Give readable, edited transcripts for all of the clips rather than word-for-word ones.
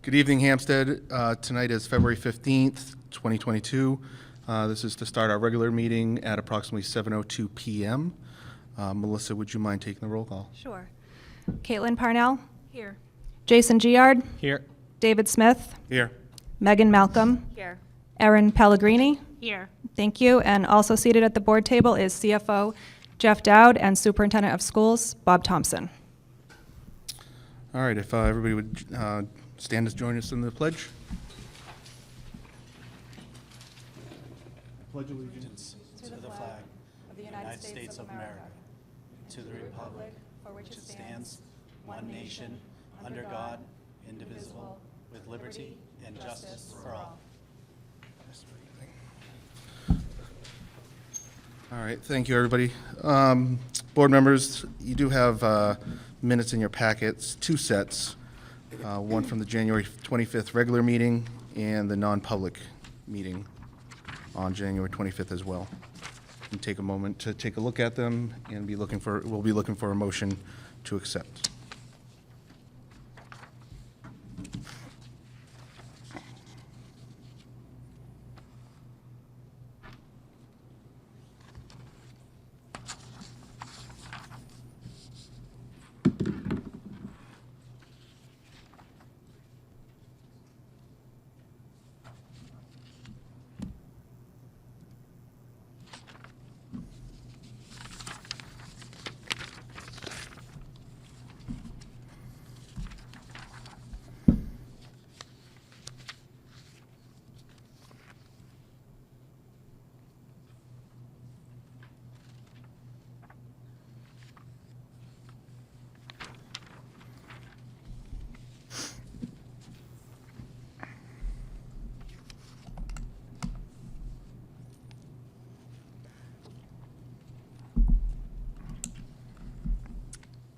Good evening, Hampstead. Tonight is February 15th, 2022. This is to start our regular meeting at approximately 7:02 p.m. Melissa, would you mind taking the roll call? Sure. Caitlin Parnell? Here. Jason Giard? Here. David Smith? Here. Megan Malcolm? Here. Erin Pellegrini? Here. Thank you. And also seated at the board table is CFO Jeff Dowd and Superintendent of Schools Bob Thompson. All right, if everybody would stand to join us in the pledge. Pledge allegiance to the flag of the United States of America, to the republic for which it stands, one nation, under God, indivisible, with liberty and justice for all. All right, thank you, everybody. Board members, you do have minutes in your packets, two sets, one from the January 25th regular meeting and the non-public meeting on January 25th as well. And take a moment to take a look at them and we'll be looking for a motion to accept.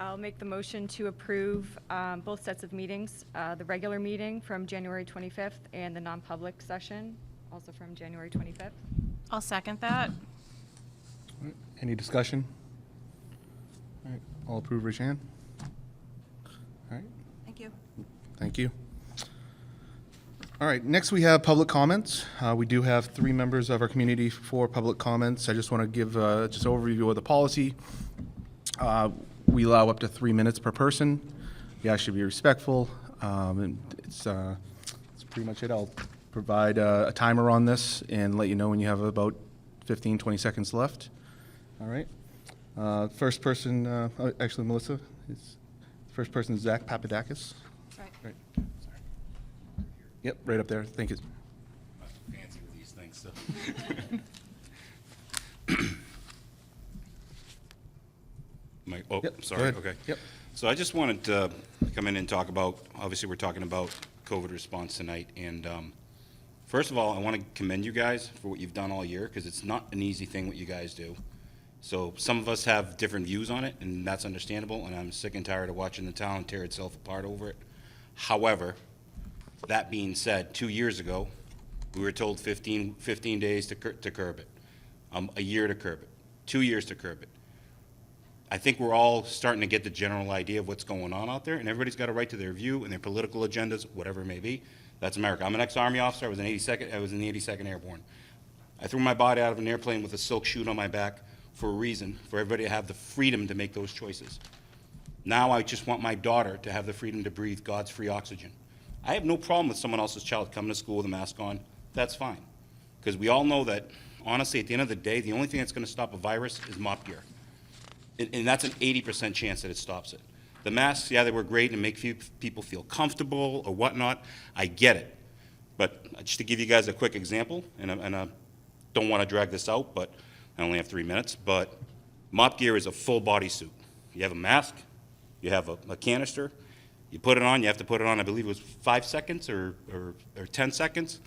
I'll make the motion to approve both sets of meetings, the regular meeting from January 25th and the non-public session, also from January 25th. I'll second that. Any discussion? All right, all approve, raise your hand. All right, Thank you. thank you. All right, next we have public comments. We do have 3 members of our community for public comments. I just want to give just an overview of the policy. We allow up to 3 minutes per person. We ask you to be respectful. And it's pretty much it. I'll provide a timer on this and let you know when you have about 15, 20 seconds left. All right. First person, actually, Melissa, first person is Zach Papadakis. Right. Right. Sorry. Yep, right up there. Thank you. Fancy with these things, so. Oh, Yep, sorry, go ahead. okay. Yep. So I just wanted to come in and talk about, obviously, we're talking about COVID response tonight, and first of all, I want to commend you guys for what you've done all year, because it's not an easy thing what you guys do. So some of us have different views on it, and that's understandable, and I'm sick and tired of watching the town tear itself apart over it. However, that being said, 2 years ago, we were told 15 days to curb it, a year to curb it, 2 years to curb it. I think we're all starting to get the general idea of what's going on out there, and everybody's got a right to their view and their political agendas, whatever it may be. That's America. I'm an ex-Army officer. I was in the 82nd Airborne. I threw my body out of an airplane with a silk chute on my back for a reason, for everybody to have the freedom to make those choices. Now I just want my daughter to have the freedom to breathe God's free oxygen. I have no problem with someone else's child coming to school with a mask on. That's fine. Because we all know that, honestly, at the end of the day, the only thing that's going to stop a virus is mop gear. And that's an 80% chance that it stops it. The masks, yeah, they were great and make people feel comfortable or whatnot. I get it. But just to give you guys a quick example, and I don't want to drag this out, but I only have 3 minutes, but mop gear is a full body suit. You have a mask, you have a canister, you put it on, you have to put it on, I believe it was 5 seconds or 10 seconds,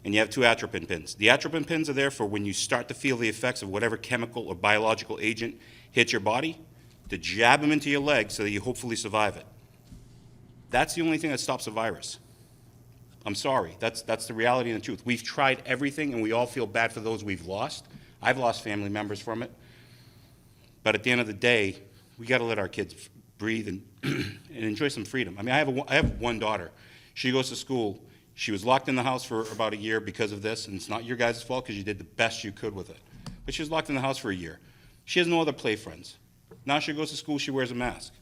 and you have 2 atropine pins. The atropine pins are there for when you start to feel the effects of whatever chemical or biological agent hits your body, to jab them into your leg so that you hopefully survive it. That's the only thing that stops a virus. I'm sorry, that's the reality and the truth. We've tried everything and we all feel bad for those we've lost. I've lost family members from it. But at the end of the day, we got to let our kids breathe and, and enjoy some freedom. I mean, I have one daughter. She goes to school. She was locked in the house for about a year because of this, and it's not your guys' fault because you did the best you could with it. But she was locked in the house for a year. She has no other play friends. Now she goes to school, she wears a mask.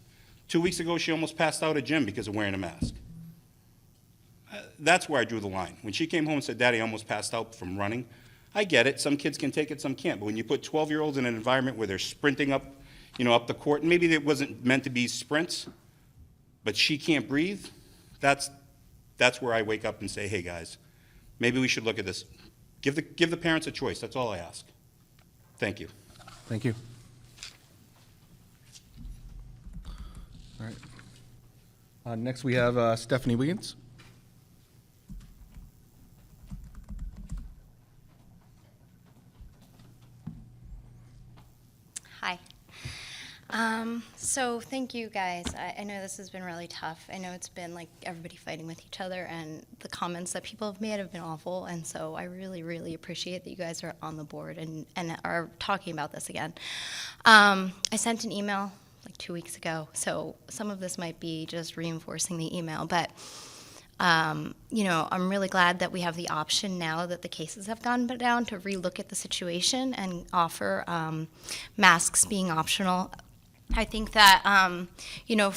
2 weeks ago, she almost passed out at gym because of wearing a mask. That's where I drew the line. When she came home and said, Daddy, I almost passed out from running, I get it. Some kids can take it, some can't. But when you put 12-year-olds in an environment where they're sprinting up, up the court, and maybe it wasn't meant to be sprints, but she can't breathe, that's where I wake up and say, hey, guys, maybe we should look at this. Give the parents a choice. That's all I ask. Thank you. Thank you. All right. Next, we have Stephanie Wiggins. Hi. So thank you guys. I know this has been really tough. I know it's been like everybody fighting with each other, and the comments that people have made have been awful. And so I really, really appreciate that you guys are on the board and are talking about this again. I sent an email like 2 weeks ago, so some of this might be just reinforcing the email, but I'm really glad that we have the option now that the cases have gone down to relook at the situation and offer masks being optional. I think that,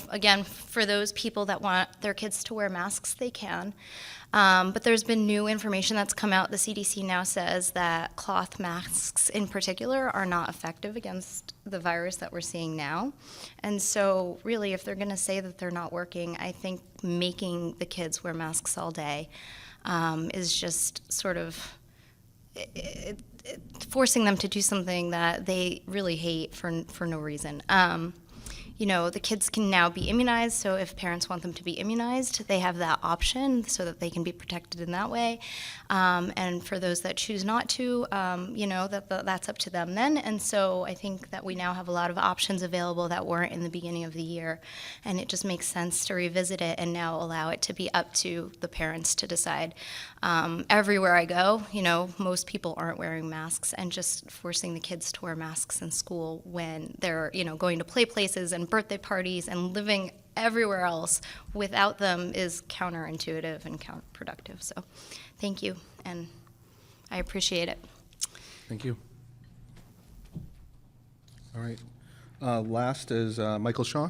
again, for those people that want their kids to wear masks, they can. But there's been new information that's come out. The CDC now says that cloth masks in particular are not effective against the virus that we're seeing now. And so really, if they're going to say that they're not working, I think making the kids wear masks all day is just sort of forcing them to do something that they really hate for no reason. The kids can now be immunized, so if parents want them to be immunized, they have that option so that they can be protected in that way. And for those that choose not to, that's up to them then. And so I think that we now have a lot of options available that weren't in the beginning of the year, and it just makes sense to revisit it and now allow it to be up to the parents to decide. Everywhere I go, most people aren't wearing masks, and just forcing the kids to wear masks in school when they're, going to play places and birthday parties and living everywhere else without them is counterintuitive and counterproductive. So thank you, and I appreciate it. Thank you. All right. Last is Michael Shaw.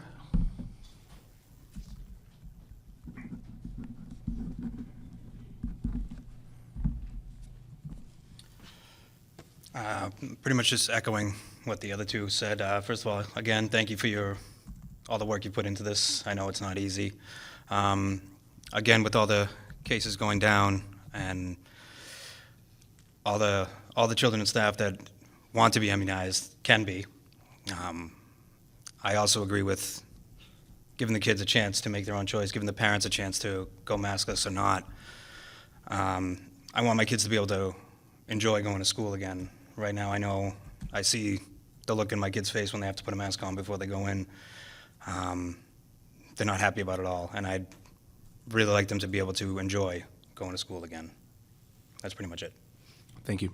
Pretty much just echoing what the other two said. First of all, again, thank you for all the work you put into this. I know it's not easy. Again, with all the cases going down and all the children and staff that want to be immunized can be. I also agree with giving the kids a chance to make their own choice, giving the parents a chance to go maskless or not. I want my kids to be able to enjoy going to school again. Right now, I see the look in my kids' face when they have to put a mask on before they go in. They're not happy about it all, and I'd really like them to be able to enjoy going to school again. That's pretty much it. Thank you.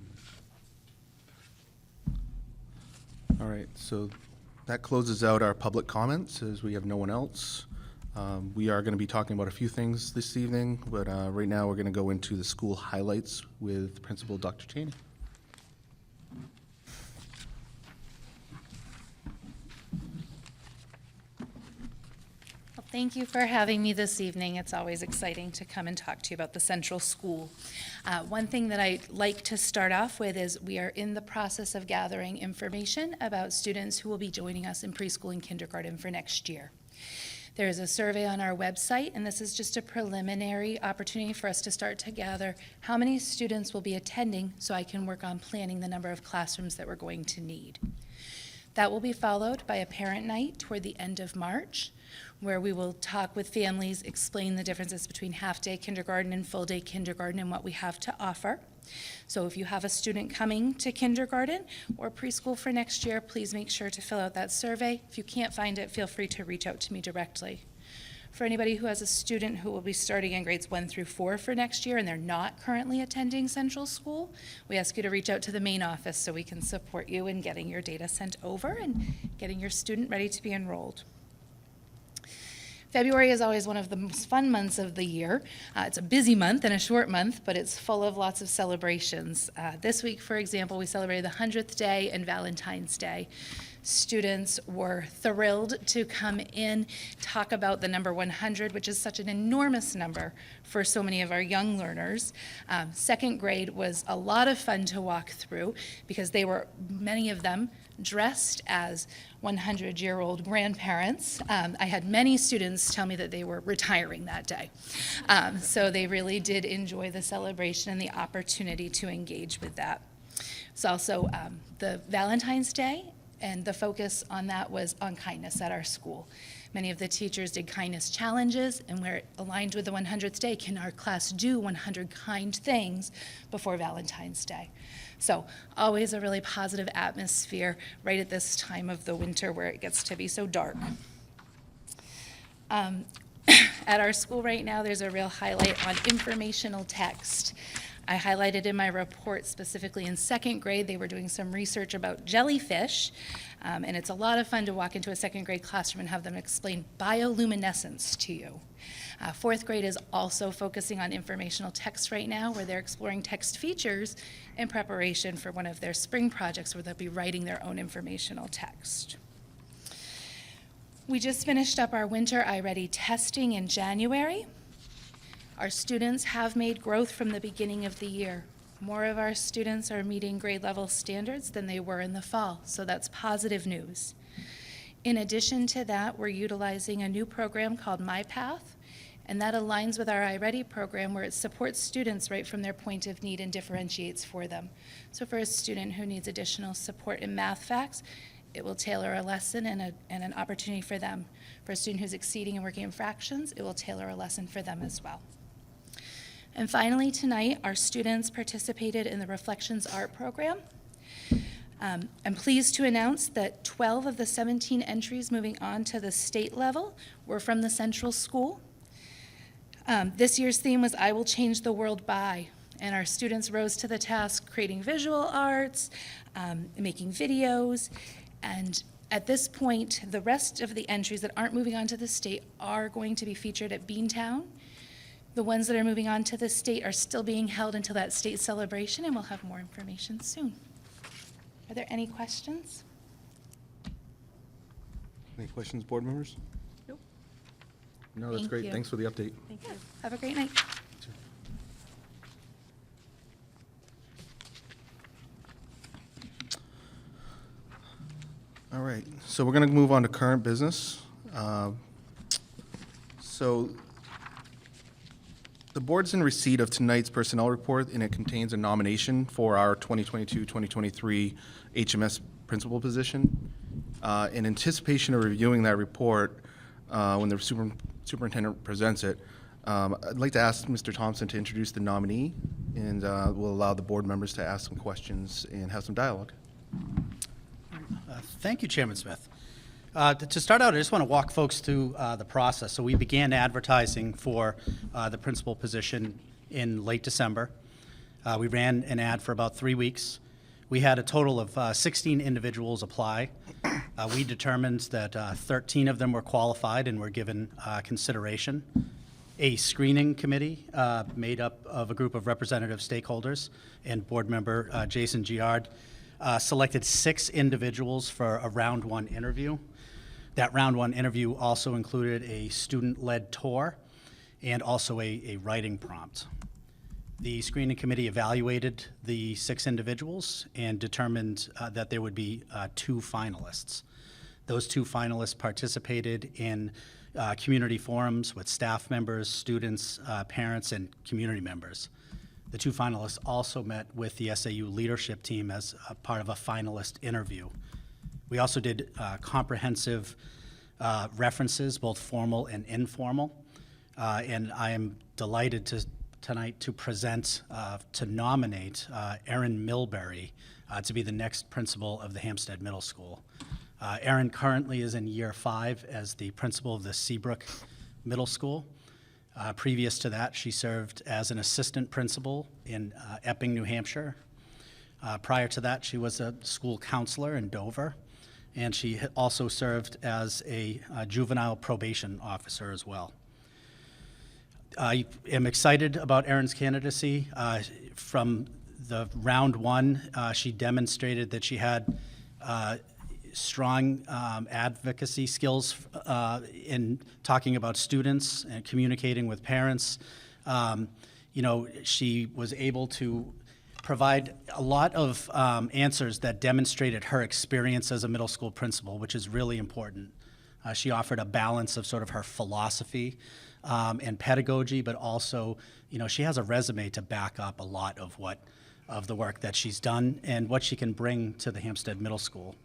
All right, so that closes out our public comments as we have no one else. We are going to be talking about a few things this evening, but right now we're going to go into the school highlights with Principal Dr. Cheney. Well, thank you for having me this evening. It's always exciting to come and talk to you about the Central School. One thing that I'd like to start off with is we are in the process of gathering information about students who will be joining us in preschool and kindergarten for next year. There is a survey on our website, and this is just a preliminary opportunity for us to start to gather how many students will be attending so I can work on planning the number of classrooms that we're going to need. That will be followed by a parent night toward the end of March, where we will talk with families, explain the differences between half-day kindergarten and full-day kindergarten and what we have to offer. So if you have a student coming to kindergarten or preschool for next year, please make sure to fill out that survey. If you can't find it, feel free to reach out to me directly. For anybody who has a student who will be starting in grades 1 through 4 for next year and they're not currently attending Central School, we ask you to reach out to the main office so we can support you in getting your data sent over and getting your student ready to be enrolled. February is always one of the most fun months of the year. It's a busy month and a short month, but it's full of lots of celebrations. This week, for example, we celebrated the 100th day and Valentine's Day. Students were thrilled to come in, talk about the number 100, which is such an enormous number for so many of our young learners. Second grade was a lot of fun to walk through because they were, many of them, dressed as 100-year-old grandparents. I had many students tell me that they were retiring that day. So they really did enjoy the celebration and the opportunity to engage with that. It's also the Valentine's Day, and the focus on that was on kindness at our school. Many of the teachers did kindness challenges, and where it aligned with the 100th day, can our class do 100 kind things before Valentine's Day? So always a really positive atmosphere right at this time of the winter where it gets to be so dark. At our school right now, there's a real highlight on informational text. I highlighted in my report specifically in second grade, they were doing some research about jellyfish, and it's a lot of fun to walk into a second grade classroom and have them explain bioluminescence to you. Fourth grade is also focusing on informational text right now, where they're exploring text features in preparation for one of their spring projects where they'll be writing their own informational text. We just finished up our winter iReady testing in January. Our students have made growth from the beginning of the year. More of our students are meeting grade level standards than they were in the fall, so that's positive news. In addition to that, we're utilizing a new program called MyPath, and that aligns with our iReady program where it supports students right from their point of need and differentiates for them. So for a student who needs additional support in math facts, it will tailor a lesson and an opportunity for them. For a student who's exceeding and working in fractions, it will tailor a lesson for them as well. And finally, tonight, our students participated in the Reflections Art program. I'm pleased to announce that 12 of the 17 entries moving on to the state level were from the Central School. This year's theme was I Will Change the World By, and our students rose to the task creating visual arts, making videos, and at this point, the rest of the entries that aren't moving on to the state are going to be featured at Beantown. The ones that are moving on to the state are still being held until that state celebration, and we'll have more information soon. Are there any questions? Any questions, board members? Nope. No, that's Thank great. you. Thanks for the update. Thank you. Have a great night. All right, so we're going to move on to current business. So the board's in receipt of tonight's personnel report, and it contains a nomination for our 2022-2023 HMS principal position. In anticipation of reviewing that report, when the superintendent presents it, I'd like to ask Mr. Thompson to introduce the nominee, and we'll allow the board members to ask some questions and have some dialogue. Thank you, Chairman Smith. To start out, I just want to walk folks through the process. So we began advertising for the principal position in late December. We ran an ad for about 3 weeks. We had a total of 16 individuals apply. We determined that 13 of them were qualified and were given consideration. A screening committee made up of a group of representative stakeholders and board member Jason Giard selected 6 individuals for a round 1 interview. That round 1 interview also included a student-led tour and also a writing prompt. The screening committee evaluated the 6 individuals and determined that there would be 2 finalists. Those 2 finalists participated in community forums with staff members, students, parents, and community members. The 2 finalists also met with the SAU leadership team as a part of a finalist interview. We also did comprehensive references, both formal and informal, and I am delighted tonight to present, to nominate Erin Milbury to be the next principal of the Hsdsb Middle School. Erin currently is in year 5 as the principal of the Seabrook Middle School. Previous to that, she served as an assistant principal in Epping, New Hampshire. Prior to that, she was a school counselor in Dover. and she also served as a juvenile probation officer as well. I am excited about Erin's candidacy. From the round one, she demonstrated that she had strong advocacy skills in talking about students and communicating with parents. She was able to provide a lot of answers that demonstrated her experience as a middle school principal, which is really important. She offered a balance of sort of her philosophy and pedagogy, but also, she has a resume to back up a lot of the work that she's done and what she can bring to the Hsdsb Middle School.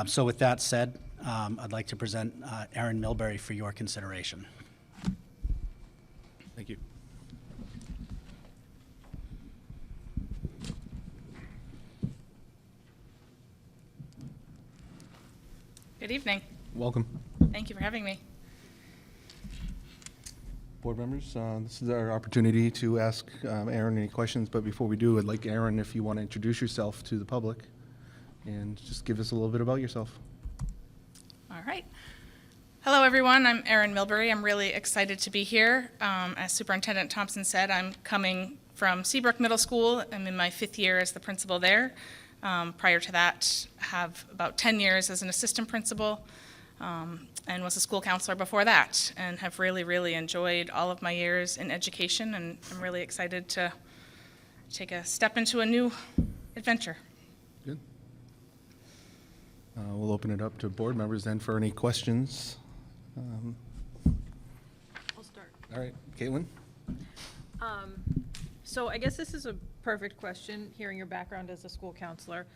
So with that said, I'd like to present Erin Milbury for your consideration. Thank you. Good evening. Welcome. Thank you for having me. Board members, this is our opportunity to ask Erin any questions, but before we do, I'd like Erin, if you want to introduce yourself to the public and just give us a little bit about yourself. All right. Hello, everyone. I'm Erin Milbury. I'm really excited to be here. As Superintendent Thompson said, I'm coming from Seabrook Middle School. I'm in my 5th year as the principal there. Prior to that, have about 10 years as an assistant principal, and was a school counselor before that, and have really, really enjoyed all of my years in education, and I'm really excited to take a step into a new adventure. Good. We'll open it up to board members then for any questions. I'll start. All right, Caitlin? So I guess this is a perfect question, hearing your background as a school counselor.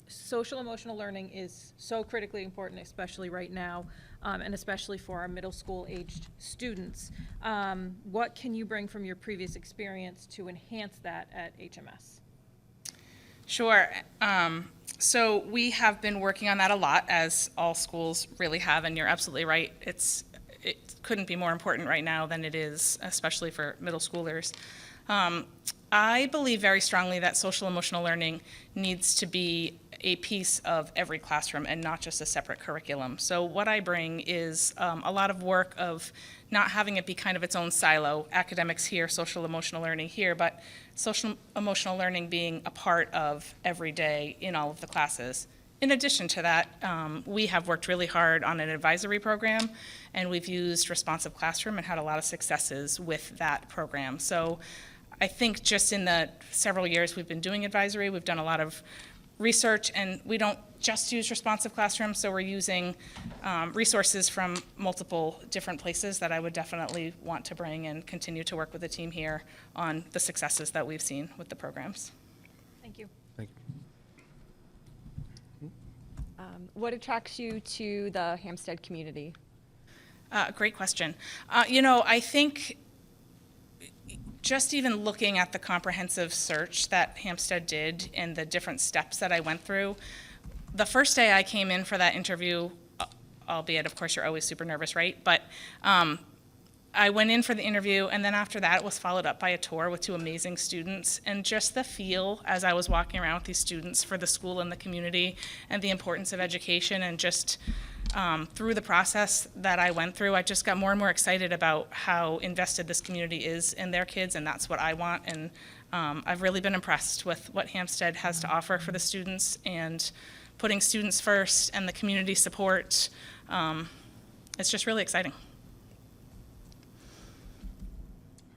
Social emotional learning is so critically important, especially right now, and especially for our middle school aged students. What can you bring from your previous experience to enhance that at HMS? Sure. So we have been working on that a lot, as all schools really have, and you're absolutely right. It couldn't be more important right now than it is, especially for middle schoolers. I believe very strongly that social emotional learning needs to be a piece of every classroom and not just a separate curriculum. So what I bring is a lot of work of not having it be kind of its own silo, academics here, social emotional learning here, but social emotional learning being a part of every day in all of the classes. In addition to that, we have worked really hard on an advisory program, and we've used Responsive Classroom and had a lot of successes with that program. So I think just in the several years we've been doing advisory, we've done a lot of research, and we don't just use Responsive Classroom, so we're using resources from multiple different places that I would definitely want to bring and continue to work with the team here on the successes that we've seen with the programs. Thank you. Thank you. What attracts you to the Hsdsb community? Great question. I think just even looking at the comprehensive search that Hsdsb did and the different steps that I went through, the first day I came in for that interview, albeit, of course, you're always super nervous, right? But I went in for the interview, and then after that, it was followed up by a tour with 2 amazing students, and just the feel as I was walking around with these students for the school and the community and the importance of education, and just through the process that I went through, I just got more and more excited about how invested this community is in their kids, and that's what I want. And I've really been impressed with what Hsdsb has to offer for the students, and putting students first and the community support. It's just really exciting.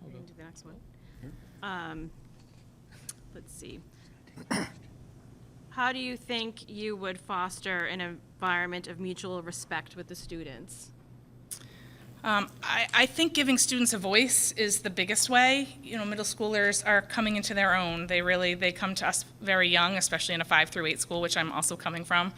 Do the next one. Let's see. How do you think you would foster an environment of mutual respect with the students? I think giving students a voice is the biggest way. Middle schoolers are coming into their own. They come to us very young, especially in a 5 through 8 school, which I'm also coming from.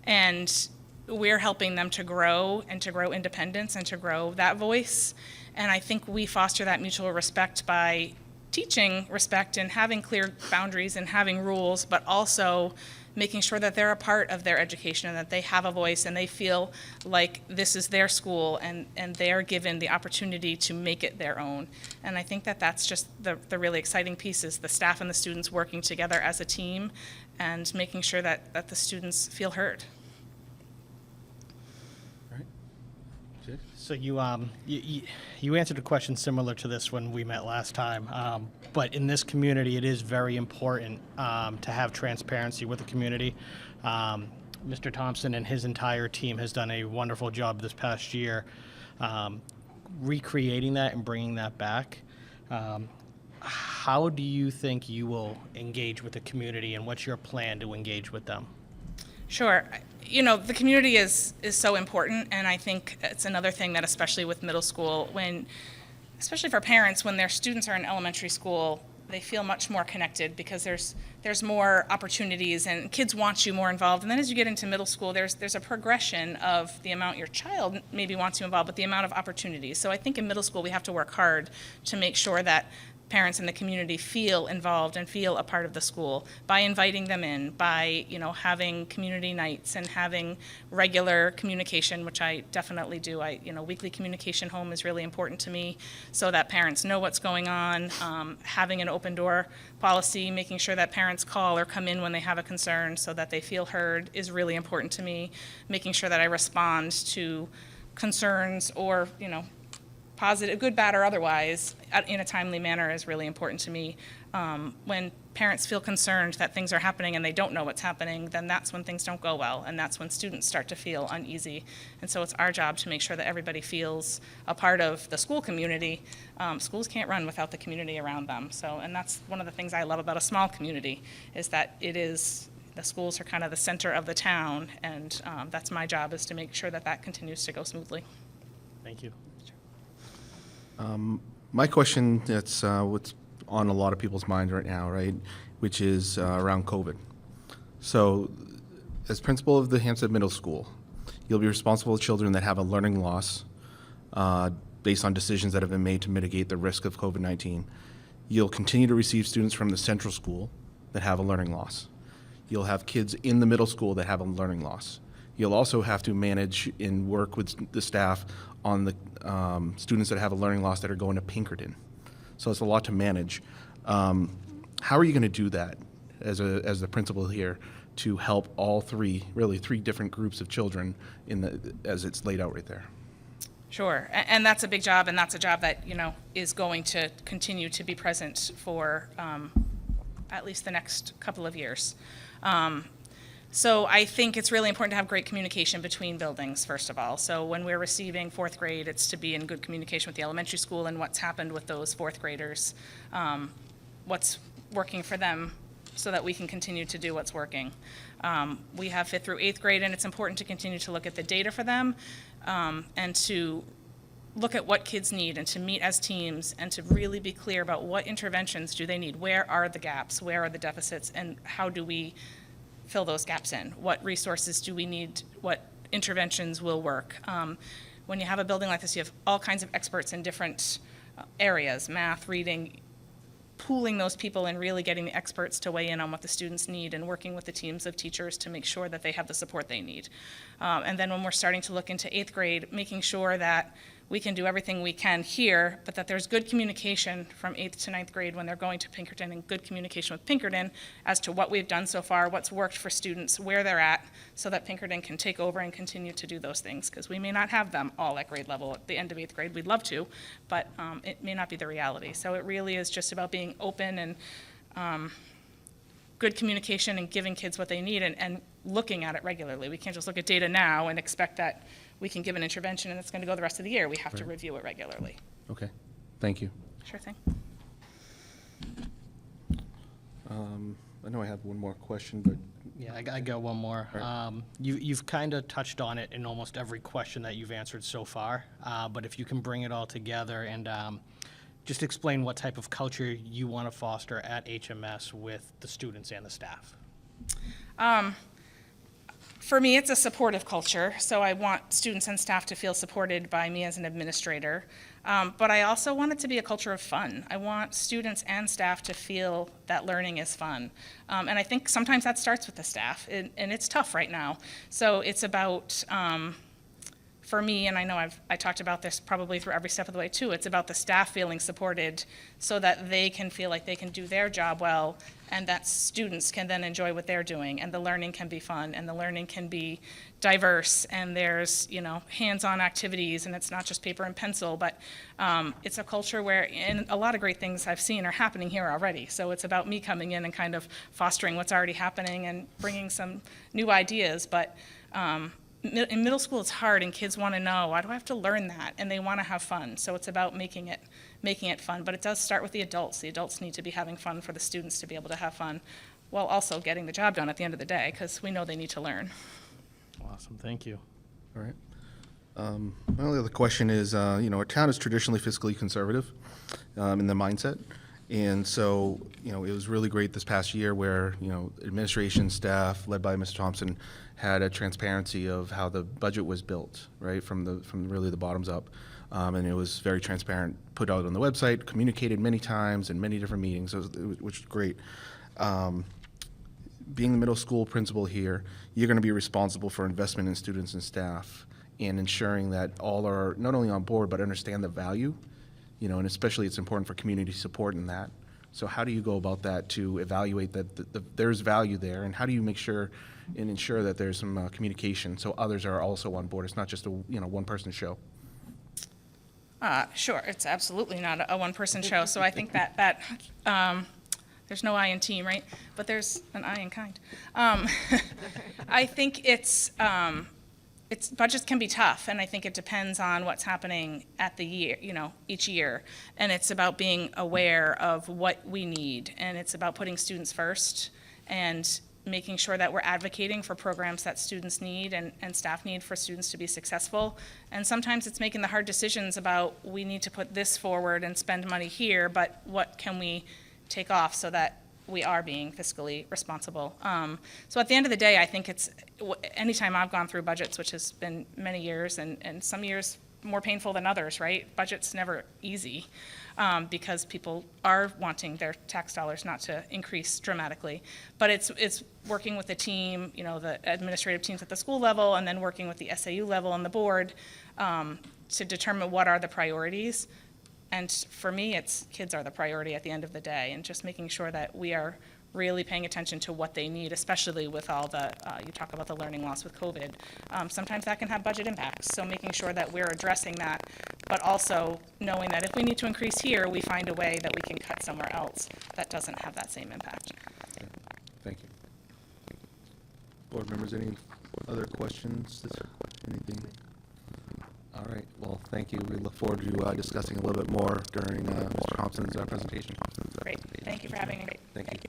And we're helping them to grow and to grow independence and to grow that voice. And I think we foster that mutual respect by teaching respect and having clear boundaries and having rules, but also making sure that they're a part of their education and that they have a voice and they feel like this is their school and they're given the opportunity to make it their own. And I think that that's just the really exciting piece, is the staff and the students working together as a team and making sure that the students feel heard. So you answered a question similar to this when we met last time, but in this community, it is very important to have transparency with the community. Mr. Thompson and his entire team has done a wonderful job this past year recreating that and bringing that back. How do you think you will engage with the community, and what's your plan to engage with them? Sure. You know, the community is so important, and I think it's another thing that, especially with middle school, especially for parents, when their students are in elementary school, they feel much more connected because there's more opportunities and kids want you more involved. And then as you get into middle school, there's a progression of the amount your child maybe wants you involved, but the amount of opportunities. So I think in middle school we have to work hard to make sure that parents in the community feel involved and feel a part of the school by inviting them in, by, you know, having community nights and having regular communication, which I definitely do. Weekly communication home is really important to me so that parents know what's going on. Having an open door policy, making sure that parents call or come in when they have a concern so that they feel heard is really important to me. Making sure that I respond to concerns or, you know, positive, good, bad, or otherwise, in a timely manner is really important to me. When parents feel concerned that things are happening and they don't know what's happening, then that's when things don't go well, and that's when students start to feel uneasy. And so it's our job to make sure that everybody feels a part of the school community. Schools can't run without the community around them. And that's one of the things I love about a small community, is that the schools are kind of the center of the town, and that's my job, is to make sure that that continues to go smoothly. Thank you. My question, that's what's on a lot of people's minds right now, right, which is around COVID. So as principal of the Hsdsb Middle School, you'll be responsible for children that have a learning loss based on decisions that have been made to mitigate the risk of COVID-19. You'll continue to receive students from the central school that have a learning loss. You'll have kids in the middle school that have a learning loss. You'll also have to manage and work with the staff on the students that have a learning loss that are going to Pinkerton. So it's a lot to manage. How are you going to do that as the principal here to help all three different groups of children as it's laid out right there? Sure, and that's a big job, and that's a job that, you know, is going to continue to be present for at least the next couple of years. So I think it's really important to have great communication between buildings, first of all. So when we're receiving fourth grade, it's to be in good communication with the elementary school and what's happened with those fourth graders, what's working for them, so that we can continue to do what's working. We have 5th through 8th grade, and it's important to continue to look at the data for them and to look at what kids need, and to meet as teams and to really be clear about what interventions do they need, where are the gaps, where are the deficits, and how do we fill those gaps in? What resources do we need? What interventions will work? When you have a building like this, you have all kinds of experts in different areas, math, reading, pooling those people and really getting the experts to weigh in on what the students need and working with the teams of teachers to make sure that they have the support they need. And then when we're starting to look into 8th grade, making sure that we can do everything we can here, but that there's good communication from 8th to 9th grade when they're going to Pinkerton, and good communication with Pinkerton as to what we've done so far, what's worked for students, where they're at, so that Pinkerton can take over and continue to do those things, because we may not have them all at grade level at the end of 8th grade. We'd love to, but it may not be the reality. So it really is just about being open and good communication and giving kids what they need, and looking at it regularly. We can't just look at data now and expect that we can give an intervention and it's going to go the rest of the year. We have to review it regularly. Okay, thank you. Sure thing. I know I have one more question, but Yeah, I got one more. You've kind of touched on it in almost every question that you've answered so far, but if you can bring it all together and just explain what type of culture you want to foster at HMS with the students and the staff. For me, it's a supportive culture, so I want students and staff to feel supported by me as an administrator. But I also want it to be a culture of fun. I want students and staff to feel that learning is fun. And I think sometimes that starts with the staff, and it's tough right now. So it's about for me, and I know I talked about this probably through every step of the way too, it's about the staff feeling supported so that they can feel like they can do their job well, and that students can then enjoy what they're doing, and the learning can be fun, and the learning can be diverse, and there's, hands-on activities, and it's not just paper and pencil, but it's a culture where, and a lot of great things I've seen are happening here already. So it's about me coming in and kind of fostering what's already happening and bringing some new ideas. But in middle school, it's hard, and kids want to know, why do I have to learn that? And they want to have fun. So it's about making it fun. But it does start with the adults. The adults need to be having fun for the students to be able to have fun, while also getting the job done at the end of the day, because we know they need to learn. Awesome, thank you. All right. My only other question is, our town is traditionally fiscally conservative in the mindset. And so, it was really great this past year where, administration staff led by Mr. Thompson had a transparency of how the budget was built, right, from really the bottoms up. And it was very transparent, put out on the website, communicated many times in many different meetings, which was great. Being the middle school principal here, you're going to be responsible for investment in students and staff and ensuring that all are not only on board but understand the value, and especially it's important for community support in that. So how do you go about that to evaluate that there's value there, and how do you make sure and ensure that there's some communication so others are also on board? It's not just a one-person show. Sure, it's absolutely not a one-person show. So I think that there's no I in team, right? But there's an I in kind. I think it's budgets can be tough, and I think it depends on what's happening at the year, each year. And it's about being aware of what we need, and it's about putting students first and making sure that we're advocating for programs that students need and staff need for students to be successful. And sometimes it's making the hard decisions about, we need to put this forward and spend money here, but what can we take off so that we are being fiscally responsible. So at the end of the day, I think it's, anytime I've gone through budgets, which has been many years, and some years more painful than others, right? Budget's never easy, because people are wanting their tax dollars not to increase dramatically. But it's working with the team, the administrative teams at the school level, and then working with the SAU level and the board to determine what are the priorities. And for me, it's kids are the priority at the end of the day, and just making sure that we are really paying attention to what they need, especially with all the, you talk about the learning loss with COVID. Sometimes that can have budget impacts, so making sure that we're addressing that, but also knowing that if we need to increase here, we find a way that we can cut somewhere else that doesn't have that same impact. Thank you. Board members, any other questions? Anything? All right, well, thank you. We look forward to discussing a little bit more during Mr. Thompson's presentation. Great, thank you for having me. Thank you.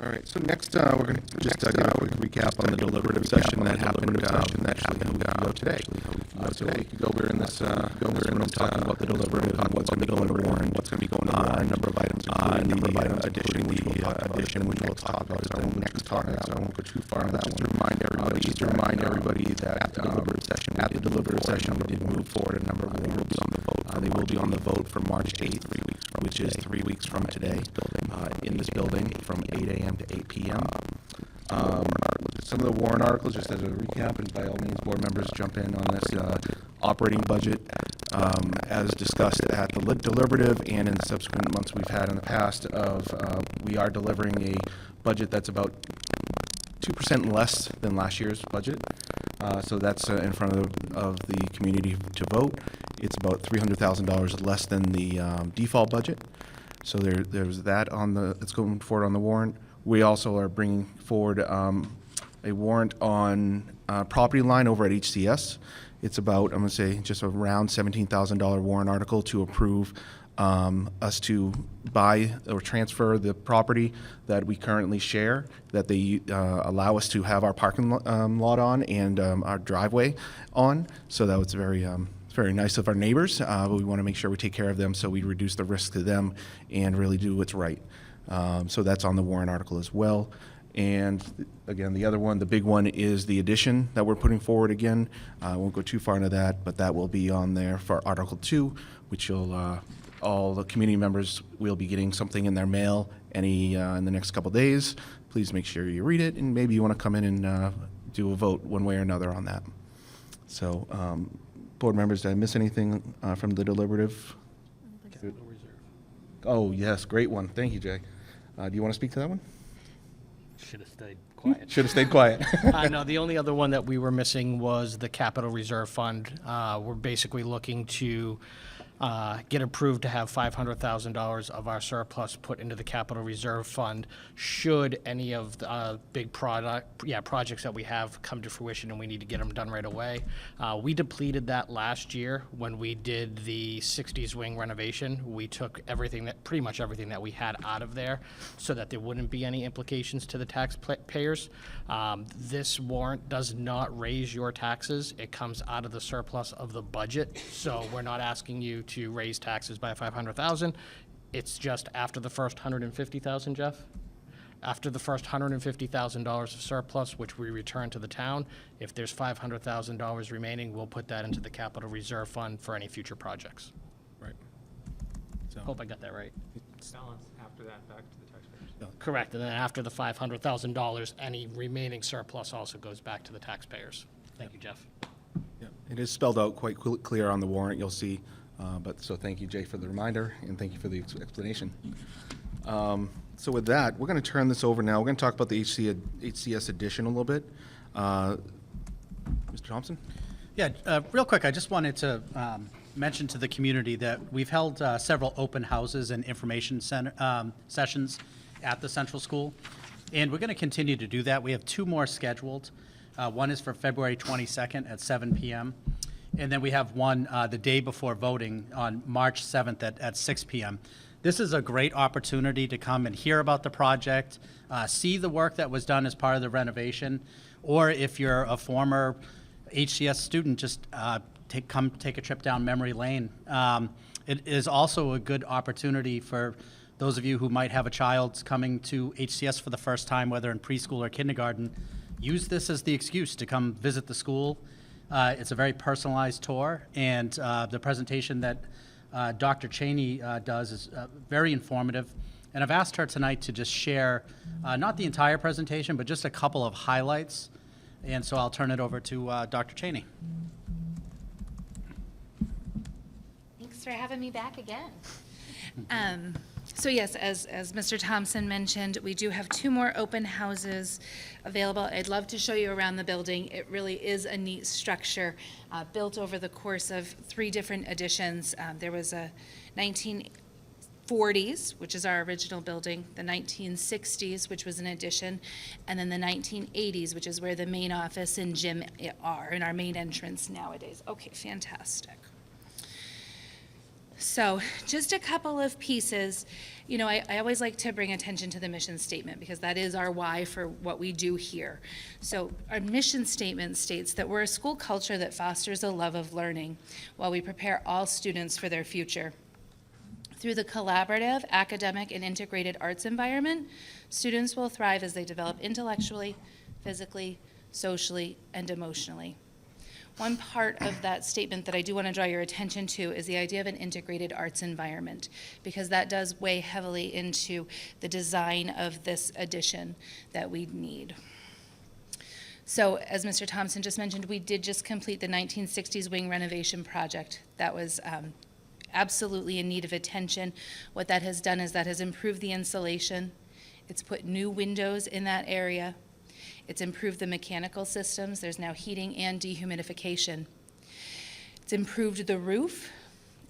All right, so next we're going to just give a quick recap on the deliberative session that happened today. So a week ago we were in this room talking about the deliberative, on what's going to be going to warrant, what's going to be going to warrant, a number of items, addition, which we'll talk about is our next topic, so I won't go too far on that one. Just to remind everybody that at the deliberative session we did move forward a number of warrants on the vote. They will be on the vote for March 8th, which is 3 weeks from today, in this building from 8 a.m. to 8 p.m. Some of the warrant articles, just as a recap, and by all means, board members jump in on this operating budget. As discussed at the deliberative and in the subsequent months we've had in the past, we are delivering a budget that's about 2% less than last year's budget. So that's in front of the community to vote. It's about $300,000 less than the default budget. So there's that that's going forward on the warrant. We also are bringing forward a warrant on property line over at HCS. It's about, I'm going to say, just around $17,000 warrant article to approve us to buy or transfer the property that we currently share, that they allow us to have our parking lot on and our driveway on. So that was very nice of our neighbors. But we want to make sure we take care of them so we reduce the risk to them and really do what's right. So that's on the warrant article as well. And again, the other one, the big one, is the addition that we're putting forward again. I won't go too far into that, but that will be on there for Article 2, which you'll, all the community members will be getting something in their mail in the next couple days. Please make sure you read it, and maybe you want to come in and do a vote one way or another on that. So, board members, did I miss anything from the deliberative? Oh, yes, great one. Thank you, Jay. Do you want to speak to that one? Should have stayed quiet. Should have stayed quiet. No, the only other one that we were missing was the capital reserve fund. We're basically looking to get approved to have $500,000 of our surplus put into the capital reserve fund should any of the big projects that we have come to fruition and we need to get them done right away. We depleted that last year when we did the 60s wing renovation. We took pretty much everything that we had out of there so that there wouldn't be any implications to the taxpayers. This warrant does not raise your taxes. It comes out of the surplus of the budget. So we're not asking you to raise taxes by 500,000. It's just after the first 150,000, Jeff? After the first $150,000 of surplus, which we return to the town, if there's $500,000 remaining, we'll put that into the capital reserve fund for any future projects. Right. So, Hope I got that right. Balance after that back to the taxpayers. Correct, and then after the $500,000, any remaining surplus also goes back to the taxpayers. Thank you, Jeff. yeah, it is spelled out quite clear on the warrant, you'll see. So thank you, Jay, for the reminder, and thank you for the explanation. So with that, we're going to turn this over now. We're going to talk about the HCS edition a little bit. Mr. Thompson? Yeah, real quick, I just wanted to mention to the community that we've held several open houses and information center sessions at the Central School, and we're going to continue to do that. We have 2 more scheduled. One is for February 22nd at 7 p.m., and then we have one the day before voting on March 7th at 6 p.m. This is a great opportunity to come and hear about the project, see the work that was done as part of the renovation, or if you're a former HCS student, just take a trip down memory lane. It is also a good opportunity for those of you who might have a child coming to HCS for the first time, whether in preschool or kindergarten. Use this as the excuse to come visit the school. It's a very personalized tour, and the presentation that Dr. Cheney does is very informative. And I've asked her tonight to just share, not the entire presentation, but just a couple of highlights. And so I'll turn it over to Dr. Cheney. Thanks for having me back again. So yes, as Mr. Thompson mentioned, we do have 2 more open houses available. I'd love to show you around the building. It really is a neat structure built over the course of 3 different editions. There was a 1940s, which is our original building, the 1960s, which was an addition, and then the 1980s, which is where the main office and gym are, and our main entrance nowadays. Okay, fantastic. So just a couple of pieces. You know, I always like to bring attention to the mission statement because that is our why for what we do here. So our mission statement states that we're a school culture that fosters a love of learning while we prepare all students for their future. Through the collaborative, academic, and integrated arts environment, students will thrive as they develop intellectually, physically, socially, and emotionally. One part of that statement that I do want to draw your attention to is the idea of an integrated arts environment, because that does weigh heavily into the design of this edition that we need. So as Mr. Thompson just mentioned, we did just complete the 1960s wing renovation project. That was absolutely in need of attention. What that has done is that has improved the insulation. It's put new windows in that area. It's improved the mechanical systems. There's now heating and dehumidification. It's improved the roof.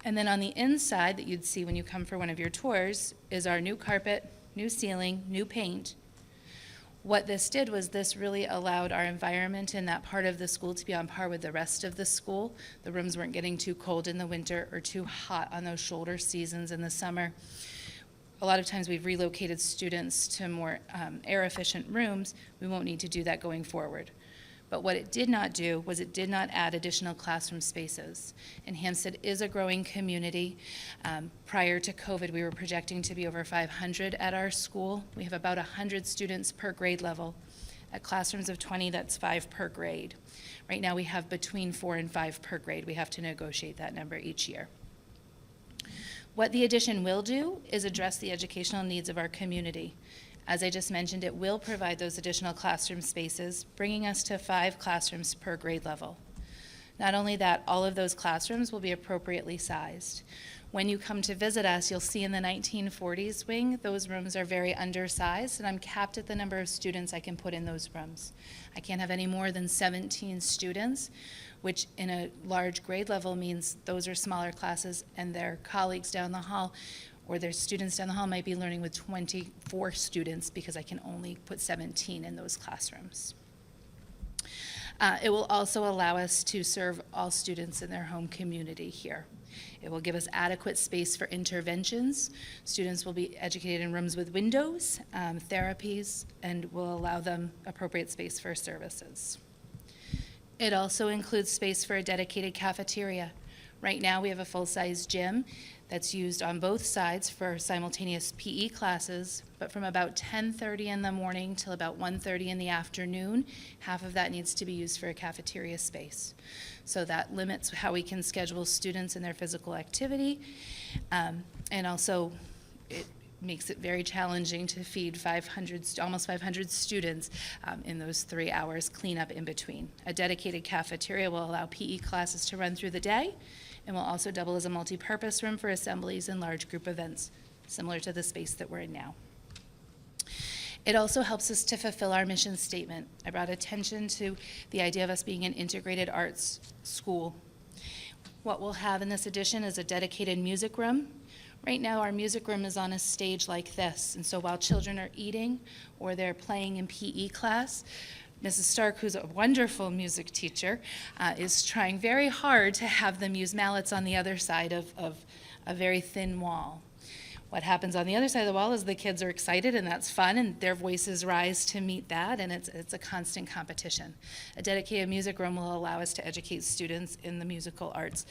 And then on the inside that you'd see when you come for one of your tours is our new carpet, new ceiling, new paint. What this did was this really allowed our environment in that part of the school to be on par with the rest of the school. The rooms weren't getting too cold in the winter or too hot on those shoulder seasons in the summer. A lot of times we've relocated students to more air-efficient rooms. We won't need to do that going forward. But what it did not do was it did not add additional classroom spaces. And Hampstead is a growing community. Prior to COVID, we were projecting to be over 500 at our school. We have about 100 students per grade level. At classrooms of 20, that's 5 per grade. Right now we have between 4 and 5 per grade. We have to negotiate that number each year. What the addition will do is address the educational needs of our community. As I just mentioned, it will provide those additional classroom spaces, bringing us to 5 classrooms per grade level. Not only that, all of those classrooms will be appropriately sized. When you come to visit us, you'll see in the 1940s wing, those rooms are very undersized, and I'm capped at the number of students I can put in those rooms. I can't have any more than 17 students, which in a large grade level means those are smaller classes, and their colleagues down the hall or their students down the hall might be learning with 24 students because I can only put 17 in those classrooms. It will also allow us to serve all students in their home community here. It will give us adequate space for interventions. Students will be educated in rooms with windows, therapies, and will allow them appropriate space for services. It also includes space for a dedicated cafeteria. Right now, we have a full-size gym that's used on both sides for simultaneous PE classes, but from about 10:30 in the morning till about 1:30 in the afternoon, half of that needs to be used for a cafeteria space. So that limits how we can schedule students and their physical activity, and also it makes it very challenging to feed almost 500 students in those 3 hours cleanup in between. A dedicated cafeteria will allow PE classes to run through the day, and will also double as a multi-purpose room for assemblies and large group events, similar to the space that we're in now. It also helps us to fulfill our mission statement. I brought attention to the idea of us being an integrated arts school. What we'll have in this edition is a dedicated music room. Right now, our music room is on a stage like this, and so while children are eating or they're playing in PE class, Mrs. Stark, who's a wonderful music teacher, is trying very hard to have them use mallets on the other side of a very thin wall. What happens on the other side of the wall is the kids are excited, and that's fun, and their voices rise to meet that, and it's a constant competition. A dedicated music room will allow us to educate students in the musical arts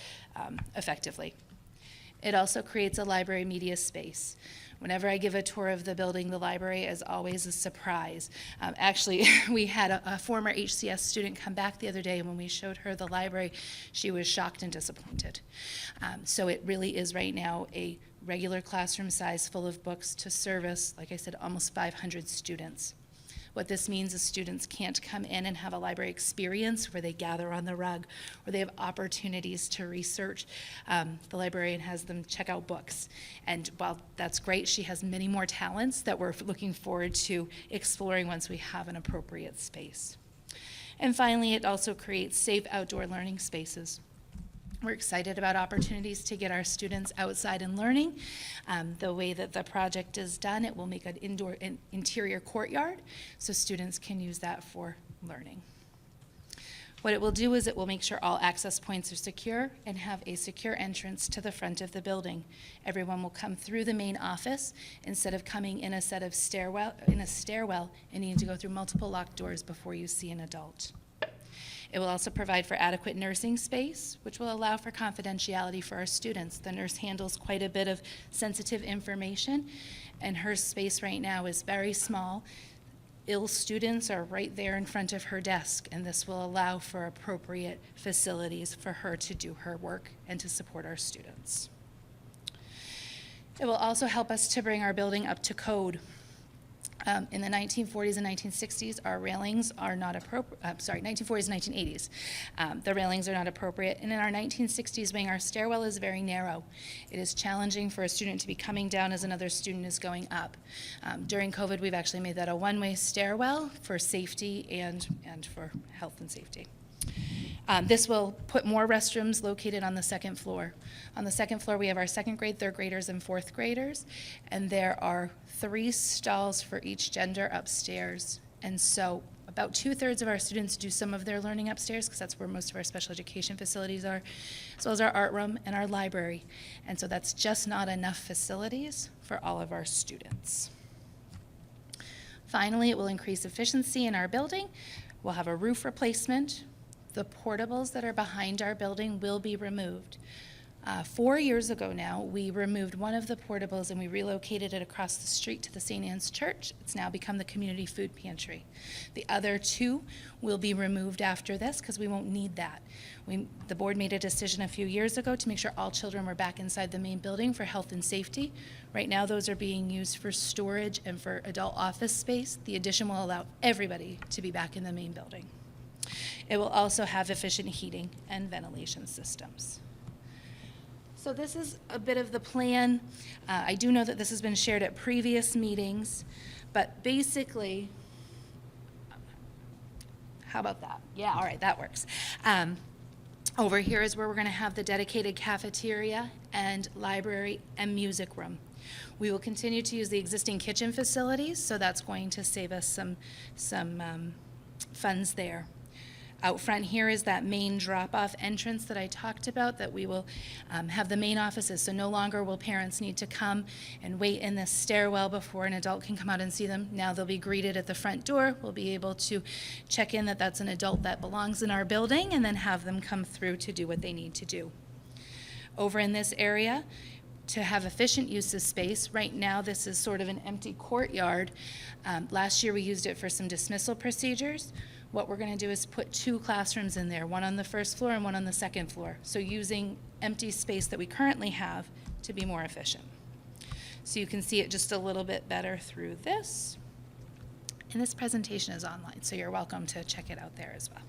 effectively. It also creates a library media space. Whenever I give a tour of the building, the library is always a surprise. Actually, we had a former HCS student come back the other day, and when we showed her the library, she was shocked and disappointed. So it really is right now a regular classroom size full of books to service, like I said, almost 500 students. What this means is students can't come in and have a library experience where they gather on the rug or they have opportunities to research. The librarian has them check out books. And while that's great, she has many more talents that we're looking forward to exploring once we have an appropriate space. And finally, it also creates safe outdoor learning spaces. We're excited about opportunities to get our students outside and learning. The way that the project is done, it will make an interior courtyard so students can use that for learning. What it will do is it will make sure all access points are secure and have a secure entrance to the front of the building. Everyone will come through the main office instead of coming in a stairwell and needing to go through multiple locked doors before you see an adult. It will also provide for adequate nursing space, which will allow for confidentiality for our students. The nurse handles quite a bit of sensitive information, and her space right now is very small. Ill students are right there in front of her desk, and this will allow for appropriate facilities for her to do her work and to support our students. It will also help us to bring our building up to code. In the 1940s and 1960s, our railings are not appropriate. 1940s and 1980s. The railings are not appropriate. And in our 1960s wing, our stairwell is very narrow. It is challenging for a student to be coming down as another student is going up. During COVID, we've actually made that a one-way stairwell for safety and for health and safety. This will put more restrooms located on the second floor. On the second floor, we have our second grade, third graders, and fourth graders, and there are 3 stalls for each gender upstairs. And so about 2/3 of our students do some of their learning upstairs because that's where most of our special education facilities are, as well as our art room and our library. And so that's just not enough facilities for all of our students. Finally, it will increase efficiency in our building. We'll have a roof replacement. The portables that are behind our building will be removed. 4 years ago now, we removed one of the portables and we relocated it across the street to the St. Anne's Church. It's now become the community food pantry. The other two will be removed after this because we won't need that. The board made a decision a few years ago to make sure all children were back inside the main building for health and safety. Right now, those are being used for storage and for adult office space. The addition will allow everybody to be back in the main building. It will also have efficient heating and ventilation systems. So this is a bit of the plan. I do know that this has been shared at previous meetings, but basically, how about that? Yeah, all right, that works. Over here is where we're going to have the dedicated cafeteria and library and music room. We will continue to use the existing kitchen facilities, so that's going to save us some funds there. Out front here is that main drop-off entrance that I talked about, that we will have the main offices, so no longer will parents need to come and wait in this stairwell before an adult can come out and see them. Now they'll be greeted at the front door. We'll be able to check in that that's an adult that belongs in our building and then have them come through to do what they need to do. Over in this area, to have efficient use of space, right now this is sort of an empty courtyard. Last year we used it for some dismissal procedures. What we're going to do is put 2 classrooms in there, one on the first floor and one on the second floor. So using empty space that we currently have to be more efficient. So you can see it just a little bit better through this. And this presentation is online, so you're welcome to check it out there as well.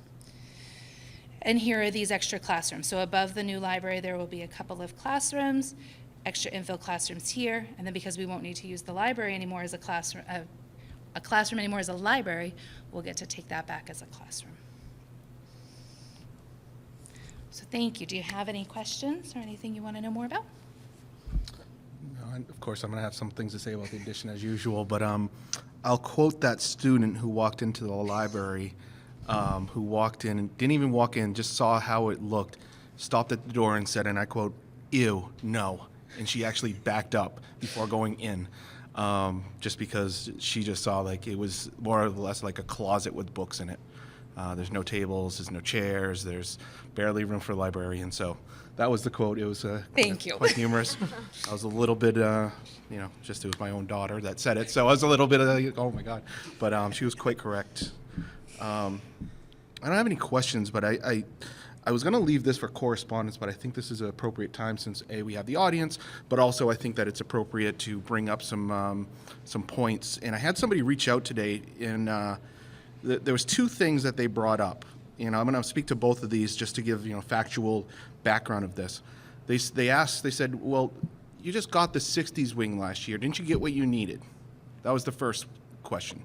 And here are these extra classrooms. So above the new library, there will be a couple of classrooms, extra infill classrooms here, and then because we won't need to use the library anymore as a classroom anymore as a library, we'll get to take that back as a classroom. So thank you. Do you have any questions or anything you want to know more about? No, and of course, I'm going to have some things to say about the addition as usual, but I'll quote that student who walked into the library, who walked in and didn't even walk in, just saw how it looked, stopped at the door and said, and I quote, "Ew, no." And she actually backed up before going in. Just because she just saw like it was more or less like a closet with books in it. There's no tables, there's no chairs, there's barely room for a librarian. So that was the quote. It was Thank you. quite humorous. I was a little bit, just it was my own daughter that said it. So I was a little bit oh my God. But she was quite correct. I don't have any questions, but I was going to leave this for correspondence, but I think this is an appropriate time since A, we have the audience, but also I think that it's appropriate to bring up some points. And I had somebody reach out today, and there was 2 things that they brought up. I'm going to speak to both of these just to give factual background of this. They said, well, you just got the 60s wing last year. Didn't you get what you needed? That was the first question.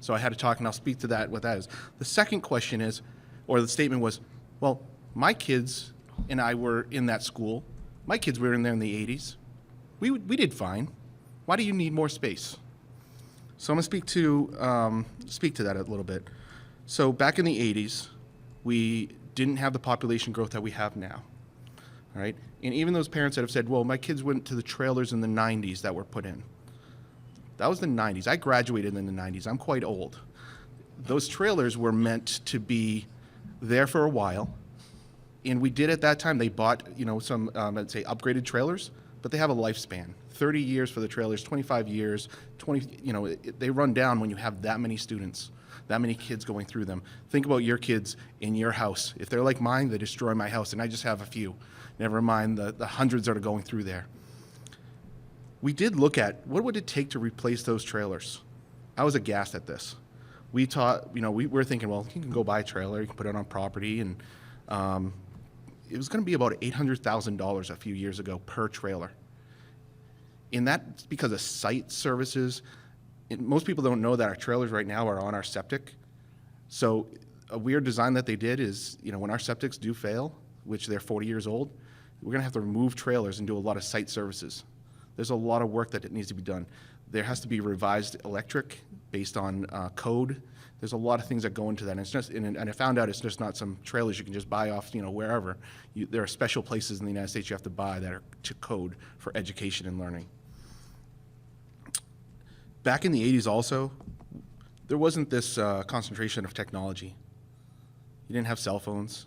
So I had to talk, and I'll speak to that, what that is. The second question is, or the statement was, well, my kids and I were in that school. My kids were in there in the 80s. We did fine. Why do you need more space? So I'm going to speak to that a little bit. So back in the 80s, we didn't have the population growth that we have now. All right? And even those parents that have said, well, my kids went to the trailers in the 90s that were put in. That was the 90s. I graduated in the 90s. I'm quite old. Those trailers were meant to be there for a while, and we did at that time. They bought, some, I'd say, upgraded trailers, but they have a lifespan. 30 years for the trailers, 25 years, 20. They run down when you have that many students, that many kids going through them. Think about your kids in your house. If they're like mine, they destroy my house, and I just have a few. Never mind the hundreds that are going through there. We did look at what would it take to replace those trailers. I was aghast at this. We taught, we were thinking, well, you can go buy a trailer, you can put it on property, and it was going to be about $800,000 a few years ago per trailer. And that's because of site services. Most people don't know that our trailers right now are on our septic. So a weird design that they did is, when our septics do fail, which they're 40 years old, we're going to have to remove trailers and do a lot of site services. There's a lot of work that needs to be done. There has to be revised electric based on code. There's a lot of things that go into that. And it's just, and I found out it's just not some trailers you can just buy off, wherever. There are special places in the United States you have to buy that are to code for education and learning. Back in the 80s also, there wasn't this concentration of technology. You didn't have cell phones.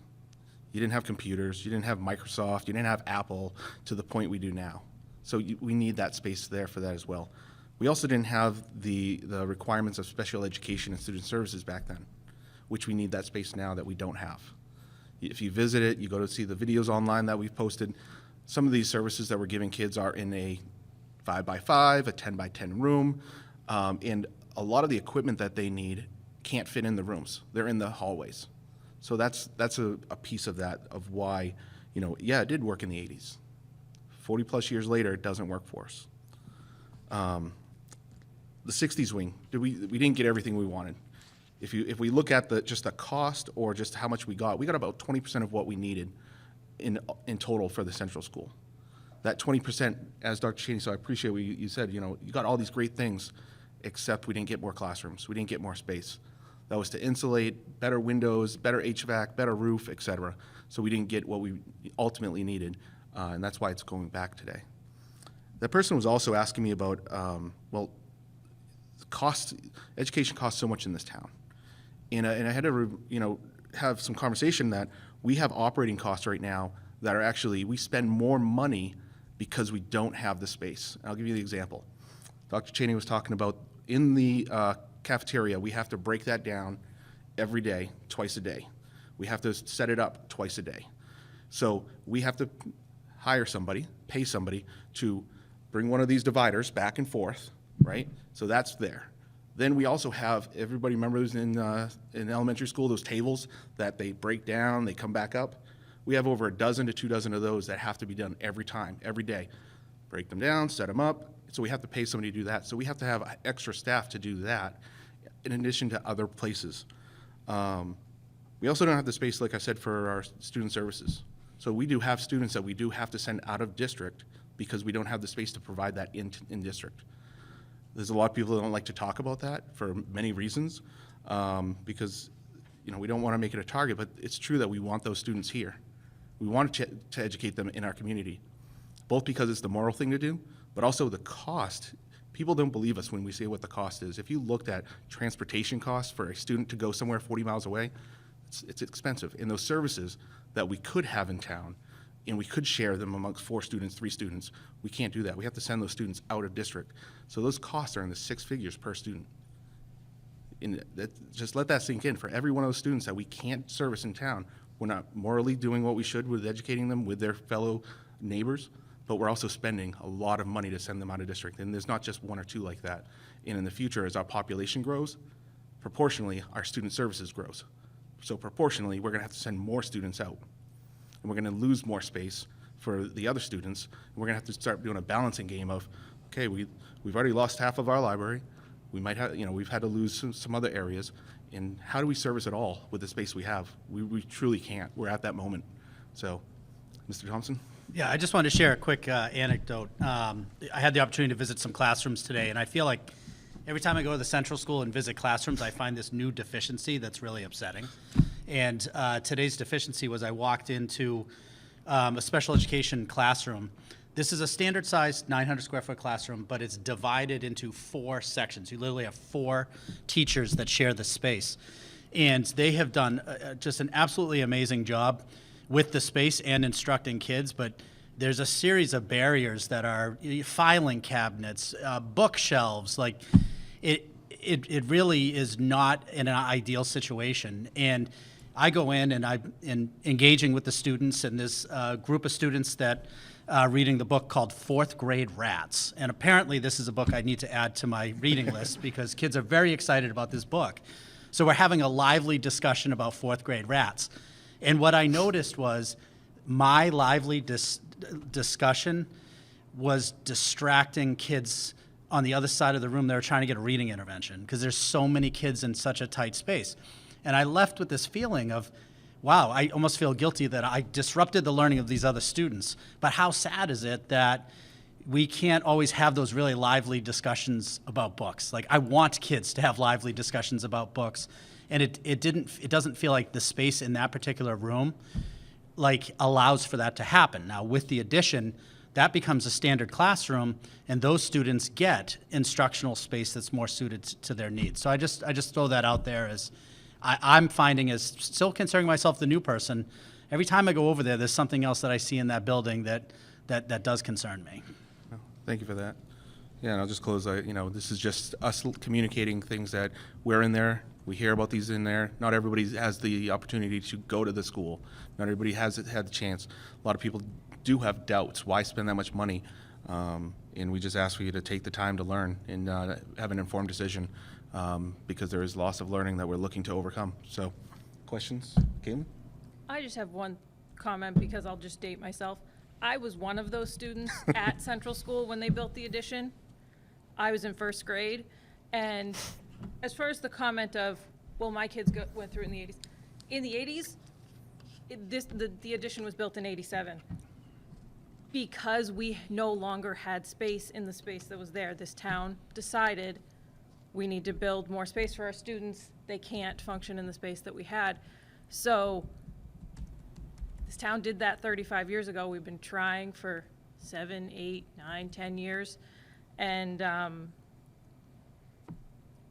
You didn't have computers, you didn't have Microsoft, you didn't have Apple to the point we do now. So we need that space there for that as well. We also didn't have the requirements of special education and student services back then, which we need that space now that we don't have. If you visit it, you go to see the videos online that we've posted, some of these services that we're giving kids are in a 5x5, a 10x10 room, and a lot of the equipment that they need can't fit in the rooms. They're in the hallways. So that's a piece of that, of why, yeah, it did work in the 80s. 40 plus years later, it doesn't work for us. The 60s wing, we didn't get everything we wanted. If we look at just the cost or just how much we got about 20% of what we needed in total for the central school. That 20%, as Dr. Cheney, so I appreciate what you said, you got all these great things, except we didn't get more classrooms, we didn't get more space. That was to insulate, better windows, better HVAC, better roof, et cetera. So we didn't get what we ultimately needed, and that's why it's going back today. That person was also asking me about, education costs so much in this town. And I had to, have some conversation that we have operating costs right now that are actually, we spend more money because we don't have the space. I'll give you the example. Dr. Cheney was talking about in the cafeteria, we have to break that down every day, twice a day. We have to set it up twice a day. So we have to hire somebody, pay somebody to bring one of these dividers back and forth, right? So that's there. Then we also have, everybody remembers in elementary school, those tables that they break down, they come back up. We have over 12 to 24 of those that have to be done every time, every day. Break them down, set them up. So we have to pay somebody to do that. So we have to have extra staff to do that in addition to other places. We also don't have the space, like I said, for our student services. So we do have students that we do have to send out of district because we don't have the space to provide that in district. There's a lot of people that don't like to talk about that for many reasons, because we don't want to make it a target, but it's true that we want those students here. We want to educate them in our community, both because it's the moral thing to do, but also the cost. People don't believe us when we say what the cost is. If you looked at transportation costs for a student to go somewhere 40 miles away, it's expensive. And those services that we could have in town, and we could share them amongst 4 students, 3 students, we can't do that. We have to send those students out of district. So those costs are in the 6 figures per student. And just let that sink in. For every one of those students that we can't service in town, we're not morally doing what we should with educating them with their fellow neighbors, but we're also spending a lot of money to send them out of district. And there's not just 1 or 2 like that. And in the future, as our population grows, proportionally, our student services grows. So proportionally, we're gonna have to send more students out. And we're gonna lose more space for the other students. And we're gonna have to start doing a balancing game of, okay, we've already lost half of our library. We might have, we've had to lose some other areas. And how do we service it all with the space we have? We truly can't. We're at that moment. So, Mr. Thompson? Yeah, I just wanted to share a quick anecdote. I had the opportunity to visit some classrooms today, and I feel like every time I go to the central school and visit classrooms, I find this new deficiency that's really upsetting. And today's deficiency was I walked into a special education classroom. This is a standard sized 900 square foot classroom, but it's divided into 4 sections. You literally have 4 teachers that share the space. And they have done just an absolutely amazing job with the space and instructing kids, but there's a series of barriers that are filing cabinets, bookshelves, like it really is not an ideal situation. And I go in and I'm engaging with the students, and this group of students that reading the book called 4th Grade Rats. And apparently this is a book I need to add to my reading list because kids are very excited about this book. So we're having a lively discussion about 4th grade rats. And what I noticed was my lively discussion was distracting kids on the other side of the room that were trying to get a reading intervention because there's so many kids in such a tight space. And I left with this feeling of, wow, I almost feel guilty that I disrupted the learning of these other students. But how sad is it that we can't always have those really lively discussions about books? Like, I want kids to have lively discussions about books. And it doesn't feel like the space in that particular room like allows for that to happen. Now, with the addition, that becomes a standard classroom, and those students get instructional space that's more suited to their needs. So I just throw that out there as I'm finding, as still considering myself the new person, every time I go over there, there's something else that I see in that building that does concern me. Well, thank you for that. Yeah, and I'll just close, this is just us communicating things that we're in there, we hear about these in there. Not everybody has the opportunity to go to the school. Not everybody has had the chance. A lot of people do have doubts. Why spend that much money? And we just ask for you to take the time to learn and have an informed decision because there is loss of learning that we're looking to overcome. So, questions? Caitlin? I just have one comment because I'll just date myself. I was one of those students at Central School when they built the addition. I was in first grade. And as far as the comment of, well, my kids went through it in the 80s. In the 80s, the addition was built in 87. Because we no longer had space in the space that was there, this town decided we need to build more space for our students. They can't function in the space that we had. So this town did that 35 years ago. We've been trying for 7, 8, 9, 10 years. And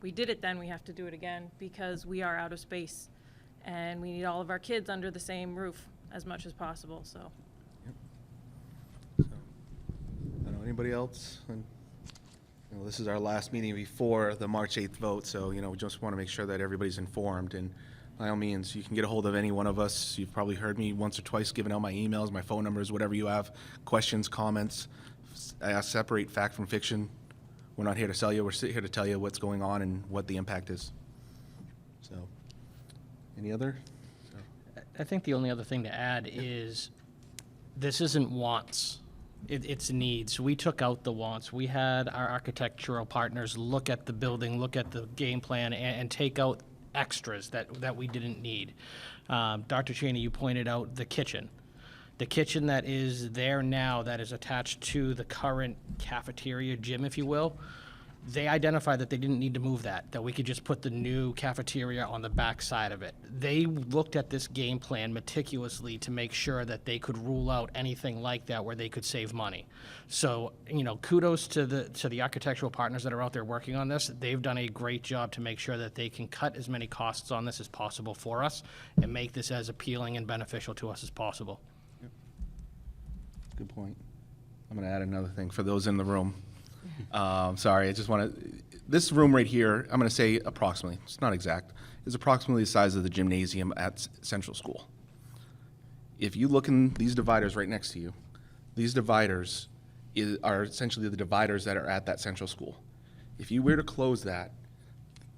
we did it then, we have to do it again because we are out of space. And we need all of our kids under the same roof as much as possible, so. So, I don't know, anybody else? And, this is our last meeting before the March 8th vote, so, we just want to make sure that everybody's informed. And by all means, you can get a hold of any one of us. You've probably heard me once or twice giving out my emails, my phone numbers, whatever you have, questions, comments. I separate fact from fiction. We're not here to sell you. We're here to tell you what's going on and what the impact is. So, any other? I think the only other thing to add is this isn't wants, it's needs. We took out the wants. We had our architectural partners look at the building, look at the game plan, and take out extras that we didn't need. Dr. Cheney, you pointed out the kitchen. The kitchen that is there now that is attached to the current cafeteria gym, if you will, they identified that they didn't need to move that we could just put the new cafeteria on the back side of it. They looked at this game plan meticulously to make sure that they could rule out anything like that where they could save money. So, kudos to the architectural partners that are out there working on this. They've done a great job to make sure that they can cut as many costs on this as possible for us and make this as appealing and beneficial to us as possible. Good point. I'm going to add another thing for those in the room. Sorry, I just want to, this room right here, I'm going to say approximately, it's not exact, is approximately the size of the gymnasium at Central School. If you look in these dividers right next to you, these dividers are essentially the dividers that are at that Central School. If you were to close that,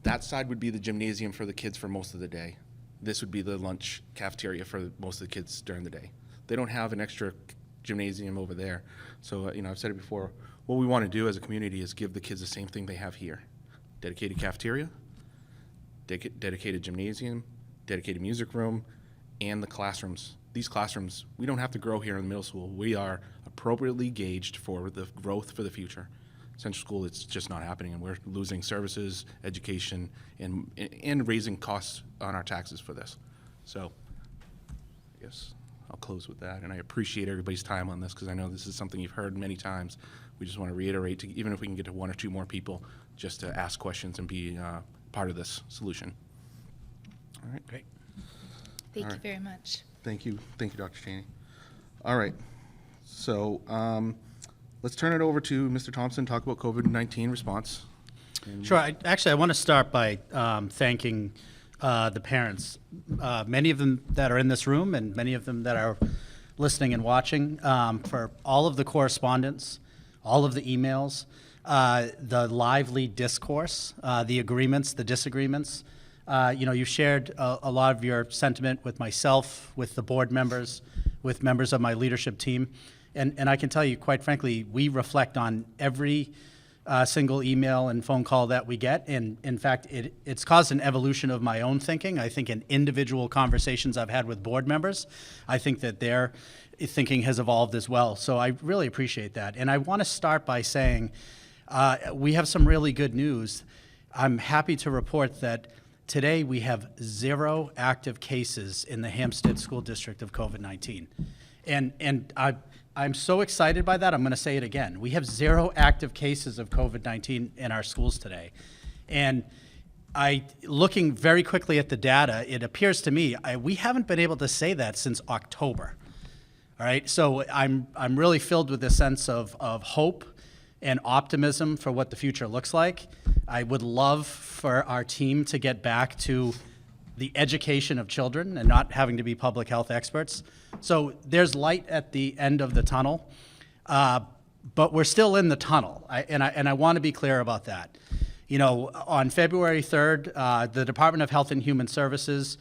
that side would be the gymnasium for the kids for most of the day. This would be the lunch cafeteria for most of the kids during the day. They don't have an extra gymnasium over there. So, I've said it before, what we want to do as a community is give the kids the same thing they have here. Dedicated cafeteria, dedicated gymnasium, dedicated music room, and the classrooms. These classrooms, we don't have to grow here in the middle school. We are appropriately gauged for the growth for the future. Central School, it's just not happening, and we're losing services, education, and raising costs on our taxes for this. So, I guess I'll close with that, and I appreciate everybody's time on this because I know this is something you've heard many times. We just want to reiterate, even if we can get to 1 or 2 more people, just to ask questions and be part of this solution. All right, great. Thank you very much. Thank you, Dr. Cheney. All right, so let's turn it over to Mr. Thompson, talk about COVID-19 response. Sure. I want to start by thanking the parents, many of them that are in this room and many of them that are listening and watching, for all of the correspondence, all of the emails, the lively discourse, the agreements, the disagreements. You've shared a lot of your sentiment with myself, with the board members, with members of my leadership team. And I can tell you, quite frankly, we reflect on every single email and phone call that we get. And in fact, it's caused an evolution of my own thinking. I think in individual conversations I've had with board members, I think that their thinking has evolved as well. So I really appreciate that. And I want to start by saying we have some really good news. I'm happy to report that today we have 0 active cases in the Hempstead School District of COVID-19. And I'm so excited by that, I'm going to say it again. We have 0 active cases of COVID-19 in our schools today. And Looking very quickly at the data, it appears to me we haven't been able to say that since October. All right, so I'm really filled with a sense of hope and optimism for what the future looks like. I would love for our team to get back to the education of children and not having to be public health experts. So there's light at the end of the tunnel, but we're still in the tunnel, and I want to be clear about that. You know, on February 3rd, the Department of Health and Human Services,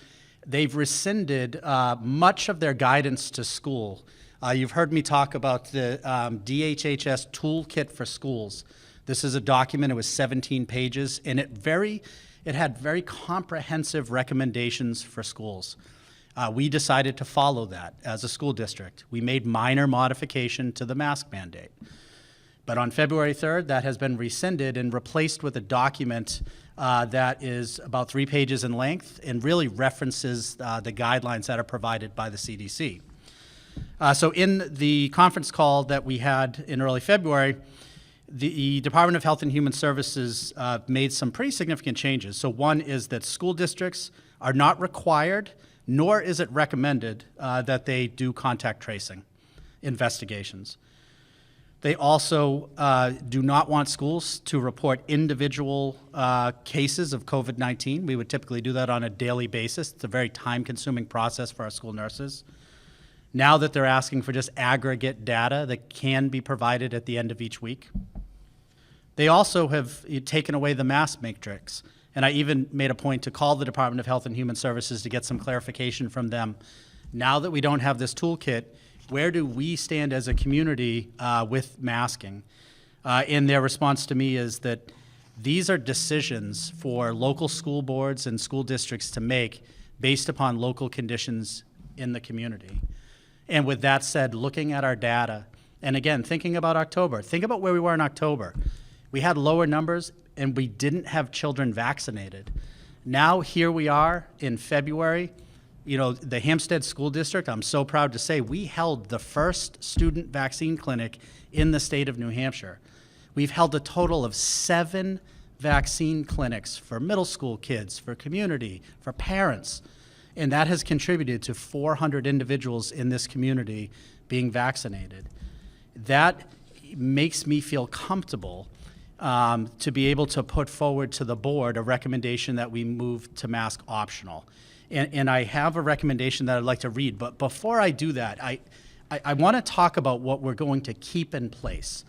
they've rescinded much of their guidance to school. You've heard me talk about the DHHS Toolkit for Schools. This is a document, it was 17 pages, and it had very comprehensive recommendations for schools. We decided to follow that as a school district. We made minor modification to the mask mandate. But on February 3rd, that has been rescinded and replaced with a document that is about 3 pages in length and really references the guidelines that are provided by the CDC. So in the conference call that we had in early February, the Department of Health and Human Services made some pretty significant changes. So one is that school districts are not required, nor is it recommended that they do contact tracing investigations. They also do not want schools to report individual cases of COVID-19. We would typically do that on a daily basis. It's a very time-consuming process for our school nurses. Now that they're asking for just aggregate data that can be provided at the end of each week. They also have taken away the mask matrix. And I even made a point to call the Department of Health and Human Services to get some clarification from them. Now that we don't have this toolkit, where do we stand as a community with masking? And their response to me is that these are decisions for local school boards and school districts to make based upon local conditions in the community. And with that said, looking at our data, and again, thinking about October, think about where we were in October. We had lower numbers and we didn't have children vaccinated. Now here we are in February. You know, the Hsdsb School District, I'm so proud to say, we held the first student vaccine clinic in the state of New Hampshire. We've held a total of 7 vaccine clinics for middle school kids, for community, for parents. And that has contributed to 400 individuals in this community being vaccinated. That makes me feel comfortable to be able to put forward to the board a recommendation that we move to mask optional. And I have a recommendation that I'd like to read, but before I do that, I want to talk about what we're going to keep in place.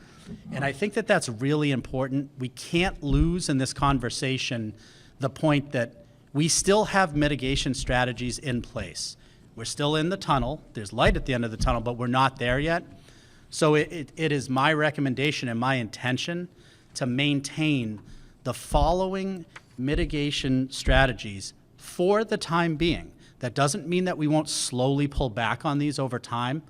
And I think that that's really important. We can't lose in this conversation the point that we still have mitigation strategies in place. We're still in the tunnel. There's light at the end of the tunnel, but we're not there yet. So it is my recommendation and my intention to maintain the following mitigation strategies for the time being. That doesn't mean that we won't slowly pull back on these over time,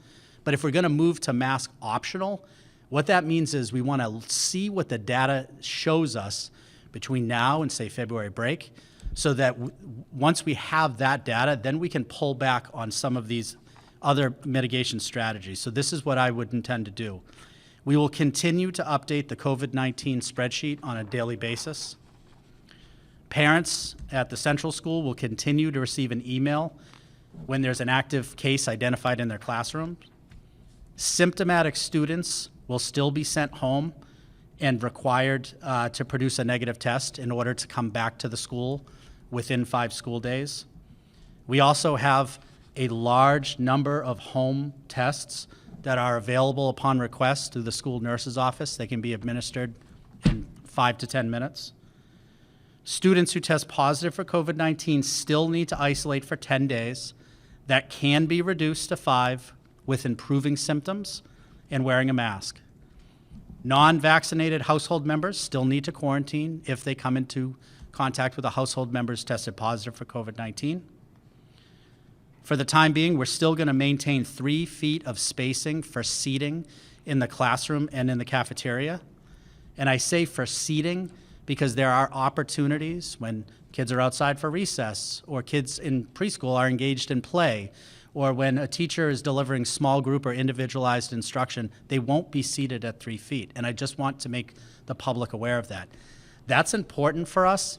but if we're going to move to mask optional, what that means is we want to see what the data shows us between now and, say, February break, so that once we have that data, then we can pull back on some of these other mitigation strategies. So this is what I would intend to do. We will continue to update the COVID-19 spreadsheet on a daily basis. Parents at the central school will continue to receive an email when there's an active case identified in their classroom. Symptomatic students will still be sent home and required to produce a negative test in order to come back to the school within 5 school days. We also have a large number of home tests that are available upon request through the school nurse's office. They can be administered in 5 to 10 minutes. Students who test positive for COVID-19 still need to isolate for 10 days. That can be reduced to 5 with improving symptoms and wearing a mask. Non-vaccinated household members still need to quarantine if they come into contact with a household member tested positive for COVID-19. For the time being, we're still going to maintain 3 feet of spacing for seating in the classroom and in the cafeteria. And I say for seating because there are opportunities when kids are outside for recess or kids in preschool are engaged in play, or when a teacher is delivering small group or individualized instruction, they won't be seated at 3 feet. And I just want to make the public aware of that. That's important for us.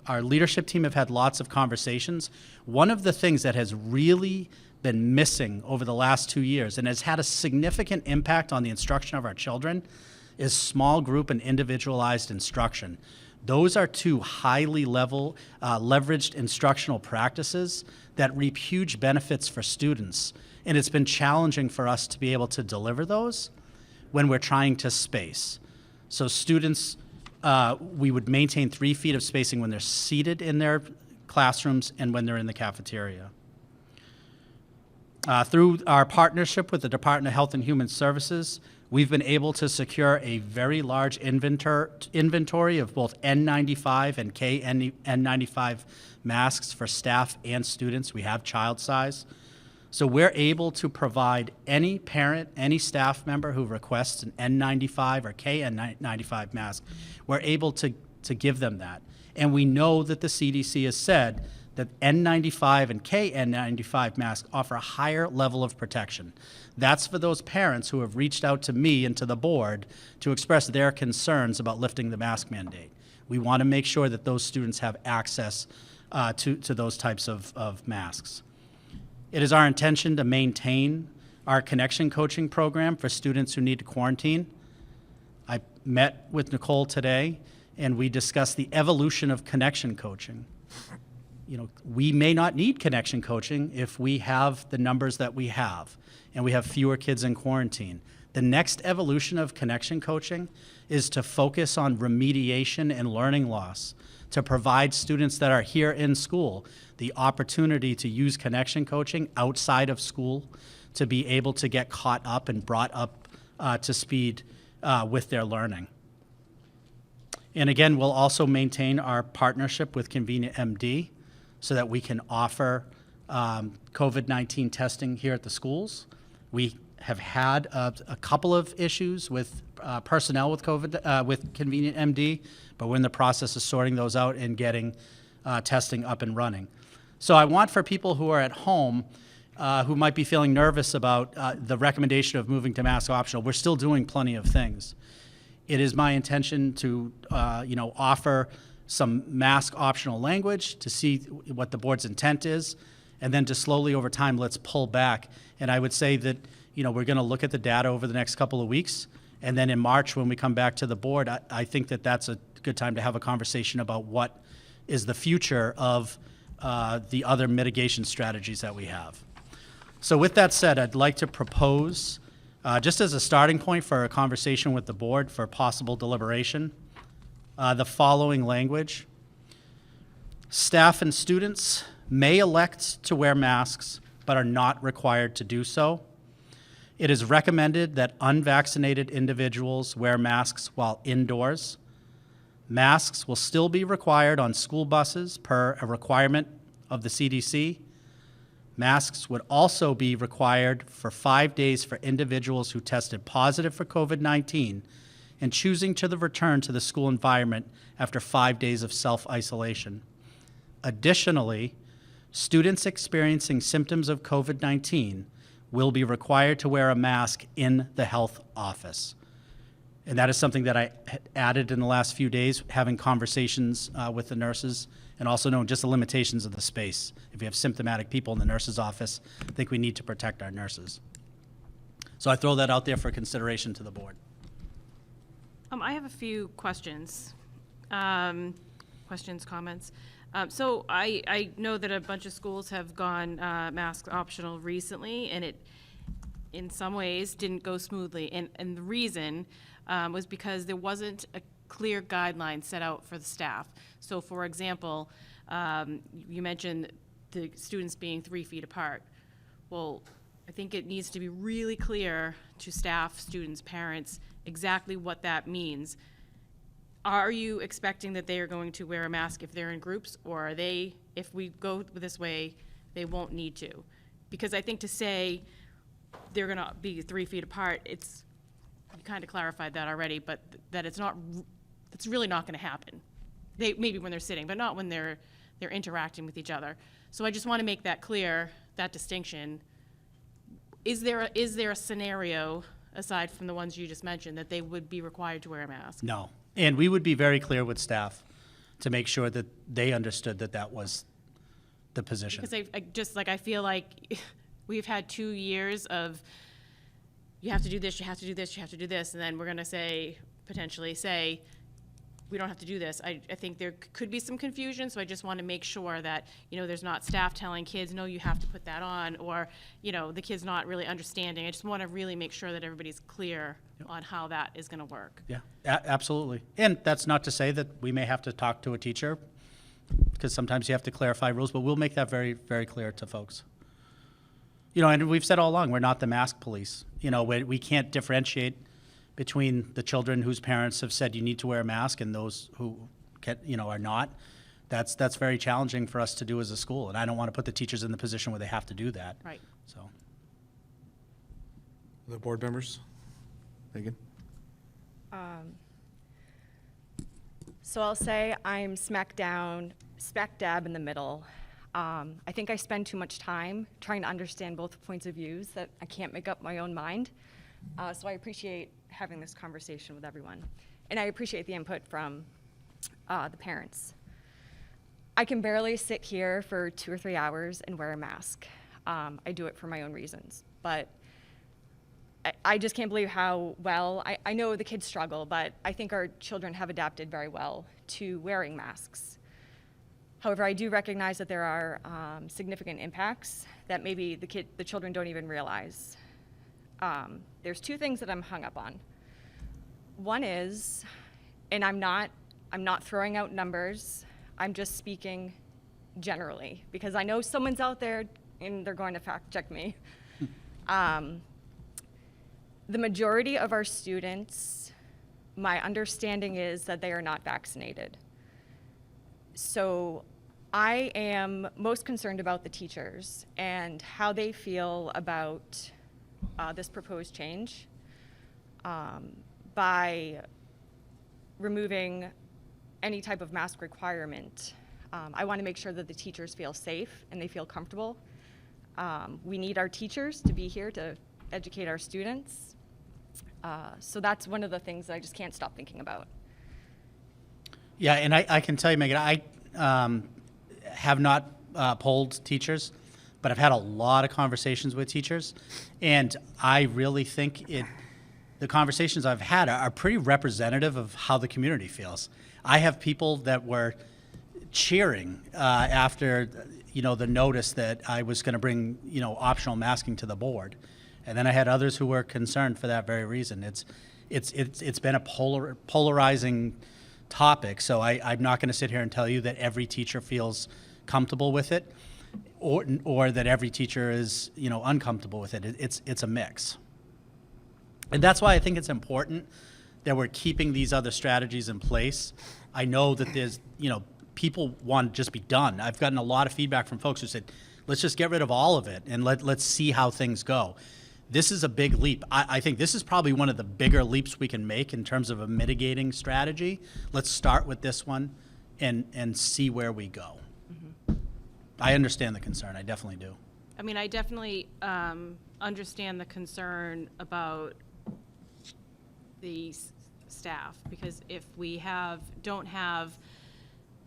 Our leadership team have had lots of conversations. One of the things that has really been missing over the last 2 years and has had a significant impact on the instruction of our children is small group and individualized instruction. Those are two highly leveraged instructional practices that reap huge benefits for students. And it's been challenging for us to be able to deliver those when we're trying to space. So students, we would maintain 3 feet of spacing when they're seated in their classrooms and when they're in the cafeteria. Through our partnership with the Department of Health and Human Services, we've been able to secure a very large inventory of both N95 and KN95 masks for staff and students. We have child size. So we're able to provide any parent, any staff member who requests an N95 or KN95 mask, we're able to give them that. And we know that the CDC has said that N95 and KN95 masks offer a higher level of protection. That's for those parents who have reached out to me and to the board to express their concerns about lifting the mask mandate. We want to make sure that those students have access to those types of masks. It is our intention to maintain our connection coaching program for students who need to quarantine. I met with Nicole today, and we discussed the evolution of connection coaching. You know, we may not need connection coaching if we have the numbers that we have, and we have fewer kids in quarantine. The next evolution of connection coaching is to focus on remediation and learning loss, to provide students that are here in school the opportunity to use connection coaching outside of school to be able to get caught up and brought up to speed with their learning. And again, we'll also maintain our partnership with Convenient MD so that we can offer COVID-19 testing here at the schools. We have had a couple of issues with personnel with with Convenient MD, but we're in the process of sorting those out and getting testing up and running. So I want for people who are at home who might be feeling nervous about the recommendation of moving to mask optional, we're still doing plenty of things. It is my intention to offer some mask optional language to see what the board's intent is, and then to slowly over time, let's pull back. And I would say that we're going to look at the data over the next couple of weeks, and then in March when we come back to the board, I think that that's a good time to have a conversation about what is the future of the other mitigation strategies that we have. So with that said, I'd like to propose, just as a starting point for a conversation with the board for possible deliberation, the following language. Staff and students may elect to wear masks, but are not required to do so. It is recommended that unvaccinated individuals wear masks while indoors. Masks will still be required on school buses per a requirement of the CDC. Masks would also be required for 5 days for individuals who tested positive for COVID-19 and choosing to return to the school environment after 5 days of self-isolation. Additionally, students experiencing symptoms of COVID-19 will be required to wear a mask in the health office. And that is something that I added in the last few days, having conversations with the nurses, and also knowing just the limitations of the space. If we have symptomatic people in the nurse's office, I think we need to protect our nurses. So I throw that out there for consideration to the board. I have a few questions, comments. So I know that a bunch of schools have gone mask optional recently, and it, in some ways, didn't go smoothly. And the reason was because there wasn't a clear guideline set out for the staff. So, for example, you mentioned the students being 3 feet apart. Well, I think it needs to be really clear to staff, students, parents, exactly what that means. Are you expecting that they are going to wear a mask if they're in groups, or are they, if we go this way, they won't need to? Because I think to say they're going to be 3 feet apart, you kind of clarified that already, but that it's really not going to happen. Maybe when they're sitting, but not when they're interacting with each other. So I just want to make that clear, that distinction. Is there a scenario aside from the ones you just mentioned, that they would be required to wear a mask? No. And we would be very clear with staff to make sure that they understood that that was the position. Because I just, like, I feel like we've had 2 years of, you have to do this, you have to do this, you have to do this, and then we're gonna say, potentially say, we don't have to do this. I think there could be some confusion, so I just want to make sure that, there's not staff telling kids, no, you have to put that on, or, the kid's not really understanding. I just want to really make sure that everybody's clear on how that is going to work. Yeah, absolutely. And that's not to say that we may have to talk to a teacher, because sometimes you have to clarify rules, but we'll make that very, very clear to folks. And we've said all along, we're not the mask police. We can't differentiate between the children whose parents have said you need to wear a mask and those who are not. That's very challenging for us to do as a school, and I don't want to put the teachers in the position where they have to do that. Right. So, The board members? Megan? So I'll say I'm smack dab in the middle. I think I spend too much time trying to understand both points of views that I can't make up my own mind. So I appreciate having this conversation with everyone. And I appreciate the input from the parents. I can barely sit here for 2 or 3 hours and wear a mask. I do it for my own reasons. But I just can't believe how well, I know the kids struggle, but I think our children have adapted very well to wearing masks. However, I do recognize that there are significant impacts that maybe the children don't even realize. There's 2 things that I'm hung up on. One is, and I'm not throwing out numbers, I'm just speaking generally, because I know someone's out there and they're going to fact check me. The majority of our students, my understanding is that they are not vaccinated. So I am most concerned about the teachers and how they feel about this proposed change by removing any type of mask requirement. I want to make sure that the teachers feel safe and they feel comfortable. We need our teachers to be here to educate our students. So that's one of the things that I just can't stop thinking about. yeah, and I can tell you, Megan, I have not polled teachers, but I've had a lot of conversations with teachers, and I really think the conversations I've had are pretty representative of how the community feels. I have people that were cheering after the notice that I was going to bring optional masking to the board, and then I had others who were concerned for that very reason. It's been a polarizing topic, so I'm not going to sit here and tell you that every teacher feels comfortable with it, or that every teacher is uncomfortable with it. It's a mix, and that's why I think it's important that we're keeping these other strategies in place. I know that there's people want to just be done. I've gotten a lot of feedback from folks who said, let's just get rid of all of it and let's see how things go. This is a big leap. I think this is probably one of the bigger leaps we can make in terms of a mitigating strategy. Let's start with this one and see where we go. Mm-hmm. I understand the concern. I definitely do. I mean, I definitely understand the concern about the staff, because if we don't have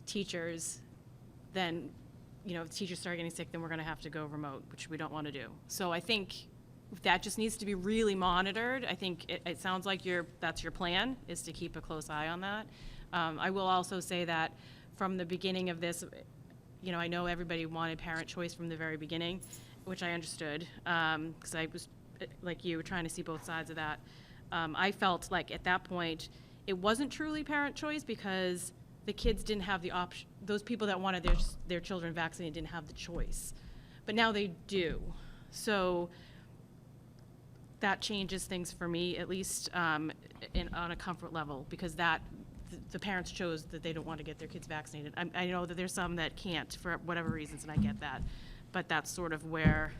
teachers, then, if teachers start getting sick, then we're going to have to go remote, which we don't want to do. So I think that just needs to be really monitored. I think it sounds like that's your plan, is to keep a close eye on that. I will also say that from the beginning of this, I know everybody wanted parent choice from the very beginning, which I understood, because I was, like you, were trying to see both sides of that. I felt like at that point, it wasn't truly parent choice because the kids didn't have the option. Those people that wanted their children vaccinated didn't have the choice, but now they do. So that changes things for me, at least on a comfort level, because the parents chose that they don't want to get their kids vaccinated. I know that there's some that can't for whatever reasons, and I get that, but that's sort of where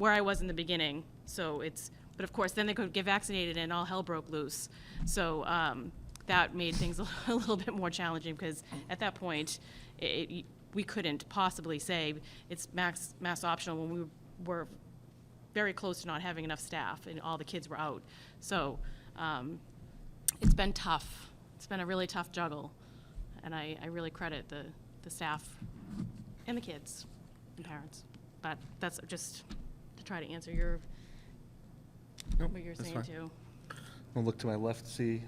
I was in the beginning. So but of course, then they could get vaccinated and all hell broke loose. So that made things a little bit more challenging, because at that point, we couldn't possibly say it's mask optional when we were very close to not having enough staff, and all the kids were out. So it's been tough. It's been a really tough juggle, and I really credit the staff and the kids and parents. But that's just to try to answer your Nope, what you're that's saying fine. too. I'll look to my left, see.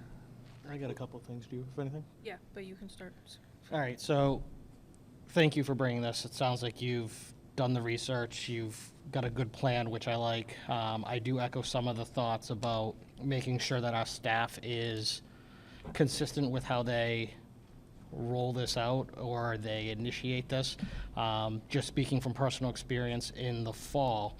I got a couple of things. Do you have anything? Yeah, but you can start. All right, so thank you for bringing this. It sounds like you've done the research, you've got a good plan, which I like. I do echo some of the thoughts about making sure that our staff is consistent with how they roll this out or they initiate this. Just speaking from personal experience in the fall,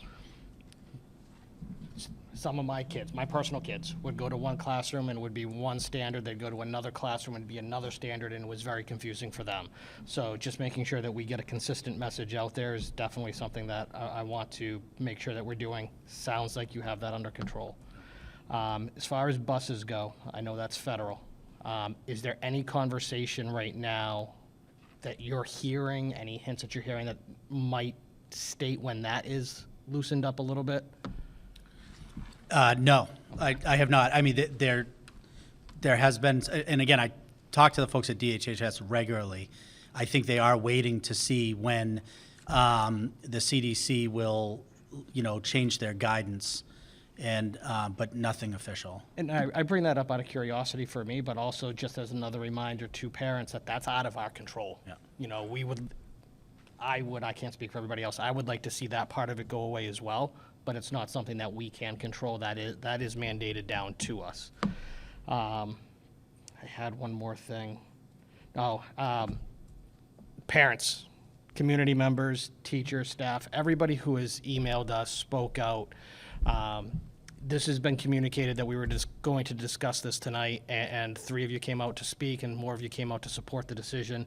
some of my kids, my personal kids, would go to one classroom and it would be one standard. They'd go to another classroom and it'd be another standard, and it was very confusing for them. So just making sure that we get a consistent message out there is definitely something that I want to make sure that we're doing. Sounds like you have that under control. As far as buses go, I know that's federal. Is there any conversation right now that you're hearing, any hints that you're hearing that might state when that is loosened up a little bit? No, I have not. I mean, there has been, and again, I talk to the folks at DHHS regularly. I think they are waiting to see when the CDC will, change their guidance, and but nothing official. And I bring that up out of curiosity for me, but also just as another reminder to parents that that's out of our control. Yeah. I can't speak for everybody else. I would like to see that part of it go away as well, but it's not something that we can control. That is mandated down to us. I had one more thing. Parents, community members, teachers, staff, everybody who has emailed us, spoke out. This has been communicated that we were just going to discuss this tonight, and 3 of you came out to speak, and more of you came out to support the decision.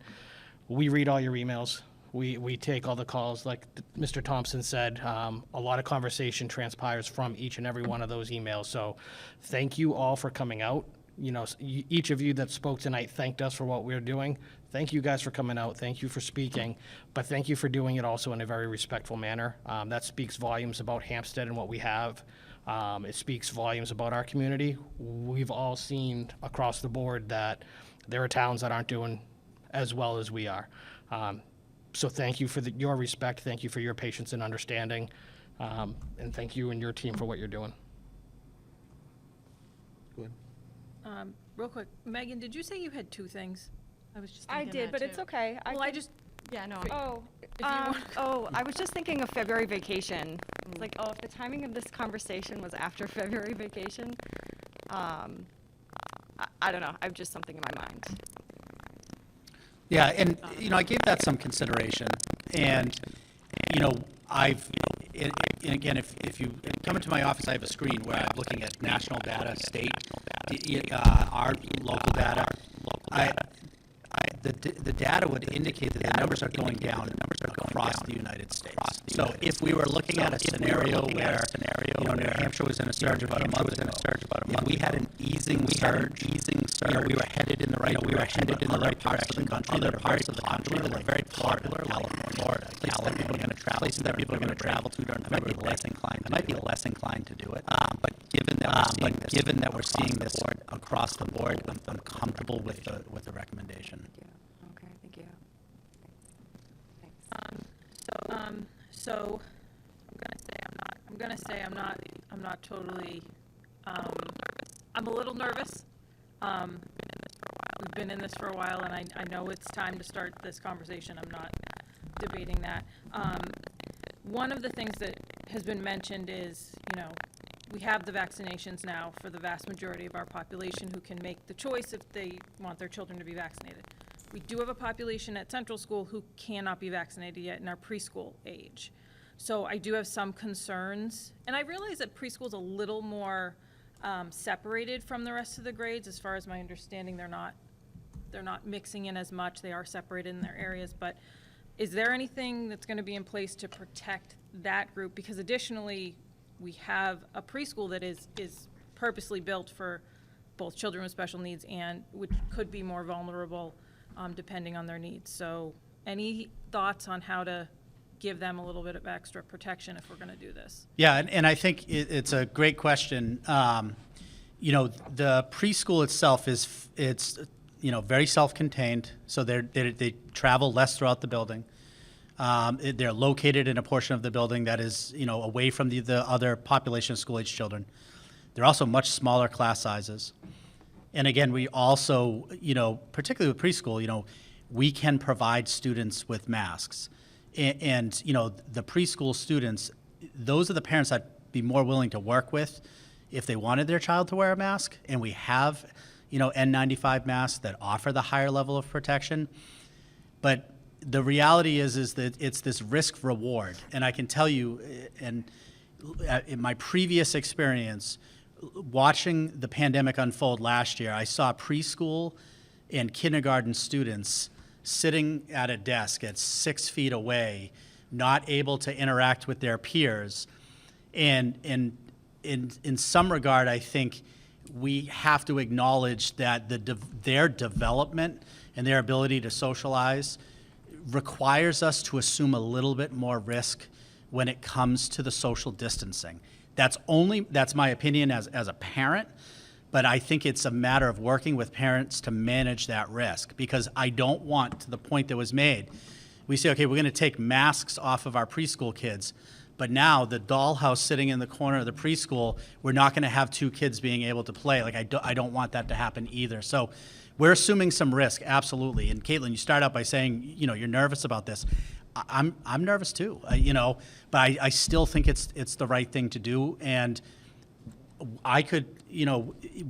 We read all your emails. We take all the calls. Like Mr. Thompson said, a lot of conversation transpires from each and every one of those emails. So thank you all for coming out. Each of you that spoke tonight thanked us for what we're doing. Thank you guys for coming out. Thank you for speaking. But thank you for doing it also in a very respectful manner. That speaks volumes about Hampstead and what we have. It speaks volumes about our community. We've all seen across the board that there are towns that aren't doing as well as we are. So thank you for your respect. Thank you for your patience and understanding. And thank you and your team for what you're doing. Go ahead. Real quick, Megan, did you say you had 2 things? I was just I thinking did, that but it's too. okay. Yeah, no. I was just thinking of February vacation. It's like, if the timing of this conversation was after February vacation, I don't know. I have just something in my mind. Yeah, and I gave that some consideration, and and again, if you come into my office, I have a screen where I'm looking at national data, state, our local data. The data would indicate that the numbers are going down across the United States. So if we were looking at a scenario where New Hampshire was in a surge about a month ago, if we had an easing surge, we were headed in the right parts of the country. Other parts of the country that are very popular, like Florida, places that people are going to travel to during February, I might be less inclined to do it. But given that we're seeing this across the board, I'm comfortable with the recommendation. Okay, thank you. So I'm gonna say I'm not totally. I'm a little nervous. We've been in this for a while, and I know it's time to start this conversation. I'm not debating that. One of the things that has been mentioned is, we have the vaccinations now for the vast majority of our population who can make the choice if they want their children to be vaccinated. We do have a population at Central School who cannot be vaccinated yet in our preschool age. So I do have some concerns, and I realize that preschool is a little more separated from the rest of the grades. As far as my understanding, they're not mixing in as much. They are separated in their areas, but is there anything that's going to be in place to protect that group? Because additionally, we have a preschool that is purposely built for both children with special needs and which could be more vulnerable depending on their needs. So any thoughts on how to give them a little bit of extra protection if we're going to do this? Yeah, and I think it's a great question. You know, the preschool itself it's very self-contained, so they travel less throughout the building. They're located in a portion of the building that is away from the other population of school-age children. They're also much smaller class sizes. And again, we also, particularly with preschool, we can provide students with masks. And the preschool students, those are the parents I'd be more willing to work with if they wanted their child to wear a mask. And we have, N95 masks that offer the higher level of protection. But the reality is that it's this risk reward. And I can tell you, and in my previous experience, watching the pandemic unfold last year, I saw preschool and kindergarten students sitting at a desk at 6 feet away, not able to interact with their peers. And in some regard, I think we have to acknowledge that their development and their ability to socialize requires us to assume a little bit more risk when it comes to the social distancing. That's my opinion as a parent, but I think it's a matter of working with parents to manage that risk, because I don't want, to the point that was made, we say, okay, we're going to take masks off of our preschool kids, but now the dollhouse sitting in the corner of the preschool, we're not going to have two kids being able to play. Like, I don't want that to happen either. So we're assuming some risk, absolutely. And Caitlin, you start out by saying, you're nervous about this. I'm nervous too, but I still think it's the right thing to do. And I could,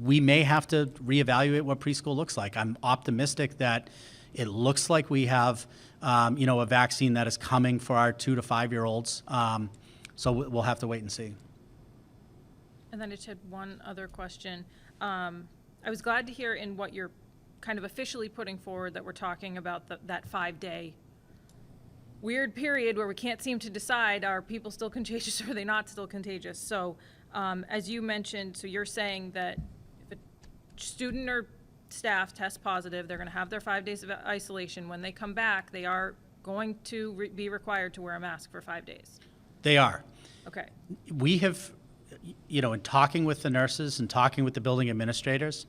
we may have to reevaluate what preschool looks like. I'm optimistic that it looks like we have, a vaccine that is coming for our 2 to 5 year olds. So we'll have to wait and see. And then I just had one other question. I was glad to hear in what you're kind of officially putting forward that we're talking about that 5-day weird period where we can't seem to decide, are people still contagious or are they not still contagious? So as you mentioned, so you're saying that if a student or staff tests positive, they're going to have their 5 days of isolation. When they come back, they are going to be required to wear a mask for 5 days. They are. Okay. We have, in talking with the nurses and talking with the building administrators,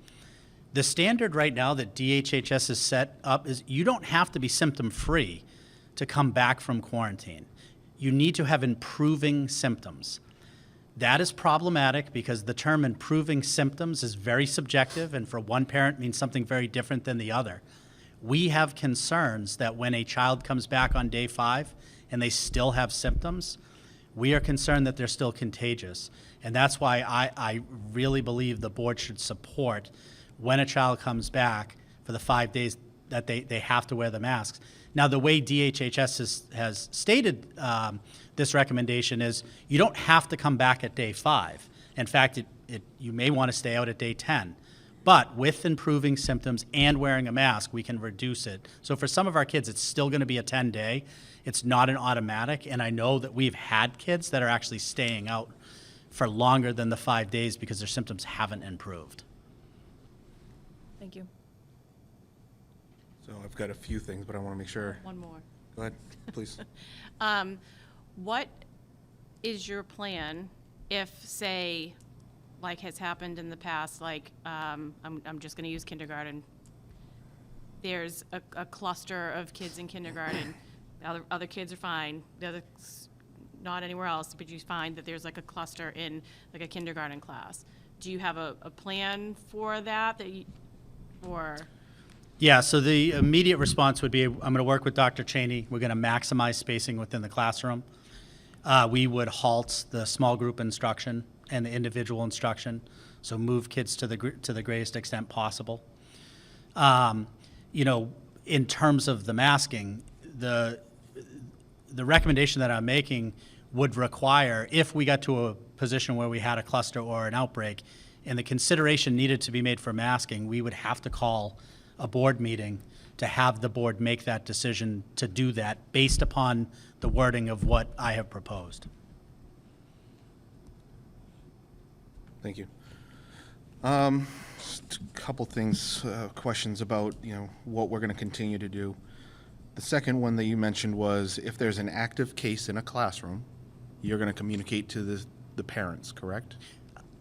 the standard right now that DHHS has set up is you don't have to be symptom-free to come back from quarantine. You need to have improving symptoms. That is problematic because the term improving symptoms is very subjective, and for one parent means something very different than the other. We have concerns that when a child comes back on day 5 and they still have symptoms, we are concerned that they're still contagious. And that's why I really believe the board should support when a child comes back for the 5 days that they have to wear the masks. Now, the way DHHS has stated this recommendation is you don't have to come back at day 5. In fact, you may want to stay out at day 10. But with improving symptoms and wearing a mask, we can reduce it. So for some of our kids, it's still going to be a 10-day. It's not an automatic. And I know that we've had kids that are actually staying out for longer than the 5 days because their symptoms haven't improved. Thank you. So I've got a few things, but I want to make sure. One more. Go ahead, please. What is your plan if, say, like has happened in the past, like I'm just going to use kindergarten. There's a cluster of kids in kindergarten. Other kids are fine. The other, not anywhere else, but you find that there's like a cluster in like a kindergarten class. Do you have a plan for that or? Yeah, so the immediate response would be, I'm going to work with Dr. Cheney. We're going to maximize spacing within the classroom. We would halt the small group instruction and the individual instruction, so move kids to the greatest extent possible. In terms of the masking, the recommendation that I'm making would require, if we got to a position where we had a cluster or an outbreak, and the consideration needed to be made for masking, we would have to call a board meeting to have the board make that decision to do that based upon the wording of what I have proposed. Thank you. Just a couple things, questions about, what we're going to continue to do. The second one that you mentioned was if there's an active case in a classroom, you're going to communicate to the parents, correct?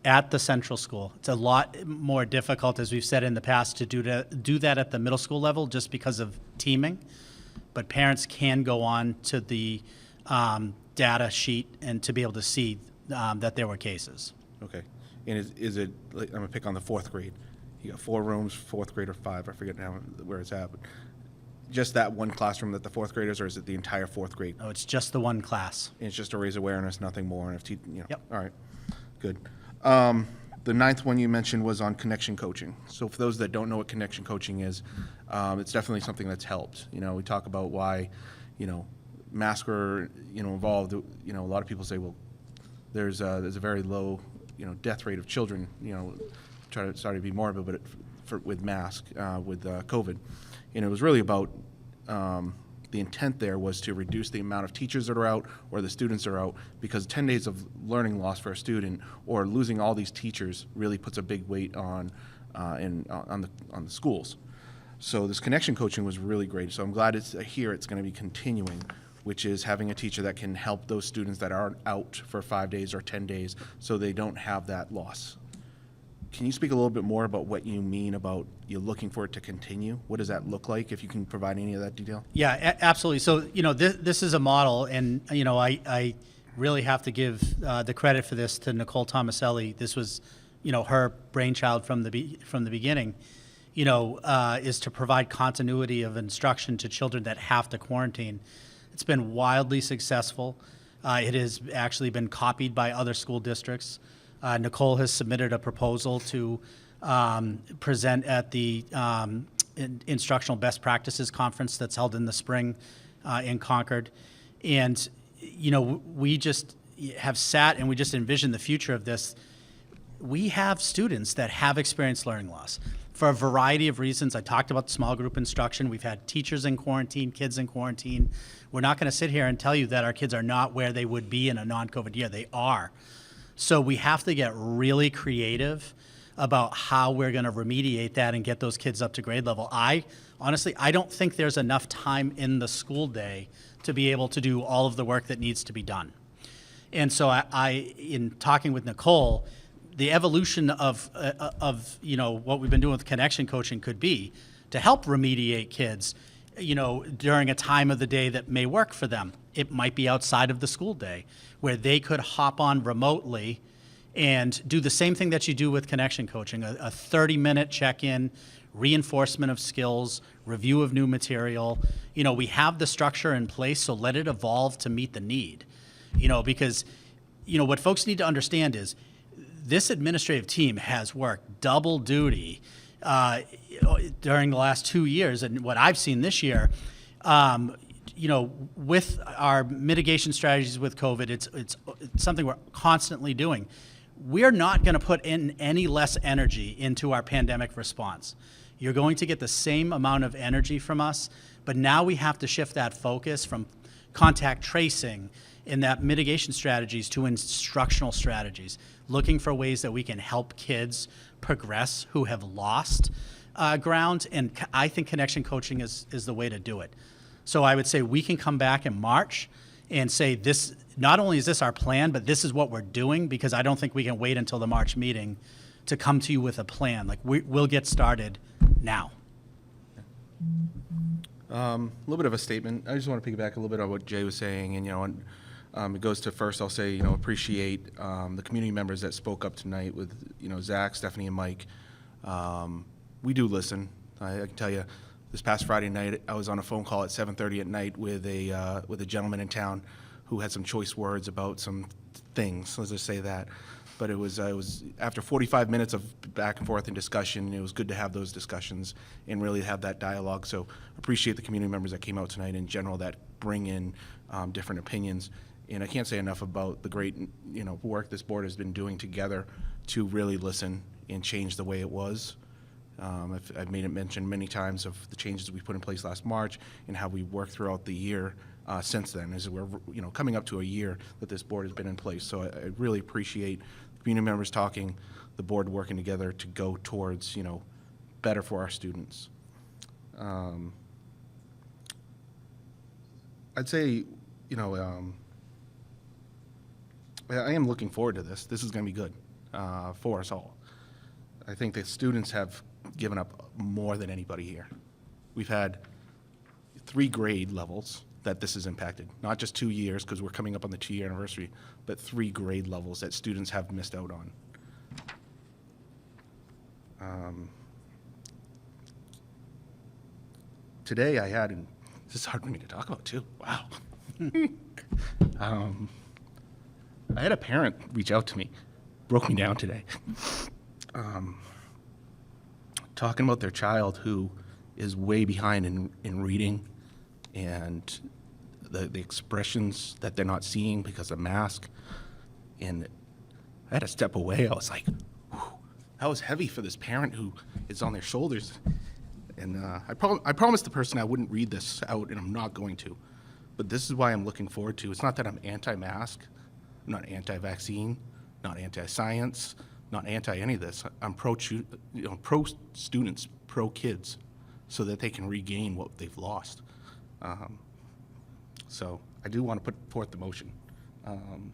At the central school. It's a lot more difficult, as we've said in the past, to do that at the middle school level just because of teaming. But parents can go on to the data sheet and to be able to see that there were cases. Okay. And is it, like, I'm going to pick on the fourth grade. You got 4 rooms, fourth grade or 5, I forget now where it's at, but just that one classroom that the fourth graders, or is it the entire fourth grade? Oh, it's just the one class. And it's just to raise awareness, nothing more, and if, Yep. All right, good. The ninth one you mentioned was on connection coaching. So for those that don't know what connection coaching is, it's definitely something that's helped. We talk about why, masks are, involved. A lot of people say, well, there's a very low, death rate of children, sorry to be morbid, but with mask, with COVID. And it was really about, the intent there was to reduce the amount of teachers that are out or the students that are out, because 10 days of learning loss for a student or losing all these teachers really puts a big weight on the schools. So this connection coaching was really great. So I'm glad it's going to be continuing, which is having a teacher that can help those students that are out for 5 days or 10 days so they don't have that loss. Can you speak a little bit more about what you mean about you're looking for it to continue? What does that look like, if you can provide any of that detail? Yeah, absolutely. So, this is a model, and, I really have to give the credit for this to Nicole Tomaselli. This was, her brainchild from the beginning, is to provide continuity of instruction to children that have to quarantine. It's been wildly successful. It has actually been copied by other school districts. Nicole has submitted a proposal to present at the Instructional Best Practices Conference that's held in the spring in Concord. And, we just have sat and we just envisioned the future of this. We have students that have experienced learning loss for a variety of reasons. I talked about small group instruction. We've had teachers in quarantine, kids in quarantine. We're not going to sit here and tell you that our kids are not where they would be in a non-COVID year. They are. So we have to get really creative about how we're going to remediate that and get those kids up to grade level. Honestly, I don't think there's enough time in the school day to be able to do all of the work that needs to be done. And so I in talking with Nicole, the evolution of what we've been doing with connection coaching could be to help remediate kids, during a time of the day that may work for them. It might be outside of the school day, where they could hop on remotely and do the same thing that you do with connection coaching, a 30-minute check-in, reinforcement of skills, review of new material. We have the structure in place, so let it evolve to meet the need. Because, what folks need to understand is this administrative team has worked double duty during the last 2 years, and what I've seen this year, with our mitigation strategies with COVID, it's something we're constantly doing. We're not going to put in any less energy into our pandemic response. You're going to get the same amount of energy from us, but now we have to shift that focus from contact tracing and that mitigation strategies to instructional strategies, looking for ways that we can help kids progress who have lost ground, and I think connection coaching is the way to do it. So I would say we can come back in March and say this, not only is this our plan, but this is what we're doing, because I don't think we can wait until the March meeting to come to you with a plan. Like, we'll get started now. A little bit of a statement. I just want to piggyback a little bit on what Jay was saying, and it goes to, first I'll say, appreciate the community members that spoke up tonight with, Zach, Stephanie, and Mike. We do listen. I can tell you, this past Friday night, I was on a phone call at 7:30 at night with a gentleman in town who had some choice words about some things. Let's just say that. But it was after 45 minutes of back and forth and discussion. It was good to have those discussions and really have that dialogue. So appreciate the community members that came out tonight in general that bring in different opinions. And I can't say enough about the great work this board has been doing together to really listen and change the way it was. I've made it mention many times of the changes we put in place last March and how we worked throughout the year since then, as we're coming up to a year that this board has been in place. So I really appreciate community members talking, the board working together to go towards better for our students. I'd say, I am looking forward to this. This is going to be good for us all. I think the students have given up more than anybody here. We've had 3 grade levels that this has impacted, not just 2 years, because we're coming up on the 2-year anniversary, but 3 grade levels that students have missed out on. Today I had, and this is hard for me to talk about too, wow. I had a parent reach out to me, broke me down today, talking about their child who is way behind in reading and the expressions that they're not seeing because of mask. And I had to step away. I was like, whew, that was heavy for this parent who is on their shoulders. And I promised the person I wouldn't read this out, and I'm not going to. But this is why I'm looking forward to. It's not that I'm anti-mask, I'm not anti-vaccine, not anti-science, not anti any of this. I'm pro-students, pro-kids, so that they can regain what they've lost. So I do want to put forth the motion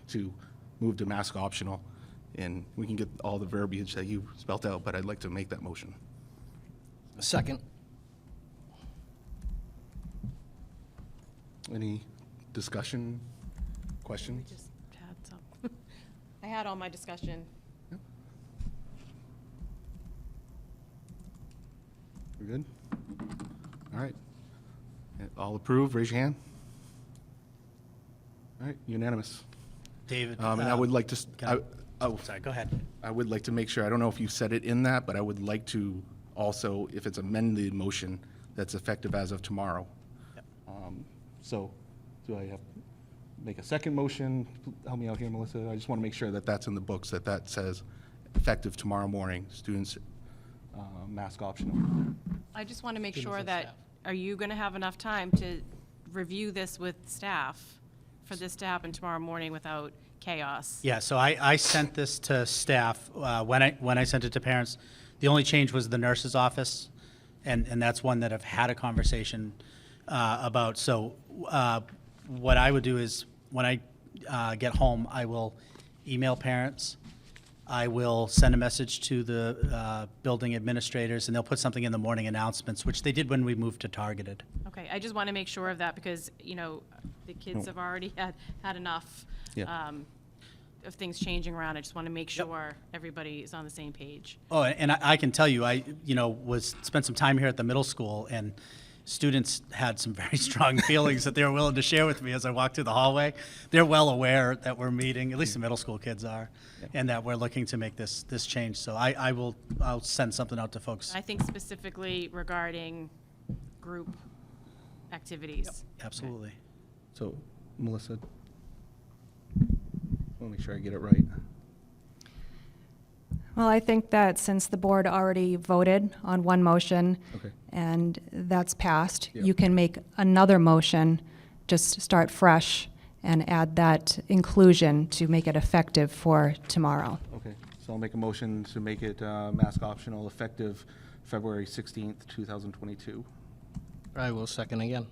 to move to mask optional, and we can get all the verbiage that you spelt out, but I'd like to make that motion. Second. Any discussion, questions? Just had some. I had all my discussion. We're good? All right. All approve, raise your hand. All right, unanimous. David. And I would like to, Sorry, go ahead. I would like to make sure, I don't know if you said it in that, but I would like to also, if it's amended motion, that's effective as of tomorrow. Yep. So do I have to make a second motion? Help me out here, Melissa. I just want to make sure that that's in the books, that says effective tomorrow morning, students mask optional. I just want to make Students sure and that, staff. are you going to have enough time to review this with staff for this to happen tomorrow morning without chaos? Yeah, so I sent this to staff. When I sent it to parents, the only change was the nurse's office, and that's one that I've had a conversation about. So what I would do is, when I get home, I will email parents. I will send a message to the building administrators, and they'll put something in the morning announcements, which they did when we moved to targeted. Okay, I just want to make sure of that because, the kids have already had enough Yeah. of things changing around. I just want to make sure everybody is on the same page. Oh, and I can tell you, I spent some time here at the middle school, and students had some very strong feelings that they were willing to share with me as I walked through the hallway. They're well aware that we're meeting, at least the middle school kids are, and that we're looking to make this change. So I'll send something out to folks. I think specifically regarding group activities. Absolutely. So, Melissa, I want to make sure I get it right. Well, I think that since the board already voted on one motion Okay. and that's passed, Yeah. you can make another motion, just start fresh and add that inclusion to make it effective for tomorrow. Okay, so I'll make a motion to make it mask optional effective February 16th, 2022. I will second again.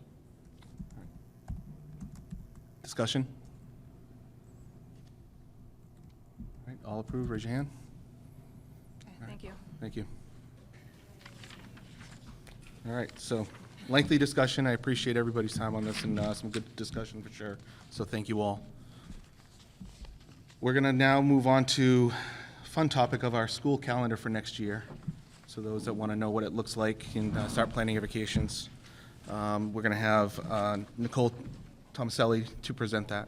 Discussion? All right, all approve, raise your hand. Thank you. Thank you. All right, so lengthy discussion. I appreciate everybody's time on this and some good discussion for sure. So thank you all. We're going to now move on to fun topic of our school calendar for next year. So those that want to know what it looks like and start planning your vacations. We're going to have Nicole Tomaselli to present that.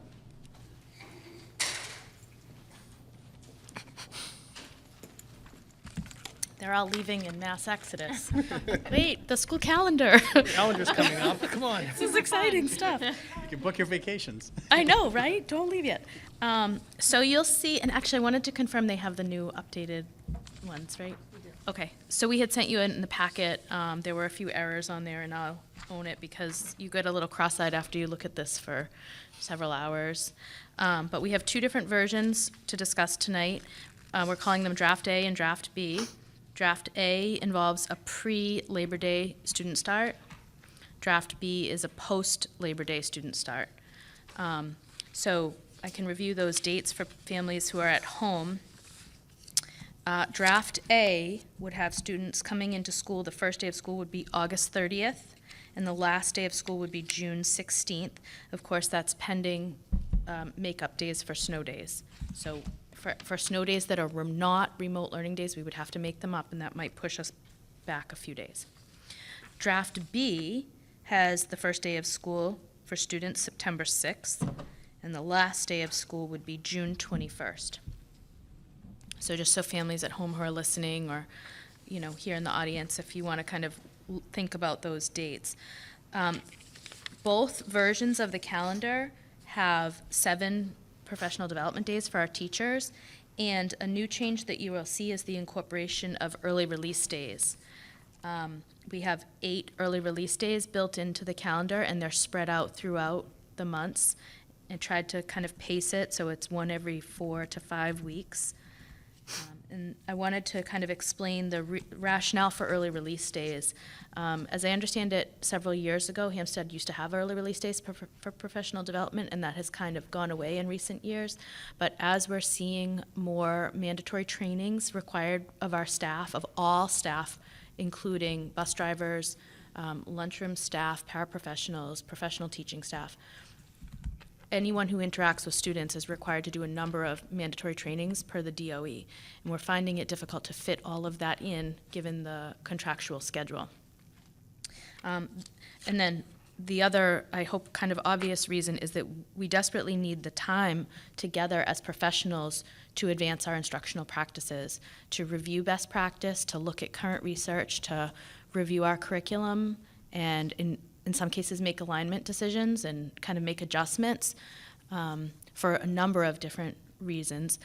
They're all leaving in mass exodus. Wait, the school calendar. Calendar's coming up. Come on. This is exciting stuff. You can book your vacations. I know, right? Don't leave yet. So you'll see, and actually I wanted to confirm they have the new updated ones, right? Okay, so we had sent you in the packet, there were a few errors on there, and I'll own it because you get a little cross-eyed after you look at this for several hours. But we have two different versions to discuss tonight. We're calling them Draft A and Draft B. Draft A involves a pre-Labor Day student start. Draft B is a post-Labor Day student start. So I can review those dates for families who are at home. Draft A would have students coming into school, the first day of school would be August 30th, and the last day of school would be June 16th. Of course, that's pending makeup days for snow days. So for snow days that are not remote learning days, we would have to make them up, and that might push us back a few days. Draft B has the first day of school for students September 6th, and the last day of school would be June 21st. So just so families at home who are listening, or, you know, here in the audience, if you want to kind of think about those dates. Both versions of the calendar have 7 professional development days for our teachers, and a new change that you will see is the incorporation of early release days. We have 8 early release days built into the calendar, and they're spread out throughout the months, and tried to kind of pace it so it's one every 4 to 5 weeks. And I wanted to kind of explain the rationale for early release days. As I understand it, several years ago, Hampstead used to have early release days for professional development, and that has kind of gone away in recent years. But as we're seeing more mandatory trainings required of our staff, of all staff, including bus drivers, lunchroom staff, paraprofessionals, professional teaching staff, anyone who interacts with students is required to do a number of mandatory trainings per the DOE. And we're finding it difficult to fit all of that in, given the contractual schedule. And then the other, I hope, kind of obvious reason is that we desperately need the time together as professionals to advance our instructional practices, to review best practice, to look at current research, to review our curriculum, and in some cases make alignment decisions and kind of make adjustments for a number of different reasons.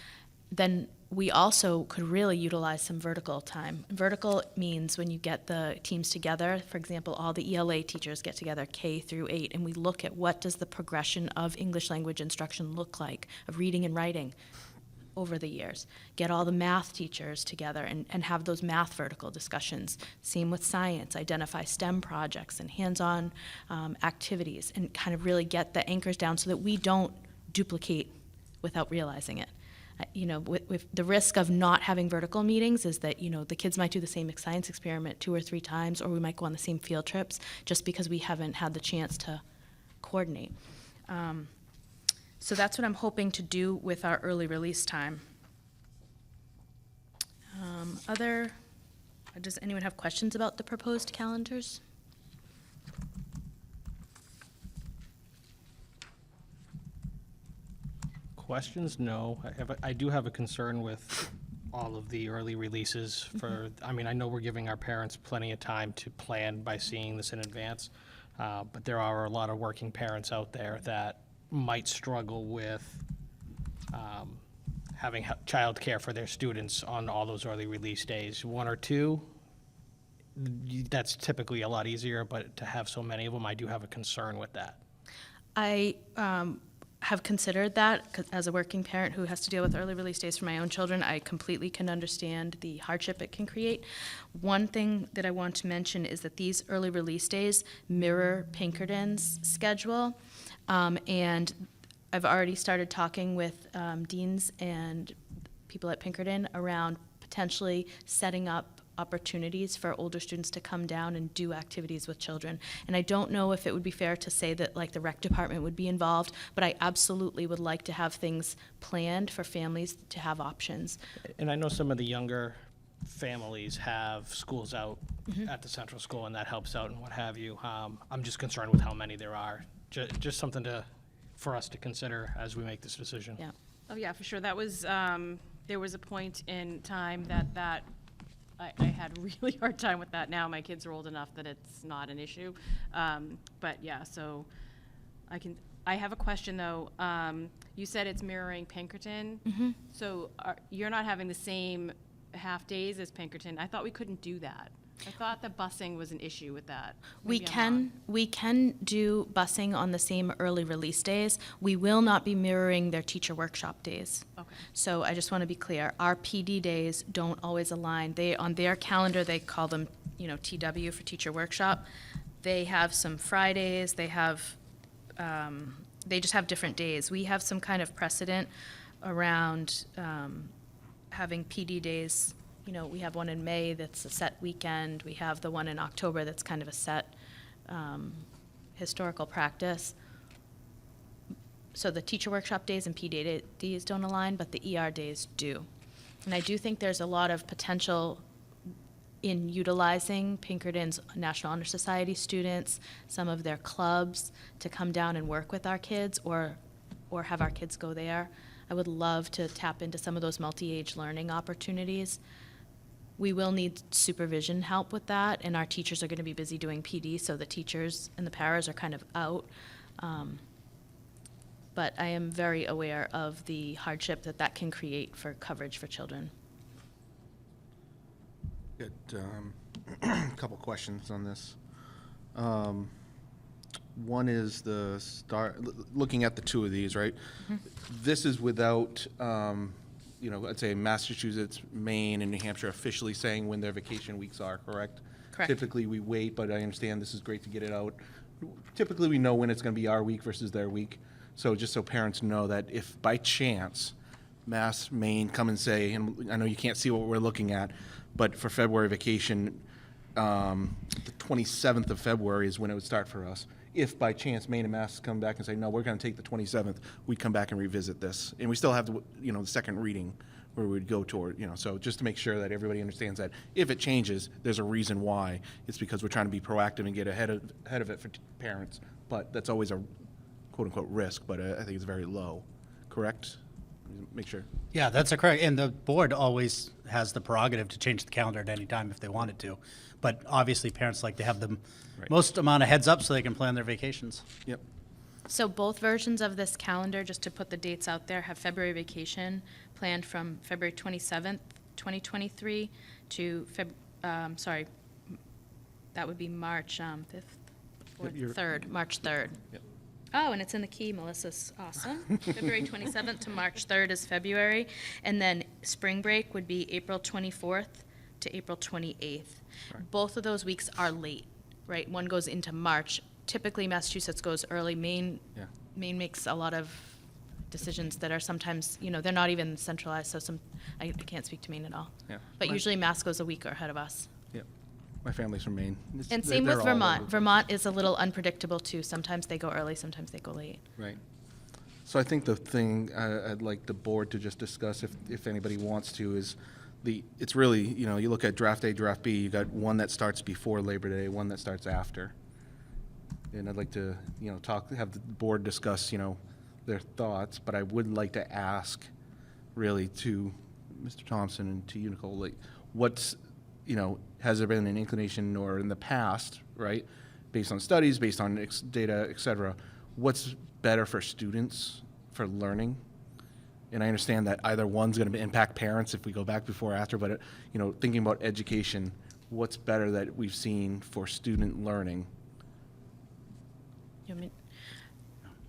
Then we also could really utilize some vertical time. Vertical means when you get the teams together, for example, all the ELA teachers get together, K through 8, and we look at what does the progression of English language instruction look like, of reading and writing over the years. Get all the math teachers together and have those math vertical discussions. Same with science, identify STEM projects and hands-on activities, and kind of really get the anchors down so that we don't duplicate without realizing it. You know, with the risk of not having vertical meetings is that, you know, the kids might do the same science experiment 2 or 3 times, or we might go on the same field trips just because we haven't had the chance to coordinate. So that's what I'm hoping to do with our early release time. Does anyone have questions about the proposed calendars? Questions? No. I do have a concern with all of the early releases for, I mean, I know we're giving our parents plenty of time to plan by seeing this in advance, but there are a lot of working parents out there that might struggle with having childcare for their students on all those early release days. 1 or 2, that's typically a lot easier, but to have so many of them, I do have a concern with that. I have considered that 'cause as a working parent who has to deal with early release days for my own children. I completely can understand the hardship it can create. One thing that I want to mention is that these early release days mirror Pinkerton's schedule, and I've already started talking with deans and people at Pinkerton around potentially setting up opportunities for older students to come down and do activities with children. And I don't know if it would be fair to say that like the rec department would be involved, but I absolutely would like to have things planned for families to have options. And I know some of the younger families have schools out at the central school, and that helps out and what have you. I'm just concerned with how many there are. Just something for us to consider as we make this decision. Yeah. Oh, yeah, for sure. That was, there was a point in time that I had a really hard time with that. Now my kids are old enough that it's not an issue. But yeah, so I have a question though. You said it's mirroring Pinkerton. So you're not having the same half days as Pinkerton. I thought we couldn't do that. I thought the busing was an issue with that. We Maybe I'm wrong. can do busing on the same early release days. We will not be mirroring their teacher workshop days. Okay. So I just want to be clear, our PD days don't always align. On their calendar, they call them, TW for teacher workshop. They have some Fridays, they have, they just have different days. We have some kind of precedent around having PD days. You know, we have one in May that's a set weekend. We have the one in October that's kind of a set historical practice. So the teacher workshop days and PD days don't align, but the ER days do. And I do think there's a lot of potential in utilizing Pinkerton's National Honor Society students, some of their clubs, to come down and work with our kids or have our kids go there. I would love to tap into some of those multi-age learning opportunities. We will need supervision help with that, and our teachers are going to be busy doing PD, so the teachers and the paras are kind of out. But I am very aware of the hardship that can create for coverage for children. Got a couple questions on this. One is looking at the two of these, right? This is without, let's say Massachusetts, Maine, and New Hampshire officially saying when their vacation weeks are, correct? Correct. Typically, we wait, but I understand this is great to get it out. Typically, we know when it's going to be our week versus their week. So just so parents know that if by chance Mass, Maine come and say, and I know you can't see what we're looking at, but for February vacation, the 27th of February is when it would start for us. If by chance Maine and Mass come back and say, no, we're going to take the 27th, we'd come back and revisit this. And we still have the second reading where we'd go toward, so just to make sure that everybody understands that if it changes, there's a reason why. It's because we're trying to be proactive and get ahead of it for parents. But that's always a quote-unquote risk, but I think it's very low. Correct? Make sure. Yeah, that's correct. And the board always has the prerogative to change the calendar at any time if they wanted to. But obviously, parents like to have the most amount of heads up so they can plan their vacations. Yep. So both versions of this calendar, just to put the dates out there, have February vacation planned from February 27th, 2023 to that would be March 5th or 3rd, March 3rd. Yep. Oh, and it's in the key, Melissa's awesome. February 27th to March 3rd is February. And then spring break would be April 24th to April 28th. Right. Both of those weeks are late, right? One goes into March. Typically, Massachusetts goes early. Maine makes a lot of decisions that are sometimes, they're not even centralized, so I can't speak to Maine at all. Yeah. But usually Mass goes a week ahead of us. Yep. My family's from Maine. And same with Vermont. Vermont is a little unpredictable too. Sometimes they go early, sometimes they go late. Right. So I think the thing I'd like the board to just discuss, if anybody wants to, is it's really, you look at draft A, draft B, you got one that starts before Labor Day, one that starts after. And I'd like to, have the board discuss, their thoughts, but I would like to ask really to Mr. Thompson and to you, Nicole, like, what's, has there been an inclination or in the past, right, based on studies, based on data, et cetera, what's better for students for learning? And I understand that either one's going to impact parents if we go back before or after, but, thinking about education, what's better that we've seen for student learning?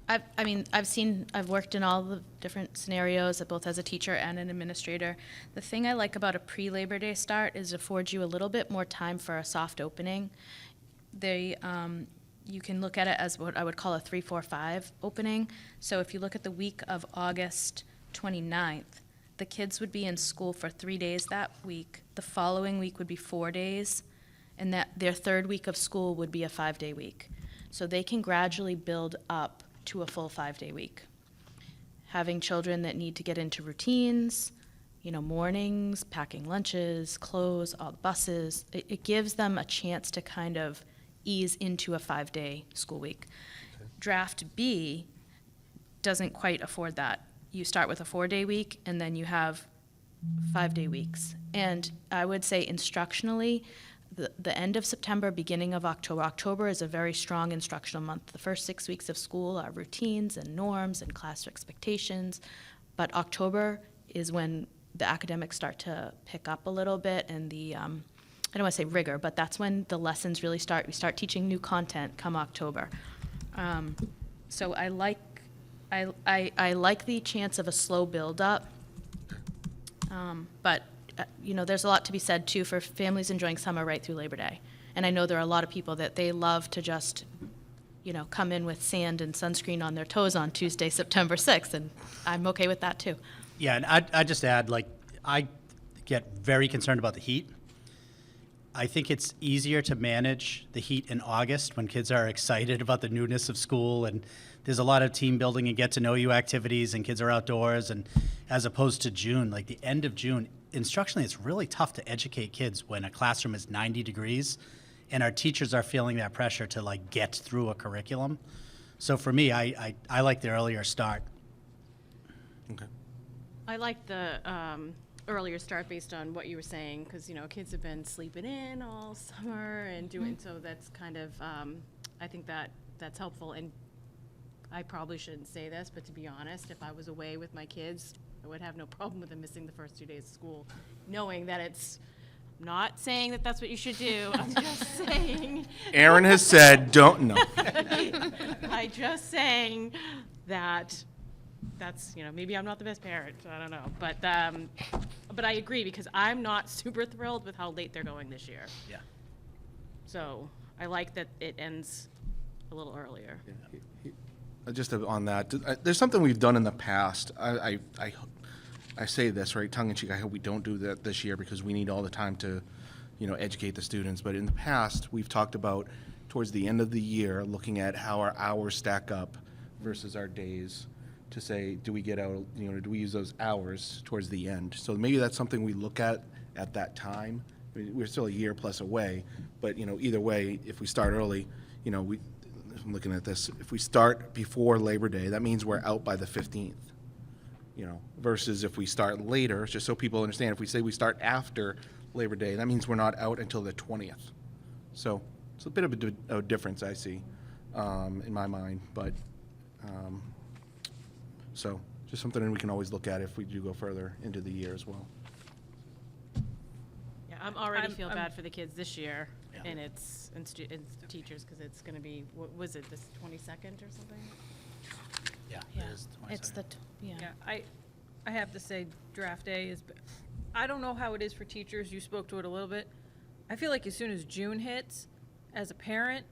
I've worked in all the different scenarios, both as a teacher and an administrator. The thing I like about a pre-Labor Day start is it affords you a little bit more time for a soft opening. You can look at it as what I would call a 3-4-5 opening. So if you look at the week of August 29th, the kids would be in school for 3 days that week. The following week would be 4 days, and that their third week of school would be a 5-day week. So they can gradually build up to a full 5-day week. Having children that need to get into routines, mornings, packing lunches, clothes, all the buses, it gives them a chance to kind of ease into a 5-day school week. Okay. Draft B doesn't quite afford that. You start with a 4-day week, and then you have 5-day weeks. And I would say instructionally, the end of September, beginning of October. October is a very strong instructional month. The first 6 weeks of school are routines and norms and class expectations, but October is when the academics start to pick up a little bit, and the, I don't want to say rigor, but that's when the lessons really start. We start teaching new content come October. So I like the chance of a slow build-up, but there's a lot to be said, too, for families enjoying summer right through Labor Day. And I know there are a lot of people that they love to just, you know, come in with sand and sunscreen on their toes on Tuesday, September 6th, and I'm okay with that too. Yeah, and I'd just add, like, I get very concerned about the heat. I think it's easier to manage the heat in August when kids are excited about the newness of school and there's a lot of team building and get to know you activities and kids are outdoors, and as opposed to June, like the end of June, instructionally it's really tough to educate kids when a classroom is 90 degrees and our teachers are feeling that pressure to like get through a curriculum. So for me, I like the earlier start. Okay. I like the earlier start based on what you were saying, because, you know, kids have been sleeping in all summer and doing, so that's kind of, I think that's helpful. And I probably shouldn't say this, but to be honest, if I was away with my kids, I would have no problem with them missing the first 2 days of school, knowing that it's, I'm not saying that that's what you should do, I'm just saying. Aaron has said, don't know. I'm just saying that that's, you know, maybe I'm not the best parent, I don't know. But I agree, because I'm not super thrilled with how late they're going this year. Yeah. So I like that it ends a little earlier. Just on that, there's something we've done in the past. I say this, right, tongue in cheek. I hope we don't do that this year because we need all the time to, you know, educate the students. But in the past, we've talked about towards the end of the year, looking at how our hours stack up versus our days to say, do we get out, you know, do we use those hours towards the end? So maybe that's something we look at that time. I mean, we're still a year plus away, but, you know, either way, if we start early, you know, I'm looking at this, if we start before Labor Day, that means we're out by the 15th, you know, versus if we start later, just so people understand, if we say we start after Labor Day, that means we're not out until the 20th. So it's a bit of a difference, I see, in my mind, but, so just something we can always look at if we do go further into the year as well. Yeah, I'm already I'm- feel I'm- bad for the kids this year, Yeah. and it's teachers, because it's going to be, what was it, this 22nd or something? Yeah, Yeah, it is the it's 22nd. the, yeah. Yeah, I have to say, draft day is, I don't know how it is for teachers, you spoke to it a little bit. I feel like as soon as June hits, as a parent,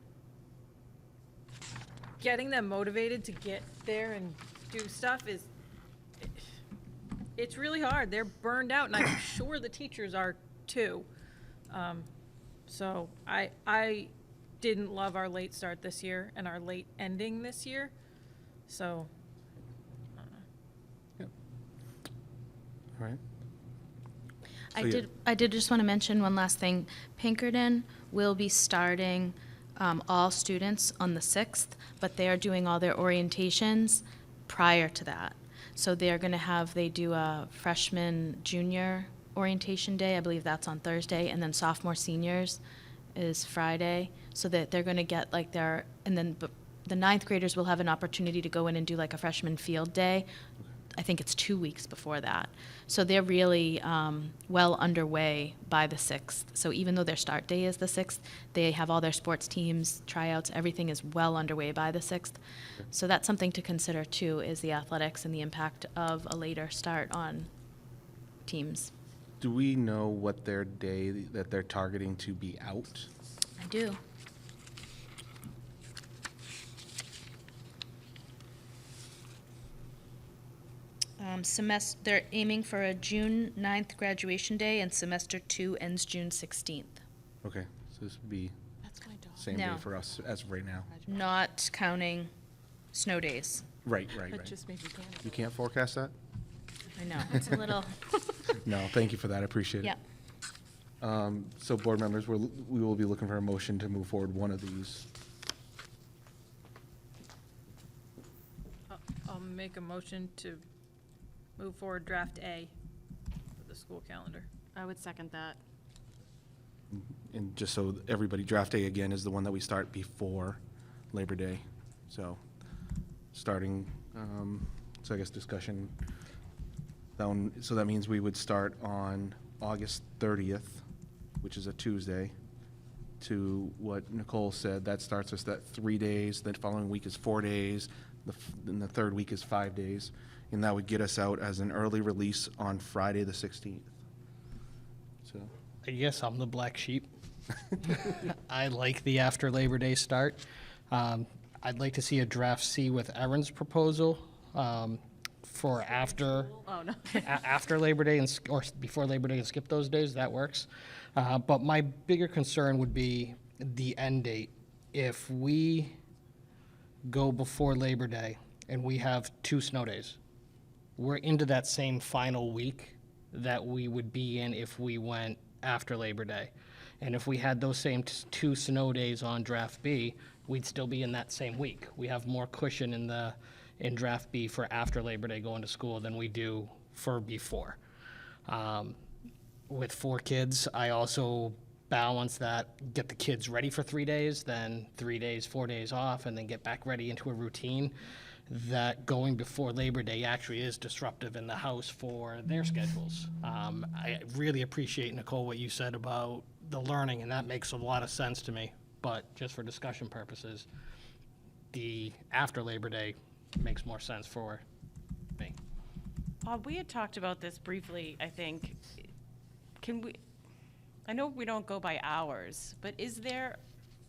getting them motivated to get there and do stuff it's really hard. They're burned out, and I'm sure the teachers are too. So I didn't love our late start this year and our late ending this year, so. All right. I So, yeah. I did just want to mention one last thing. Pinkerton will be starting all students on the 6th, but they are doing all their orientations prior to that. So they're going to they do a freshman, junior orientation day. I believe that's on Thursday, and then sophomore, seniors is Friday. So that they're going to get like and then the 9th graders will have an opportunity to go in and do like a freshman field day. I think it's 2 weeks before that. So they're really well underway by the 6th. So even though their start day is the 6th, they have all their sports teams, tryouts, everything is well underway by the 6th. So that's something to consider too, is the athletics and the impact of a later start on teams. Do we know what their day that they're targeting to be out? I do. They're aiming for a June 9th graduation day, and semester 2 ends June 16th. Okay, so this would be That's my dog. same day No. for us as of right now. Not counting snow days. Right. That just made me panic. You can't forecast that? I know, it's a little, No, thank you for that, I appreciate it. yeah. So board members, we will be looking for a motion to move forward one of these. I'll make a motion to move forward draft A for the school calendar. I would second that. And just so everybody, draft day again is the one that we start before Labor Day. So starting, so I guess discussion, that one, so that means we would start on August 30th, which is a Tuesday, to what Nicole said, that starts us that 3 days, the following week is 4 days, then the third week is 5 days, and that would get us out as an early release on Friday the 16th. So, I guess I'm the black sheep. I like the after Labor Day start. I'd like to see a draft C with Erin's proposal for after Oh, no. after Labor Day or before Labor Day and skip those days. That works. But my bigger concern would be the end date. If we go before Labor Day and we have 2 snow days, we're into that same final week that we would be in if we went after Labor Day. And if we had those same 2 snow days on draft B, we'd still be in that same week. We have more cushion in draft B for after Labor Day going to school than we do for before. With 4 kids, I also balance that, get the kids ready for 3 days, then 3 days, 4 days off, and then get back ready into a routine. That going before Labor Day actually is disruptive in the house for their schedules. I really appreciate, Nicole, what you said about the learning, and that makes a lot of sense to me. But just for discussion purposes, the after Labor Day makes more sense for me. Bob, we had talked about this briefly, I think. I know we don't go by hours, but is there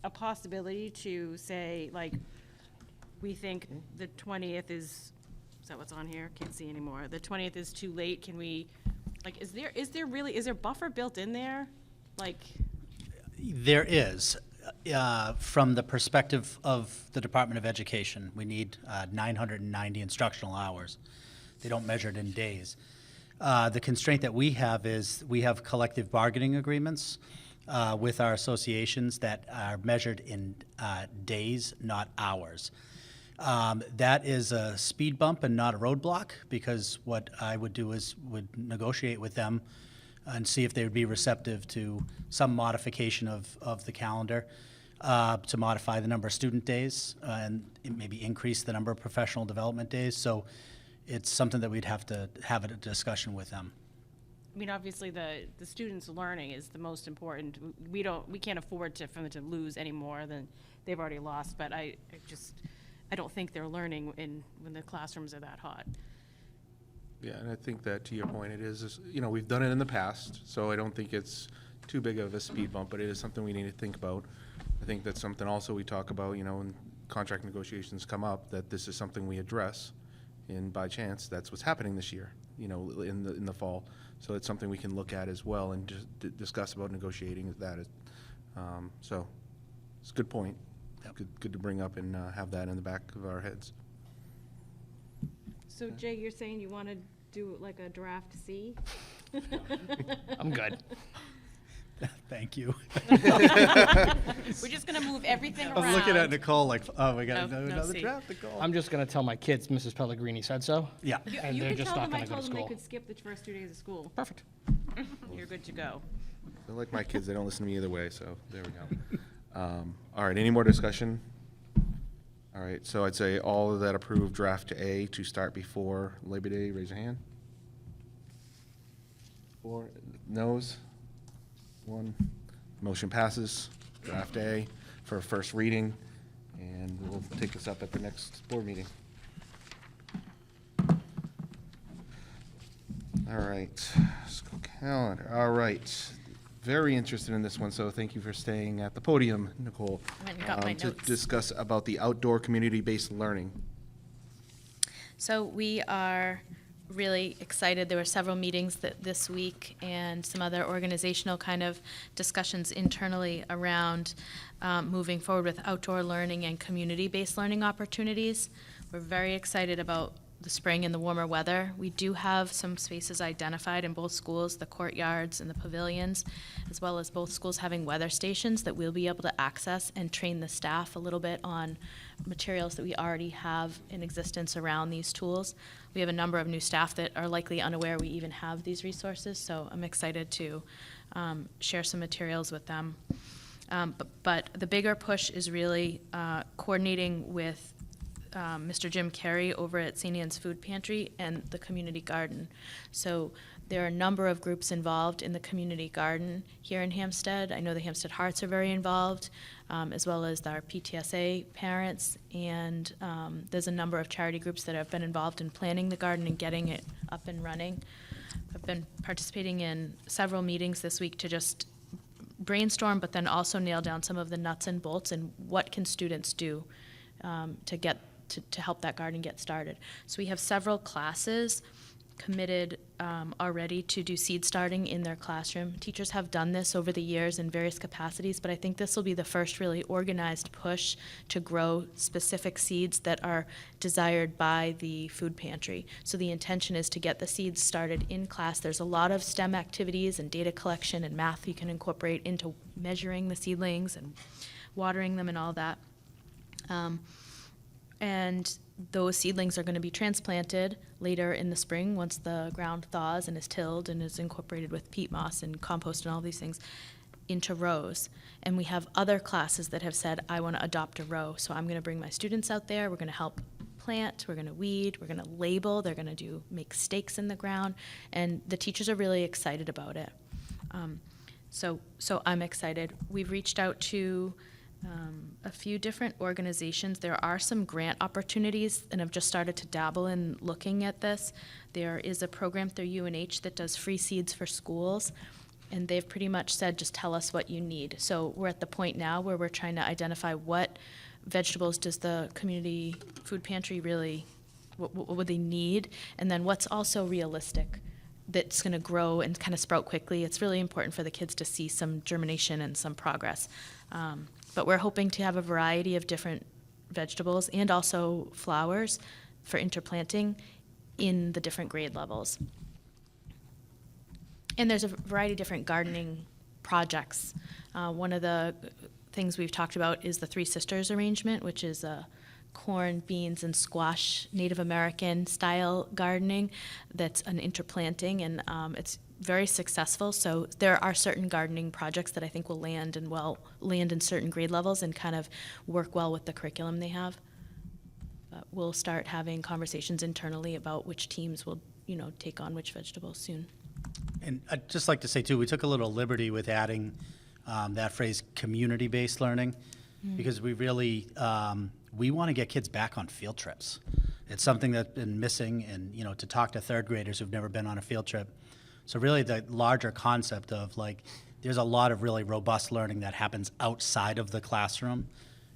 a possibility to say, like, we think the 20th is that what's on here? Can't see anymore. The 20th is too late. Can we, like, is there buffer built in there? Like, There is. From the perspective of the Department of Education, we need 990 instructional hours. They don't measure it in days. The constraint that we have is we have collective bargaining agreements with our associations that are measured in days, not hours. That is a speed bump and not a roadblock, because what I would do is would negotiate with them and see if they would be receptive to some modification of the calendar to modify the number of student days and maybe increase the number of professional development days. So it's something that we'd have to have a discussion with them. I mean, obviously, the students' learning is the most important. We can't afford for them to lose any more than they've already lost, but I don't think they're learning when the classrooms are that hot. Yeah, and I think that, to your point, it is, we've done it in the past, so I don't think it's too big of a speed bump, but it is something we need to think about. I think that's something also we talk about, when contract negotiations come up, that this is something we address, and by chance, that's what's happening this year, in the fall. So it's something we can look at as well and just discuss about negotiating that. So it's a good point. Yep. Good to bring up and have that in the back of our heads. So, Jay, you're saying you want to do like a draft C? I'm good. Thank you. We're just going to move everything around. I'm looking at Nicole like, oh, we got to No, do no, another see. draft, Nicole. I'm just going to tell my kids Mrs. Pellegrini said so. Yeah. And You they're can just tell not them I going to go told to them they school. could skip the first 2 days of school. Perfect. You're good to go. They're like my kids, they don't listen to me either way, so there we go. All right, any more discussion? All right, so I'd say all of that approved draft A to start before Labor Day, raise your hand. 4 noes, 1. Motion passes. Draft A for first reading, and we'll take this up at the next board meeting. All right, school calendar. All right, very interested in this one, so thank you for staying at the podium, Nicole. Went and got my to notes. discuss about the outdoor community-based learning. So we are really excited. There were several meetings this week and some other organizational kind of discussions internally around moving forward with outdoor learning and community-based learning opportunities. We're very excited about the spring and the warmer weather. We do have some spaces identified in both schools, the courtyards and the pavilions, as well as both schools having weather stations that we'll be able to access and train the staff a little bit on materials that we already have in existence around these tools. We have a number of new staff that are likely unaware we even have these resources, so I'm excited to share some materials with them. But the bigger push is really coordinating with Mr. Jim Carey over at St. Anne's Food Pantry and the community garden. So there are a number of groups involved in the community garden here in Hampstead. I know the Hampstead Hearts are very involved, as well as our PTSA parents, and there's a number of charity groups that have been involved in planning the garden and getting it up and running. I've been participating in several meetings this week to just brainstorm, but then also nail down some of the nuts and bolts and what can students do to help that garden get started. So we have several classes committed already to do seed starting in their classroom. Teachers have done this over the years in various capacities, but I think this will be the first really organized push to grow specific seeds that are desired by the food pantry. So the intention is to get the seeds started in class. There's a lot of STEM activities and data collection and math you can incorporate into measuring the seedlings and watering them and all that. And those seedlings are going to be transplanted later in the spring once the ground thaws and is tilled and is incorporated with peat moss and compost and all these things into rows. And we have other classes that have said, I want to adopt a row. So I'm going to bring my students out there. We're going to help plant. We're going to weed. We're going to label. They're going to make stakes in the ground. And the teachers are really excited about it. So I'm excited. We've reached out to a few different organizations. There are some grant opportunities, and I've just started to dabble in looking at this. There is a program through UNH that does free seeds for schools, and they've pretty much said, just tell us what you need. So we're at the point now where we're trying to identify what vegetables does the community food pantry really, what would they need, and then what's also realistic that's going to grow and kind of sprout quickly. It's really important for the kids to see some germination and some progress. But we're hoping to have a variety of different vegetables and also flowers for interplanting in the different grade levels. And there's a variety of different gardening projects. One of the things we've talked about is the Three Sisters arrangement, which is corn, beans, and squash Native American style gardening that's an interplanting, and it's very successful. So there are certain gardening projects that I think will land in certain grade levels and kind of work well with the curriculum they have. But we'll start having conversations internally about which teams will, take on which vegetables soon. And I'd just like to say, too, we took a little liberty with adding that phrase, community-based learning, because we really, we want to get kids back on field trips. It's something that's been missing, and, to talk to third graders who've never been on a field trip. So really the larger concept of, there's a lot of really robust learning that happens outside of the classroom,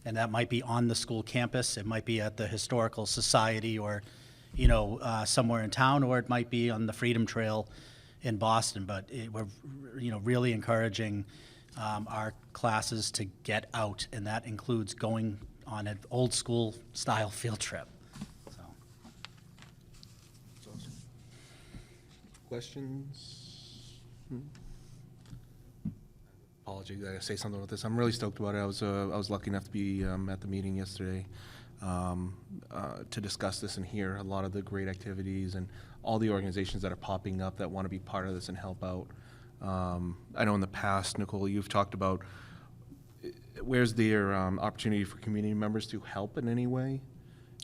and that might be on the school campus, it might be at the Historical Society or, somewhere in town, or it might be on the Freedom Trail in Boston. But we're, really encouraging our classes to get out, and that includes going on an old school style field trip. So. Questions? Apologies, I gotta say something about this. I'm really stoked about it. I was lucky enough to be at the meeting yesterday to discuss this and hear a lot of the great activities and all the organizations that are popping up that want to be part of this and help out. I know in the past, Nicole, you've talked about where's there opportunity for community members to help in any way?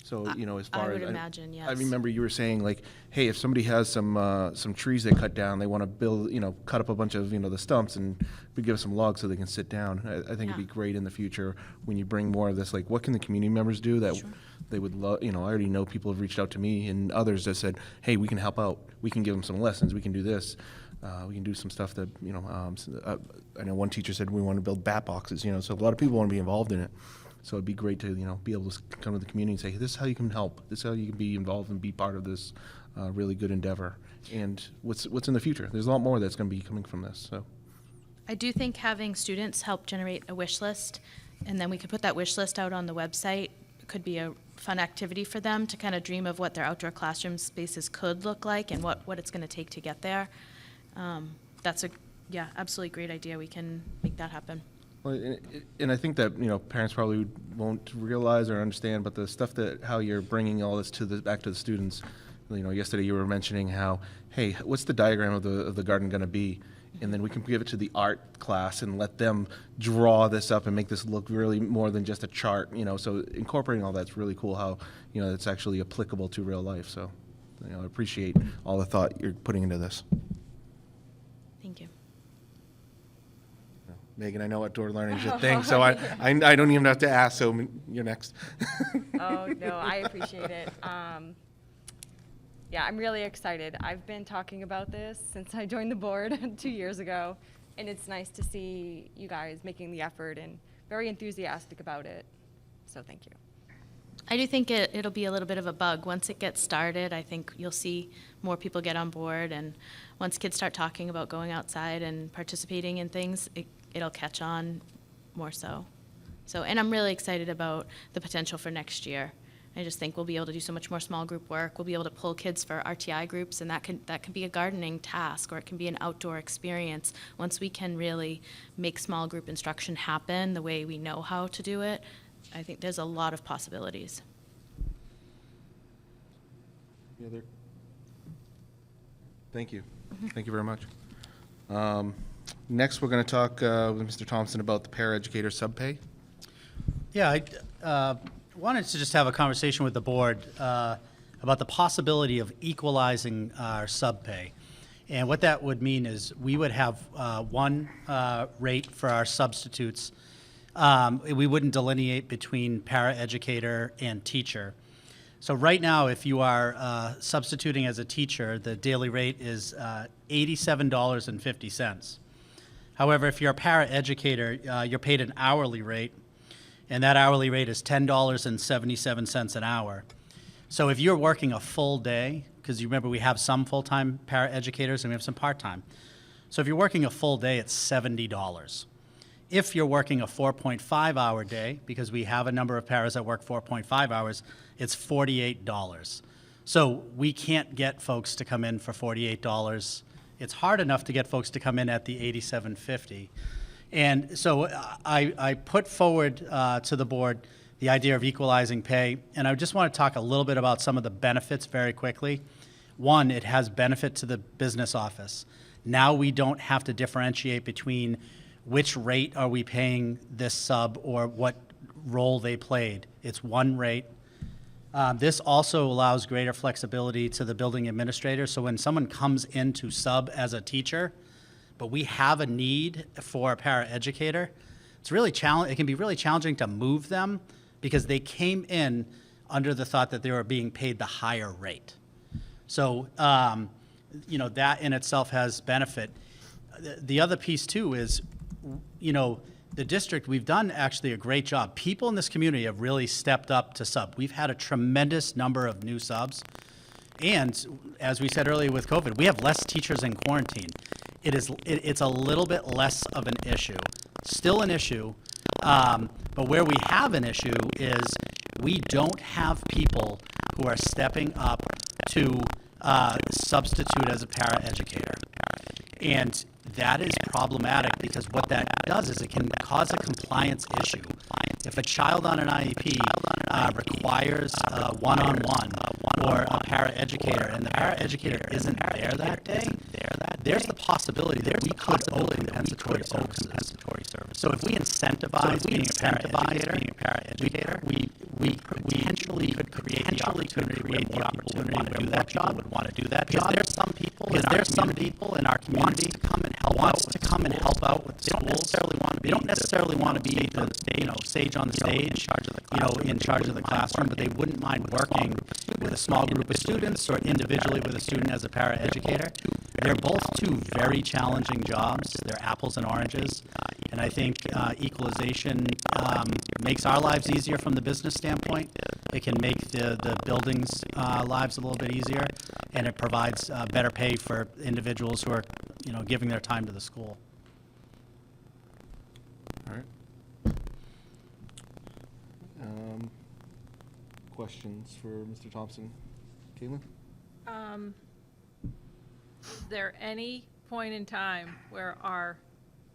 So, as far I would as imagine, yes. I remember you were saying, hey, if somebody has some trees they cut down, they want to build, cut up a bunch of, the stumps and we give some logs so they can sit down. I think it'd be great in the future when you bring more of this, what can the community members do that they would love, I already know people have reached out to me and others that said, hey, we can help out. We can give them some lessons. We can do this. We can do some stuff that, I know one teacher said we want to build bat boxes, so a lot of people want to be involved in it. So it'd be great to, be able to come to the community and say, hey, this is how you can help. This is how you can be involved and be part of this really good endeavor. And what's in the future? There's a lot more that's going to be coming from this. So I do think having students help generate a wish list, and then we could put that wish list out on the website, could be a fun activity for them to kind of dream of what their outdoor classroom spaces could look like and what it's going to take to get there. That's absolutely great idea. We can make that happen. Well, and I think that parents probably won't realize or understand, but the stuff that how you're bringing all this back to the students. Yesterday you were mentioning how, hey, what's the diagram of the garden going to be, and then we can give it to the art class and let them draw this up and make this look really more than just a chart. So incorporating all that's really cool. How it's actually applicable to real life. So I appreciate all the thought you're putting into this. Thank you. Megan, I know outdoor learning is your thing, so I don't even have to ask, so you're next. Oh, no, I appreciate it. Yeah, I'm really excited. I've been talking about this since I joined the board 2 years ago, And it's nice to see you guys making the effort and very enthusiastic about it. So thank you. I do think it'll be a little bit of a bug. Once it gets started, I think you'll see more people get on board, and once kids start talking about going outside and participating in things, it'll catch on more so. And I'm really excited about the potential for next year. I just think we'll be able to do so much more small group work. We'll be able to pull kids for RTI groups, and that can be a gardening task, or it can be an outdoor experience. Once we can really make small group instruction happen the way we know how to do it, I think there's a lot of possibilities. Any other? Thank you. Thank you very much. Next, we're going to talk with Mr. Thompson about the paraeducator subpay. Yeah, I wanted to just have a conversation with the board about the possibility of equalizing our subpay. And what that would mean is we would have one rate for our substitutes. We wouldn't delineate between paraeducator and teacher. So right now, if you are substituting as a teacher, the daily rate is $87.50. However, if you're a paraeducator, you're paid an hourly rate, and that hourly rate is $10.77 an hour. So if you're working a full day, because you remember we have some full-time paraeducators and we have some part-time. So if you're working a full day, it's $70. If you're working a 4.5-hour day, because we have a number of paras that work 4.5 hours, it's $48. So we can't get folks to come in for $48. It's hard enough to get folks to come in at the $87.50. And so I put forward to the board the idea of equalizing pay, and I just want to talk a little bit about some of the benefits very quickly. One, it has benefit to the business office. Now we don't have to differentiate between which rate are we paying this sub or what role they played. It's one rate. This also allows greater flexibility to the building administrator. So when someone comes in to sub as a teacher, but we have a need for a paraeducator, it's really it can be really challenging to move them because they came in under the thought that they were being paid the higher rate. So, that in itself has benefit. The other piece too is, the district, we've done actually a great job. People in this community have really stepped up to sub. We've had a tremendous number of new subs. And as we said earlier with COVID, we have less teachers in quarantine. It's a little bit less of an issue. Still an issue, but where we have an issue is we don't have people who are stepping up to substitute as a paraeducator. And that is problematic because what that does is it can cause a compliance issue. If a child on an IEP requires a one-on-one or a paraeducator and the paraeducator isn't there that day, there's the possibility that we could open compensatory services. So if we incentivize being a paraeducator, we potentially could create the opportunity where more people would want to do that job. Because there's some people in our community wants to come and help out with schools. They don't necessarily want to be the sage on the stage, in charge of the classroom, but they wouldn't mind working with a small group of students or individually with a student as a paraeducator. They're both two very challenging jobs. They're apples and oranges. And I think equalization makes our lives easier from the business standpoint. It can make the buildings' lives a little bit easier, and it provides better pay for individuals who are, giving their time to the school. All right. Questions for Mr. Thompson? Caitlin? Is there any point in time where our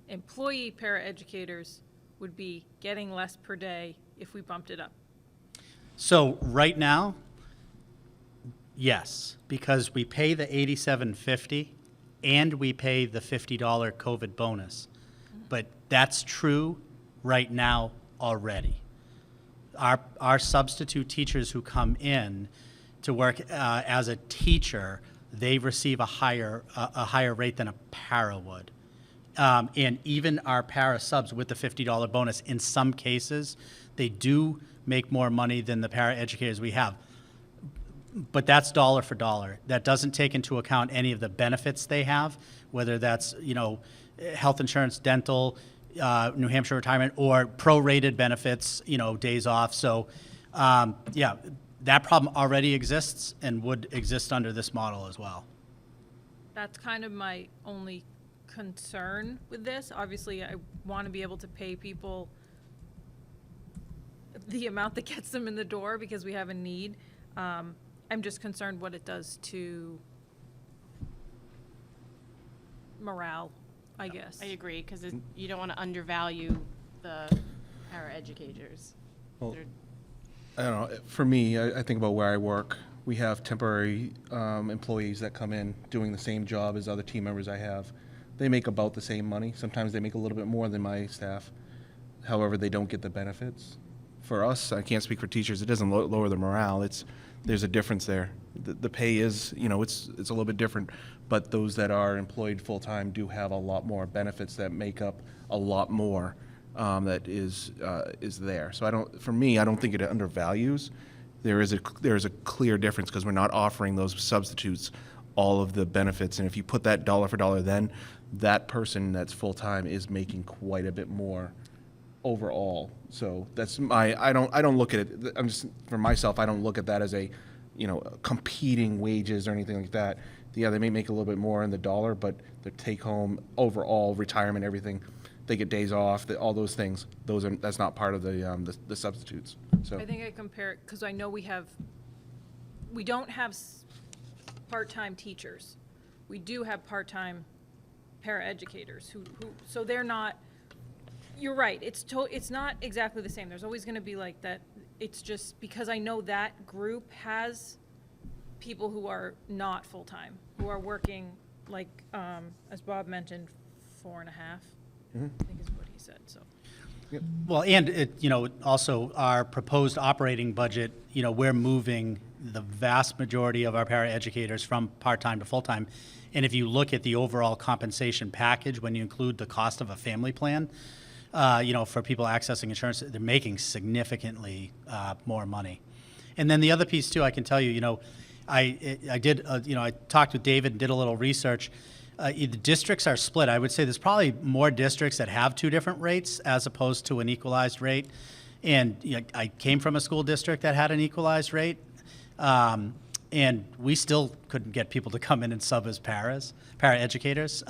employee paraeducators would be getting less per day if we bumped it up? So right now, yes, because we pay the $87.50 and we pay the $50 COVID bonus. But that's true right now already. Our substitute teachers who come in to work as a teacher, they receive a higher rate than a para would. And even our para subs with the $50 bonus, in some cases, they do make more money than the para educators we have. But that's dollar for dollar. That doesn't take into account any of the benefits they have, whether that's, health insurance, dental, New Hampshire retirement, or prorated benefits, days off. So, yeah, that problem already exists and would exist under this model as well. That's kind of my only concern with this. Obviously, I want to be able to pay people the amount that gets them in the door because we have a need. I'm just concerned what it does to morale, I guess. I agree, because you don't want to undervalue the paraeducators. Well, They're- I don't know. For me, I think about where I work. We have temporary employees that come in doing the same job as other team members I have. They make about the same money. Sometimes they make a little bit more than my staff. However, they don't get the benefits. For us, I can't speak for teachers. It doesn't lower the morale. There's a difference there. The pay is, it's a little bit different. But those that are employed full time do have a lot more benefits that make up a lot more. That is there. So for me, I don't think it undervalues. There is a clear difference because we're not offering those substitutes all of the benefits. And if you put that dollar for dollar, then that person that's full time is making quite a bit more overall. So that's I don't look at it. I'm just for myself. I don't look at that as a, competing wages or anything like that. Yeah, they may make a little bit more in the dollar, but their take home overall retirement, everything. They get days off, all those things. That's not part of the substitutes. So I think I compare it, because I know we don't have part-time teachers. We do have part-time paraeducators so they're not, you're right, it's not exactly the same. There's always gonna be like that. It's just because I know that group has people who are not full-time, who are working, like, as Bob mentioned, 4.5. I think is what he said, so. Well, and also our proposed operating budget, we're moving the vast majority of our paraeducators from part-time to full-time. And if you look at the overall compensation package, when you include the cost of a family plan, for people accessing insurance, they're making significantly more money. And then the other piece too, I can tell you, I did, I talked with David and did a little research. The districts are split. I would say there's probably more districts that have two different rates as opposed to an equalized rate. And I came from a school district that had an equalized rate, and we still couldn't get people to come in and sub as paraeducators.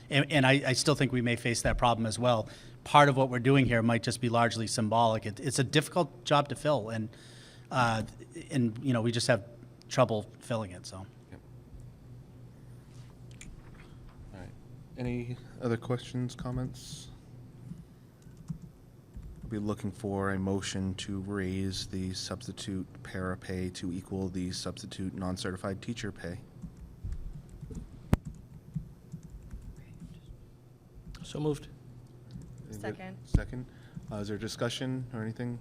And I still think we may face that problem as well. Part of what we're doing here might just be largely symbolic. It's a difficult job to fill, and we just have trouble filling it. So. Any other questions, comments? We'll be looking for a motion to raise the substitute para pay to equal the substitute non-certified teacher pay. So moved. Second. Second. Is there discussion or anything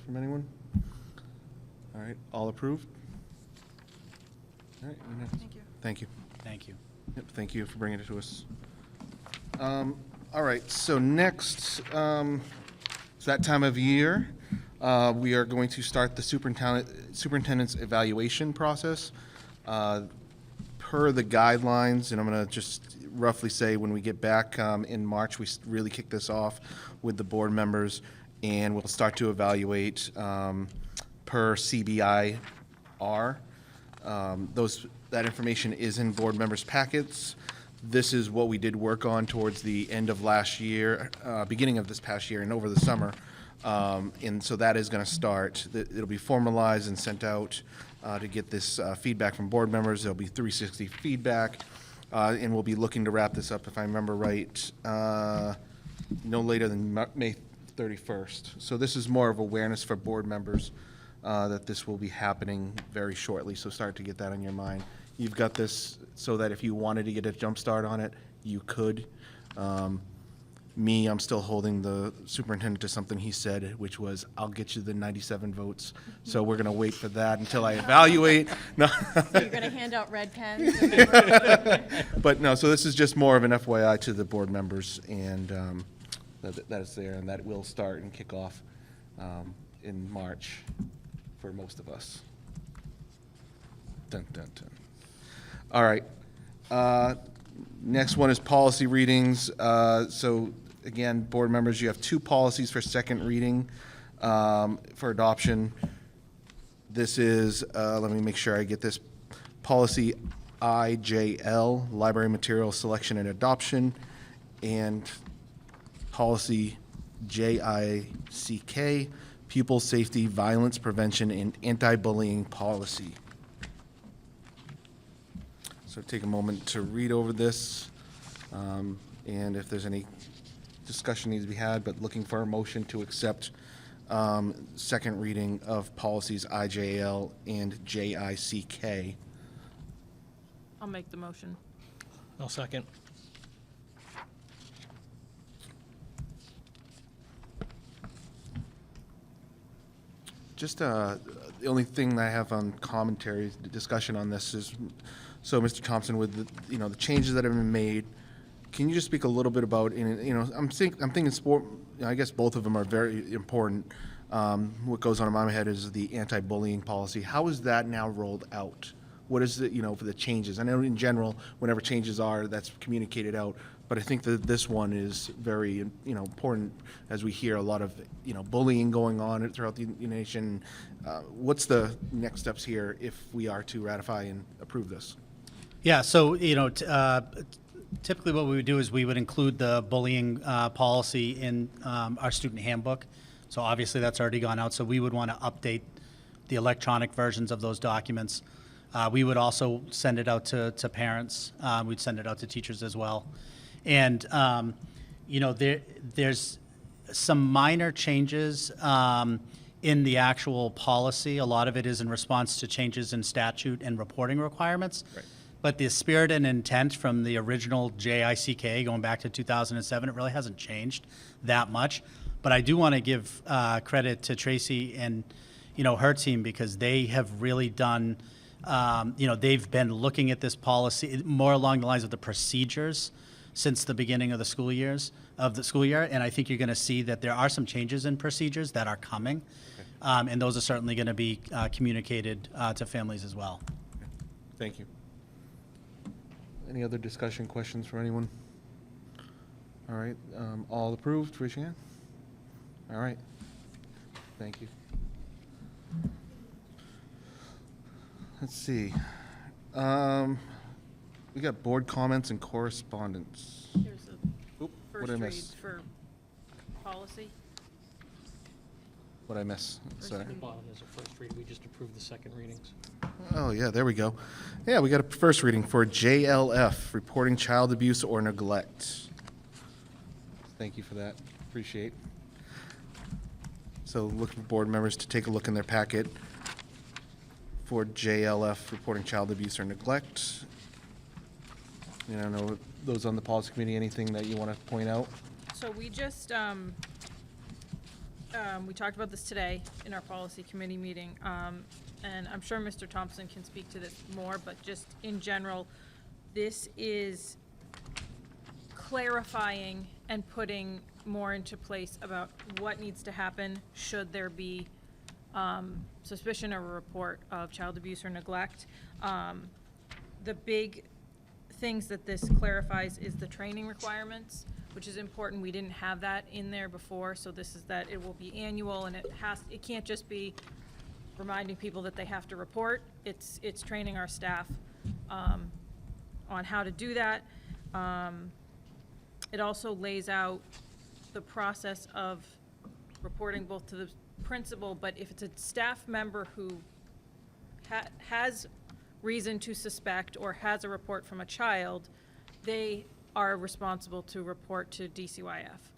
from anyone? All right, all approved? All right, thank you. Thank you. Thank you. Yep, thank you for bringing it to us. All right, so next, it's that time of year. We are going to start the superintendent's evaluation process. Per the guidelines, and I'm going to just roughly say when we get back in March, we really kick this off with the board members, and we'll start to evaluate per CBIR. That information is in board members' packets. This is what we did work on towards the end of last year, beginning of this past year, and over the summer. And so that is going to start. It'll be formalized and sent out to get this feedback from board members. There'll be 360 feedback, and we'll be looking to wrap this up, if I remember right, no later than May 31st. So this is more of awareness for board members that this will be happening very shortly. So start to get that on your mind. You've got this so that if you wanted to get a jump start on it, you could. I'm still holding the superintendent to something he said, which was, I'll get you the 97 votes. So we're going to wait for that until I evaluate. No. So you're going to hand out red pens? But no, so this is just more of an FYI to the board members, and that is there, and that will start and kick off in March for most of us. Dun, dun, dun. All right. Next one is policy readings. So again, board members, you have 2 policies for second reading for adoption. This is, let me make sure I get this, policy IJL, library material selection and adoption, and policy JICK, pupil safety, violence prevention, and anti-bullying policy. So take a moment to read over this, and if there's any discussion needs to be had, but looking for a motion to accept second reading of policies IJL and JICK. I'll make the motion. I'll second. Just the only thing that I have on commentary, discussion on this is, so Mr. Thompson, with the changes that have been made, can you just speak a little bit about, I'm thinking sport, I guess both of them are very important. What goes on in my head is the anti-bullying policy. How is that now rolled out? What is it, for the changes? I know in general, whenever changes are, that's communicated out, but I think that this one is very, important as we hear a lot of, bullying going on throughout the nation. What's the next steps here if we are to ratify and approve this? Yeah, so, typically what we would do is we would include the bullying policy in our student handbook. So obviously that's already gone out, so we would want to update the electronic versions of those documents. We would also send it out to parents. We'd send it out to teachers as well. And, there's some minor changes in the actual policy. A lot of it is in response to changes in statute and reporting requirements. Right. But the spirit and intent from the original JICK going back to 2007, it really hasn't changed that much. But I do want to give credit to Tracy and, her team, because they have really done, they've been looking at this policy more along the lines of the procedures since the beginning of the school year. And I think you're going to see that there are some changes in procedures that are coming. Okay. And those are certainly going to be communicated to families as well. Okay. Thank you. Any other discussion, questions for anyone? All right, all approved, raise your hand. All right, thank you. Let's see. We got board comments and correspondence. Here's a Oop, what did I first read miss? for policy. What did I miss? Sorry. At the bottom is a first read. We just approved the second readings. Oh, yeah, there we go. Yeah, we got a first reading for JLF, reporting child abuse or neglect. Thank you for that. Appreciate. So looking for board members to take a look in their packet for JLF, reporting child abuse or neglect. I don't know, those on the policy committee, anything that you want to point out? So we just, we talked about this today in our policy committee meeting, and I'm sure Mr. Thompson can speak to this more, but just in general, this is clarifying and putting more into place about what needs to happen should there be suspicion or a report of child abuse or neglect. The big things that this clarifies is the training requirements, which is important. We didn't have that in there before, so this is that it will be annual, and it can't just be reminding people that they have to report. It's training our staff on how to do that. It also lays out the process of reporting both to the principal, but if it's a staff member who has reason to suspect or has a report from a child, they are responsible to report to DCYF.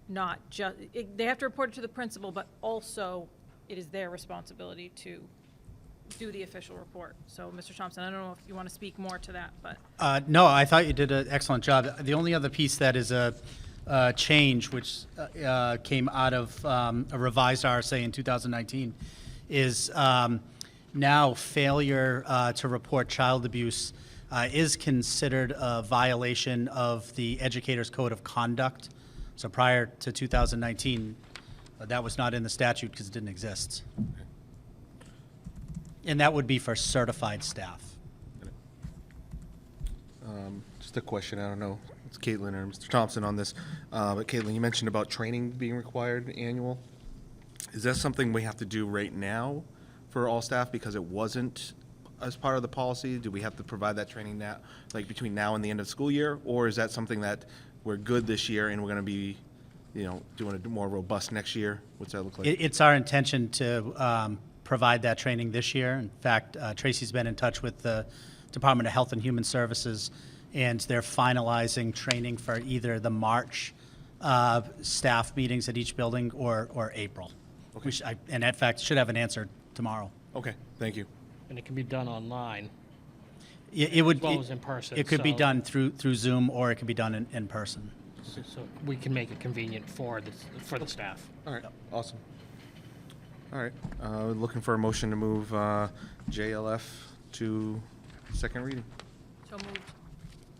Not just, they have to report it to the principal, but also it is their responsibility to do the official report. So, Mr. Thompson, I don't know if you want to speak more to that, but. No, I thought you did an excellent job. The only other piece that is a change, which came out of a revised RSA in 2019, is now failure to report child abuse is considered a violation of the Educator's Code of Conduct. So prior to 2019, that was not in the statute because it didn't exist. Okay. And that would be for certified staff. Just a question, I don't know, it's Caitlin or Mr. Thompson on this, but Caitlin, you mentioned about training being required annual. Is that something we have to do right now for all staff because it wasn't as part of the policy? Do we have to provide that training now, like between now and the end of school year? Or is that something that we're good this year and we're gonna be, doing it more robust next year? What's that look like? It's our intention to provide that training this year. In fact, Tracy's been in touch with the Department of Health and Human Services, and they're finalizing training for either the March staff meetings at each building or April. Okay. And in fact, should have an answer tomorrow. Okay, thank you. And it can be done online. It would. As well as in person, It could be so- done through Zoom, or it could be done in person. So we can make it convenient for the staff. All right, awesome. All right, looking for a motion to move JLF to second reading. So moved.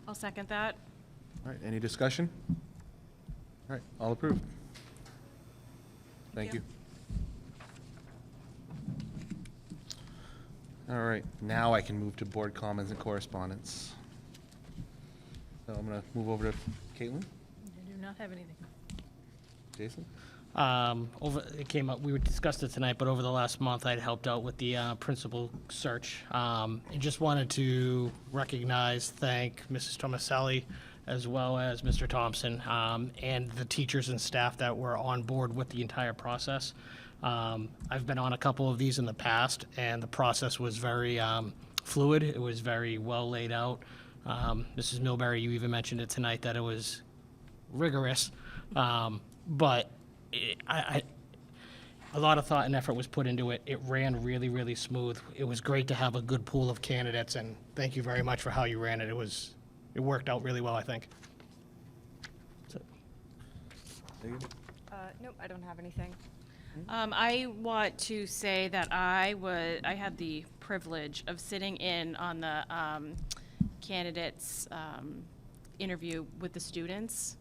I'll second that. All right, any discussion? All right, all approved. Thank you. All right, now I can move to board comments and correspondence. So I'm gonna move over to Caitlin, I do not have anything. Jason. It came up, we discussed it tonight, but over the last month, I'd helped out with the principal search. And just wanted to recognize, thank Mrs. Tomaselli, as well as Mr. Thompson, and the teachers and staff that were on board with the entire process. I've been on a couple of these in the past, and the process was very fluid. It was very well laid out. Mrs. Milbury, you even mentioned it tonight, that it was rigorous, but a lot of thought and effort was put into it. It ran really, really smooth. It was great to have a good pool of candidates, and thank you very much for how you ran it. It worked out really well, I think. Nope, I don't have anything. I want to say that I had the privilege of sitting in on the candidates interview with the students,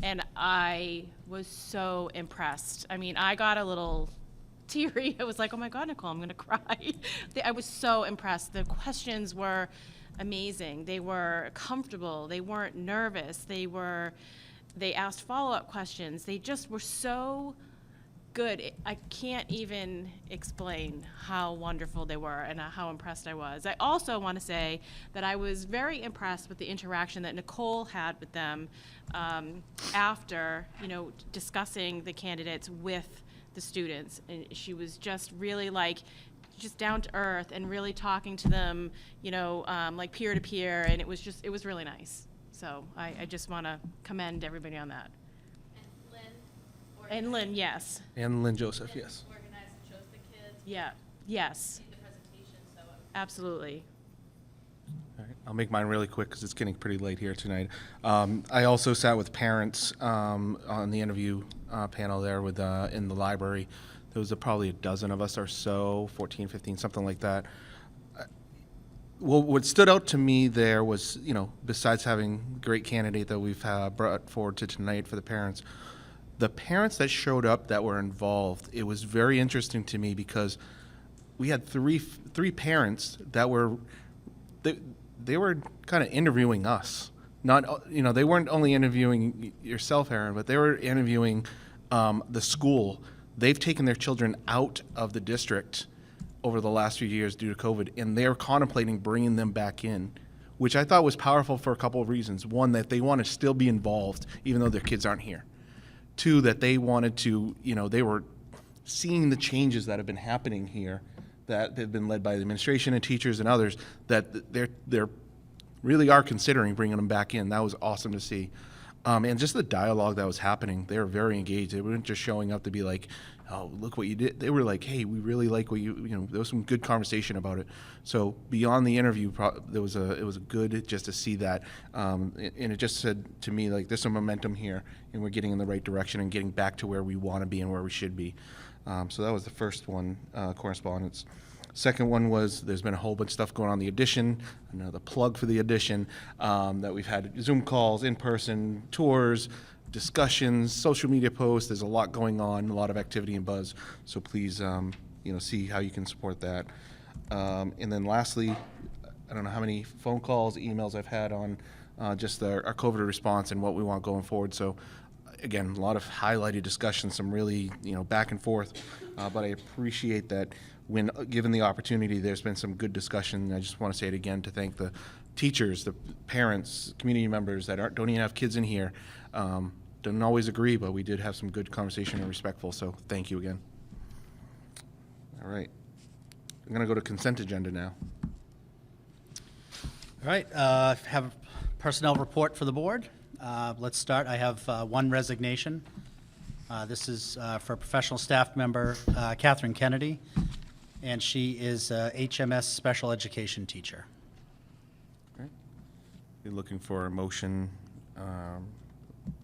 and I was so impressed. I mean, I got a little teary. I was like, oh my God, Nicole, I'm gonna cry. I was so impressed. The questions were amazing. They were comfortable. They weren't nervous. They asked follow-up questions. They just were so good. I can't even explain how wonderful they were and how impressed I was. I also want to say that I was very impressed with the interaction that Nicole had with them after, discussing the candidates with the students. And she was just really just down to earth and really talking to them, like peer to peer. And it was really nice. So I just want to commend everybody on that. And Lynn, yes. And Lynn Joseph, yes. Organized and chose the kids. Yeah, yes, The presentation, so absolutely. All right, I'll make mine really quick because it's getting pretty late here tonight. I also sat with parents on the interview panel there in the library. There was probably a dozen of us or so, 14, 15, something like that. Well, what stood out to me there was, besides having great candidate that we've brought forward to tonight for the parents that showed up that were involved, it was very interesting to me because we had three parents that were, they were kind of interviewing us. Not, they weren't only interviewing yourself, Aaron, but they were interviewing the school. They've taken their children out of the district over the last few years due to COVID, and they're contemplating bringing them back in, which I thought was powerful for a couple of reasons. One, that they want to still be involved even though their kids aren't here. Two, that they wanted to, they were seeing the changes that have been happening here that have been led by the administration and teachers and others, that they're really are considering bringing them back in. That was awesome to see. And just the dialogue that was happening, they were very engaged. They weren't just showing up to be like, oh, look what you did. They were like, hey, we really like what there was some good conversation about it. So beyond the interview, it was a good just to see that. And it just said to me, like, there's some momentum here and we're getting in the right direction and getting back to where we want to be and where we should be. So that was the first one, correspondence. Second one was there's been a whole bunch of stuff going on in the Addition. Another plug for the Addition, that we've had Zoom calls, in-person tours, discussions, social media posts. There's a lot going on, a lot of activity and buzz. So please, see how you can support that. And then lastly, I don't know how many phone calls, emails I've had on just our COVID response and what we want going forward. So again, a lot of highlighted discussion, some really, back and forth. But I appreciate that when given the opportunity, there's been some good discussion. I just want to say it again to thank the teachers, the parents, community members that don't even have kids in here. Don't always agree, but we did have some good conversation and respectful. So thank you again. All right. I'm going to go to consent agenda now. All right, have a personnel report for the board. Let's start. I have one resignation. This is for professional staff member Catherine Kennedy, and she is a HMS special education teacher. All right. Be looking for a motion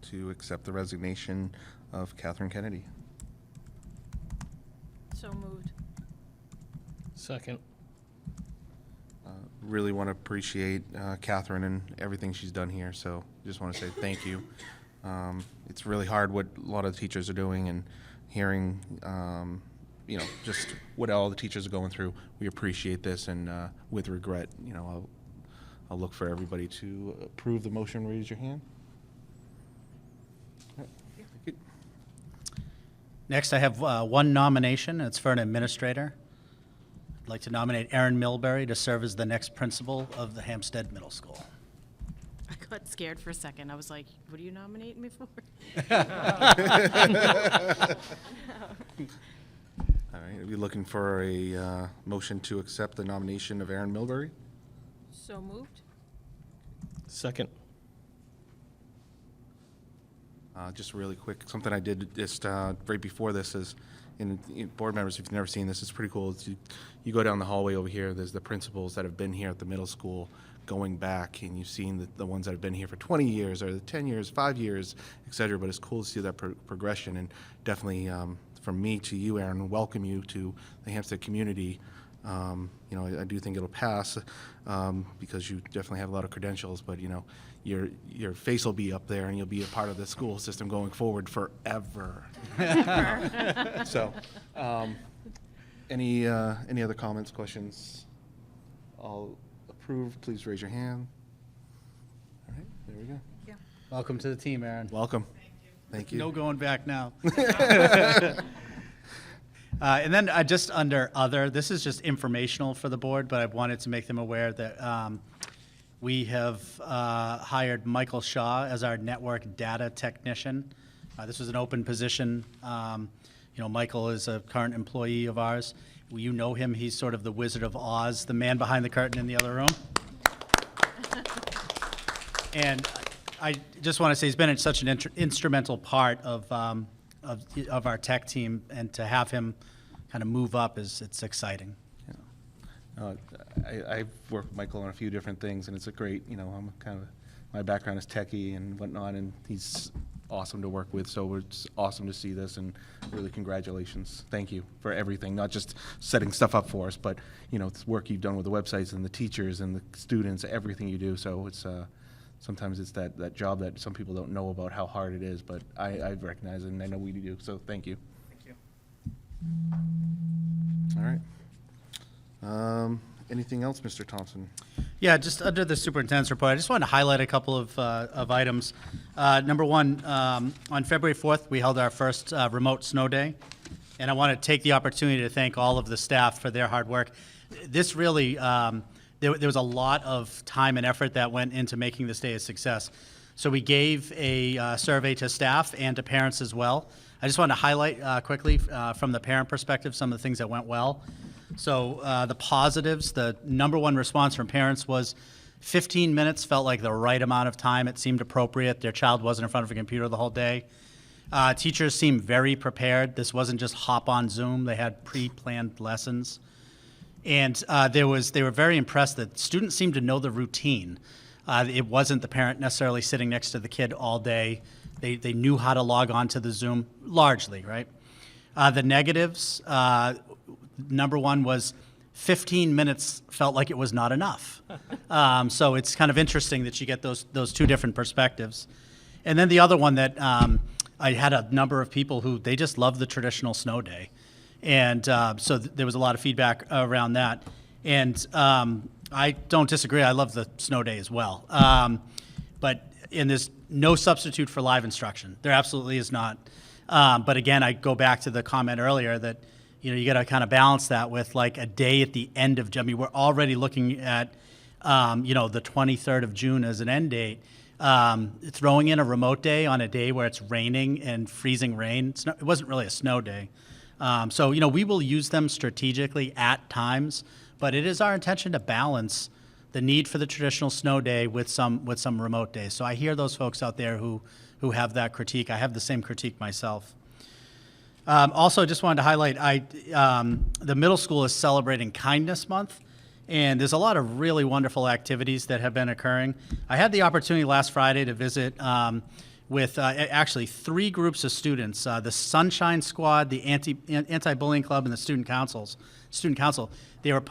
to accept the resignation of Catherine Kennedy. So moved. Second. Really want to appreciate Catherine and everything she's done here, so just want to say thank you. It's really hard what a lot of the teachers are doing, and hearing, just what all the teachers are going through. We appreciate this, and with regret, I'll look for everybody to approve the motion. Raise your hand. All right. Thank you. Next, I have one nomination. It's for an administrator. I'd like to nominate Erin Milbury to serve as the next principal of the Hsdsb Middle School. I got scared for a second. I was like, what are you nominating me for? All right, are we looking for a motion to accept the nomination of Erin Milbury? So moved. Second. Just really quick, something I did just right before this is, in board members, if you've never seen this, it's pretty cool. You go down the hallway over here, there's the principals that have been here at the middle school going back, and you've seen the ones that have been here for 20 years or the 10 years, 5 years, et cetera. But it's cool to see that progression, and definitely from me to you, Aaron, welcome you to the Hempstead community. I do think it'll pass because you definitely have a lot of credentials, but your face will be up there, and you'll be a part of the school system going forward forever. So, any other comments, questions? All approved, please raise your hand. All right, there we go. Welcome to the team, Erin. Welcome. Thank you. No going back now. And then just under other, this is just informational for the board, but I wanted to make them aware that we have hired Michael Shaw as our network data technician. This was an open position. Michael is a current employee of ours. You know him. He's sort of the Wizard of Oz, the man behind the curtain in the other room. And I just want to say he's been such an instrumental part of our tech team, and to have him kind of move up it's exciting. I've worked with Michael on a few different things, and it's a great, I'm kind of, my background is techie and whatnot, and he's awesome to work with, so it's awesome to see this, and really congratulations. Thank you for everything, not just setting stuff up for us, but, the work you've done with the websites and the teachers and the students, everything you do, so it's, sometimes it's that job that some people don't know about how hard it is, but I recognize it, and I know we do, so thank you. Thank you. All right. Anything else, Mr. Thompson? Yeah, just under the superintendent's report, I just wanted to highlight a couple of items. Number one, on February 4th, we held our first remote snow day, and I want to take the opportunity to thank all of the staff for their hard work. This really, there was a lot of time and effort that went into making this day a success. So we gave a survey to staff and to parents as well. I just wanted to highlight quickly from the parent perspective some of the things that went well. So the positives, the number one response from parents was 15 minutes felt like the right amount of time. It seemed appropriate. Their child wasn't in front of a computer the whole day. Teachers seemed very prepared. This wasn't just hop on Zoom. They had pre-planned lessons. And they were very impressed that students seemed to know the routine. It wasn't the parent necessarily sitting next to the kid all day. They knew how to log on to the Zoom largely, right? The negatives, number one was 15 minutes felt like it was not enough. So it's kind of interesting that you get those two different perspectives. And then the other one that I had a number of people who, they just love the traditional snow day. And so there was a lot of feedback around that. And I don't disagree. I love the snow day as well. and there's no substitute for live instruction. There absolutely is not. But again, I go back to the comment earlier that, you got to kind of balance that with like a day at the end of, I mean, we're already looking at, the 23rd of June as an end date. Throwing in a remote day on a day where it's raining and freezing rain, it wasn't really a snow day. So, we will use them strategically at times, but it is our intention to balance the need for the traditional snow day with some remote days. So I hear those folks out there who have that critique. I have the same critique myself. Also, just wanted to highlight, the middle school is celebrating Kindness Month, and there's a lot of really wonderful activities that have been occurring. I had the opportunity last Friday to visit with actually 3 groups of students, the Sunshine Squad, the Anti-Bullying Club, and the Student Council. They were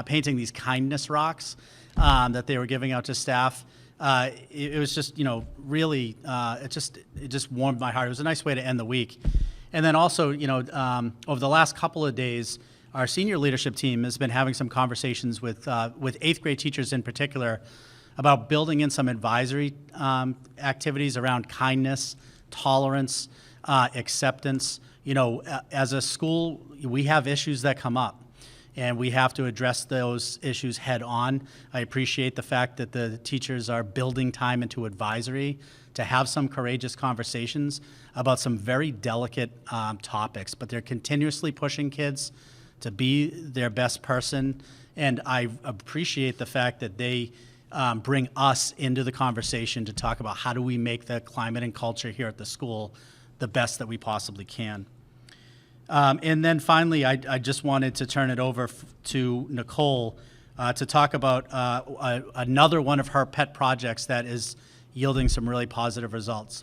painting these kindness rocks that they were giving out to staff. It was just, really, it just warmed my heart. It was a nice way to end the week. And then also, over the last couple of days, our senior leadership team has been having some conversations with 8th grade teachers in particular about building in some advisory activities around kindness, tolerance, acceptance. As a school, we have issues that come up, and we have to address those issues head on. I appreciate the fact that the teachers are building time into advisory to have some courageous conversations about some very delicate topics, but they're continuously pushing kids to be their best person, and I appreciate the fact that they bring us into the conversation to talk about how do we make the climate and culture here at the school the best that we possibly can. And then finally, I just wanted to turn it over to Nicole to talk about another one of her pet projects that is yielding some really positive results.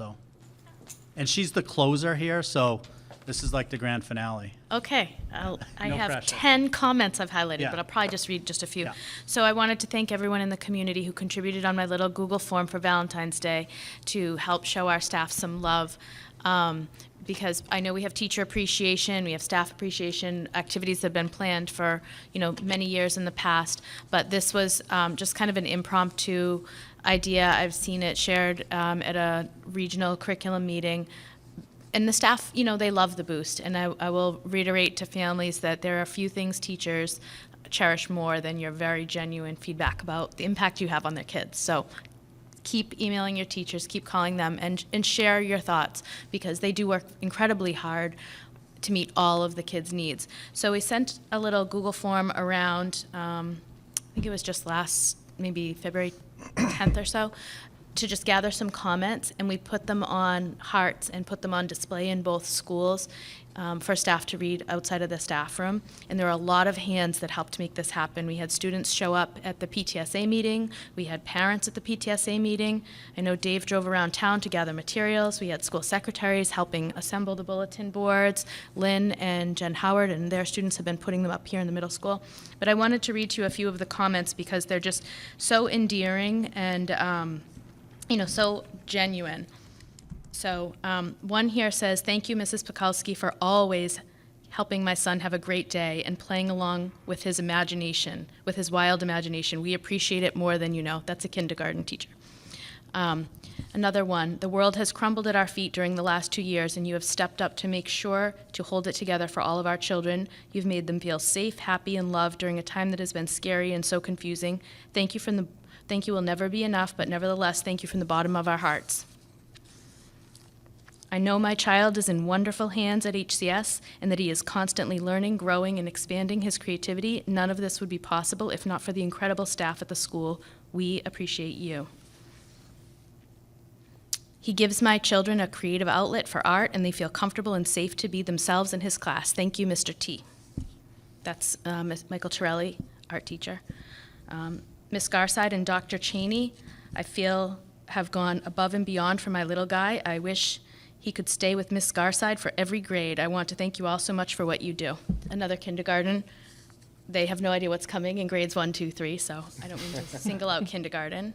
And she's the closer here, so this is like the grand finale. Okay, I No have pressure. 10 comments I've highlighted, Yeah. but I'll probably just read just a few. Yeah. So I wanted to thank everyone in the community who contributed on my little Google form for Valentine's Day to help show our staff some love. Because I know we have teacher appreciation, we have staff appreciation, activities that have been planned for, many years in the past. But this was just kind of an impromptu idea. I've seen it shared at a regional curriculum meeting. And the staff, they love the boost. And I will reiterate to families that there are a few things teachers cherish more than your very genuine feedback about the impact you have on their kids. So keep emailing your teachers, keep calling them, and share your thoughts, because they do work incredibly hard to meet all of the kids' needs. So we sent a little Google form around, I think it was just maybe February 10th or so, to just gather some comments, and we put them on hearts and put them on display in both schools for staff to read outside of the staff room. And there were a lot of hands that helped make this happen. We had students show up at the PTSA meeting. We had parents at the PTSA meeting. I know Dave drove around town to gather materials. We had school secretaries helping assemble the bulletin boards. Lynn and Jen Howard and their students have been putting them up here in the middle school. But I wanted to read to you a few of the comments because they're just so endearing and so genuine. So one here says, "Thank you, Mrs. Pekalski, for always helping my son have a great day and playing along with his imagination, with his wild imagination. We appreciate it more than you know." That's a kindergarten teacher. Another one, "The world has crumbled at our feet during the last 2 years, and you have stepped up to make sure to hold it together for all of our children. You've made them feel safe, happy, and loved during a time that has been scary and so confusing. Thank you will never be enough, but nevertheless, thank you from the bottom of our hearts. I know my child is in wonderful hands at HCS and that he is constantly learning, growing, and expanding his creativity. None of this would be possible if not for the incredible staff at the school. We appreciate you. He gives my children a creative outlet for art, and they feel comfortable and safe to be themselves in his class. Thank you, Mr. T." That's Michael Torelli, art teacher. Ms. Garside and Dr. Cheney, I feel, have gone above and beyond for my little guy. I wish he could stay with Ms. Garside for every grade. I want to thank you all so much for what you do. Another kindergarten. They have no idea what's coming in grades 1, 2, 3, so I don't mean to single out kindergarten.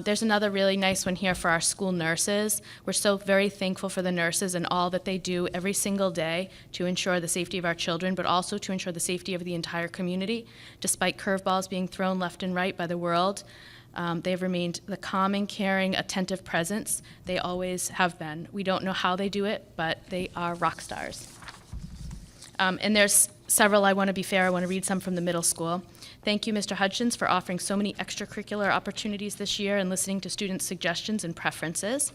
There's another really nice one here for our school nurses. We're so very thankful for the nurses and all that they do every single day to ensure the safety of our children, but also to ensure the safety of the entire community. Despite curveballs being thrown left and right by the world, They've remained the calming, caring, attentive presence they always have been. We don't know how they do it, but they are rock stars. And there's several, I want to be fair, I want to read some from the middle school. Thank you, Mr. Hudgens, for offering so many extracurricular opportunities this year and listening to students' suggestions and preferences.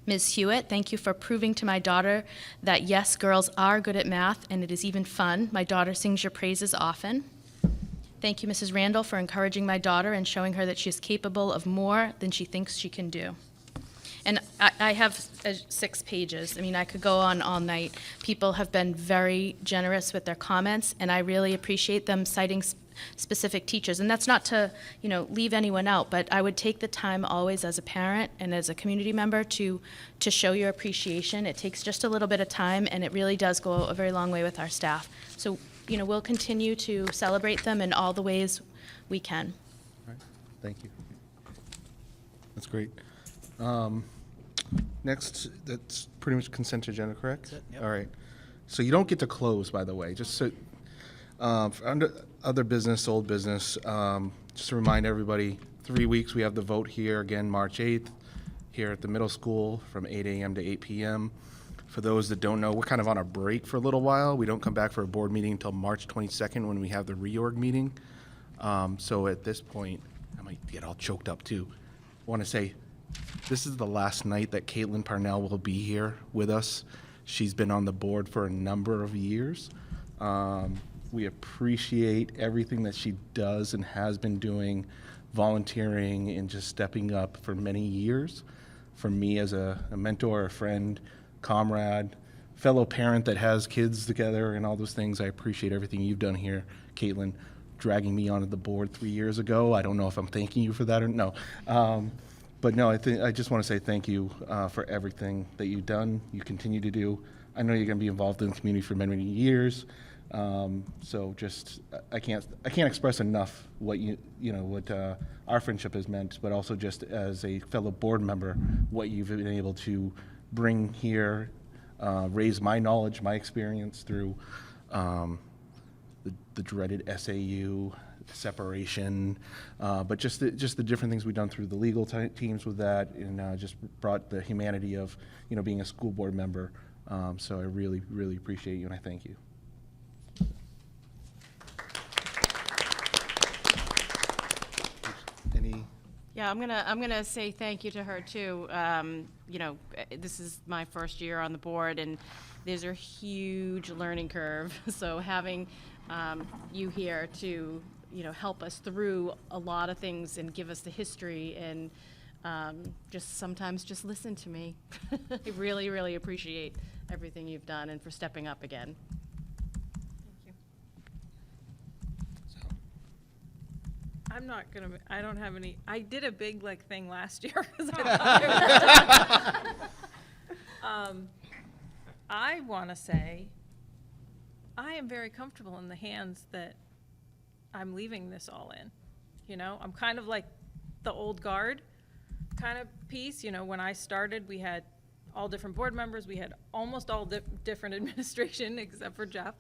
Ms. Hewitt, thank you for proving to my daughter that yes, girls are good at math and it is even fun. My daughter sings your praises often. Thank you, Mrs. Randall, for encouraging my daughter and showing her that she is capable of more than she thinks she can do. And I have 6 pages. I mean, I could go on all night. People have been very generous with their comments, and I really appreciate them citing specific teachers. And that's not to, leave anyone out, but I would take the time always as a parent and as a community member to show your appreciation. It takes just a little bit of time, and it really does go a very long way with our staff. So, we'll continue to celebrate them in all the ways we can. All right. Thank you. That's great. Next, that's pretty much consent agenda, correct? That's it, yep. All right. So you don't get to close, by the way, just so, under other business, old business, just to remind everybody, 3 weeks, we have the vote here, again, March 8th, here at the middle school from 8 a.m. to 8 p.m. For those that don't know, we're kind of on a break for a little while. We don't come back for a board meeting until March 22nd when we have the reorg meeting. So at this point, I might get all choked up too. I want to say, this is the last night that Caitlin Parnell will be here with us. She's been on the board for a number of years. We appreciate everything that she does and has been doing, volunteering and just stepping up for many years. For me as a mentor, a friend, comrade, fellow parent that has kids together and all those things, I appreciate everything you've done here, Caitlin, dragging me onto the board 3 years ago. I don't know if I'm thanking you for that or no. But no, I just want to say thank you for everything that you've done, you continue to do. I know you're going to be involved in the community for many, many years. So just, I can't express enough what what our friendship has meant, but also just as a fellow board member, what you've been able to bring here, raise my knowledge, my experience through the dreaded SAU separation, but just the different things we've done through the legal teams with that, and just brought the humanity of being a school board member. So I really, really appreciate you, and I thank you. Any? Yeah, I'm gonna say thank you to her too. This is my first year on the board, and there's a huge learning curve. So having you here to help us through a lot of things and give us the history and just sometimes just listen to me. I really, really appreciate everything you've done and for stepping up again. I'm not gonna, I don't have any, I did a big thing last year because I thought it was I want to say, I am very comfortable in the hands that I'm leaving this all in. I'm kind of like the old guard kind of piece. When I started, we had all different board members. We had almost all different administration except for Jeff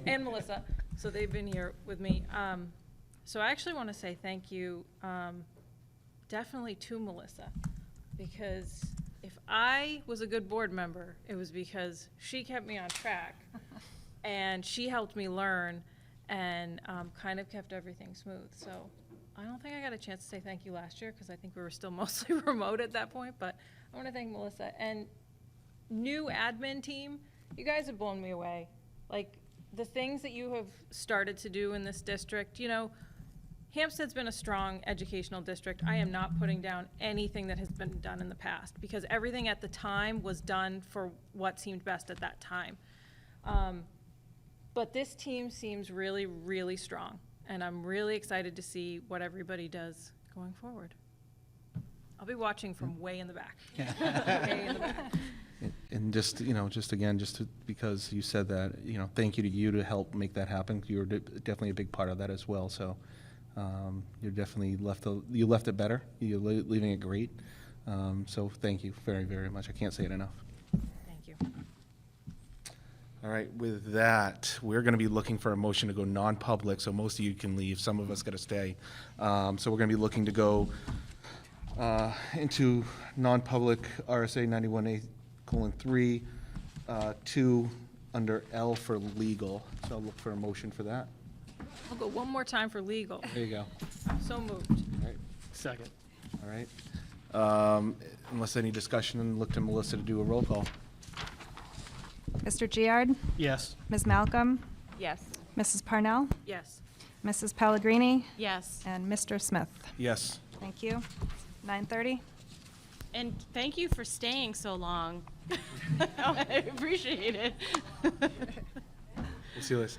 and Melissa. So they've been here with me. So I actually want to say thank you definitely to Melissa, because if I was a good board member, it was because she kept me on track and she helped me learn and kind of kept everything smooth. So I don't think I got a chance to say thank you last year because I think we were still mostly remote at that point, but I want to thank Melissa. And new admin team, you guys have blown me away. The things that you have started to do in this district, Hampstead's been a strong educational district. I am not putting down anything that has been done in the past because everything at the time was done for what seemed best at that time. But this team seems really, really strong, and I'm really excited to see what everybody does going forward. I'll be watching from way in the back. Way in the back. And just, because you said that, thank you to you to help make that happen. You were definitely a big part of that as well. So you definitely left it better. You're leaving it great. So thank you very, very much. I can't say it enough. Thank you. All right, with that, we're going to be looking for a motion to go non-public, so most of you can leave, some of us got to stay. So we're going to be looking to go into non-public RSA 91A:3, 2 under L for legal. So I'll look for a motion for that. I'll go one more time for legal. There you go. So moved. All right, Second. all right. Unless any discussion, look to Melissa to do a roll call. Mr. Giard, Yes. Ms. Malcolm, Yes. Mrs. Parnell, Yes. Mrs. Pellegrini, Yes. and Mr. Smith. Yes. Thank you. 9:30. And thank you for staying so long. I appreciate it. We'll see you later.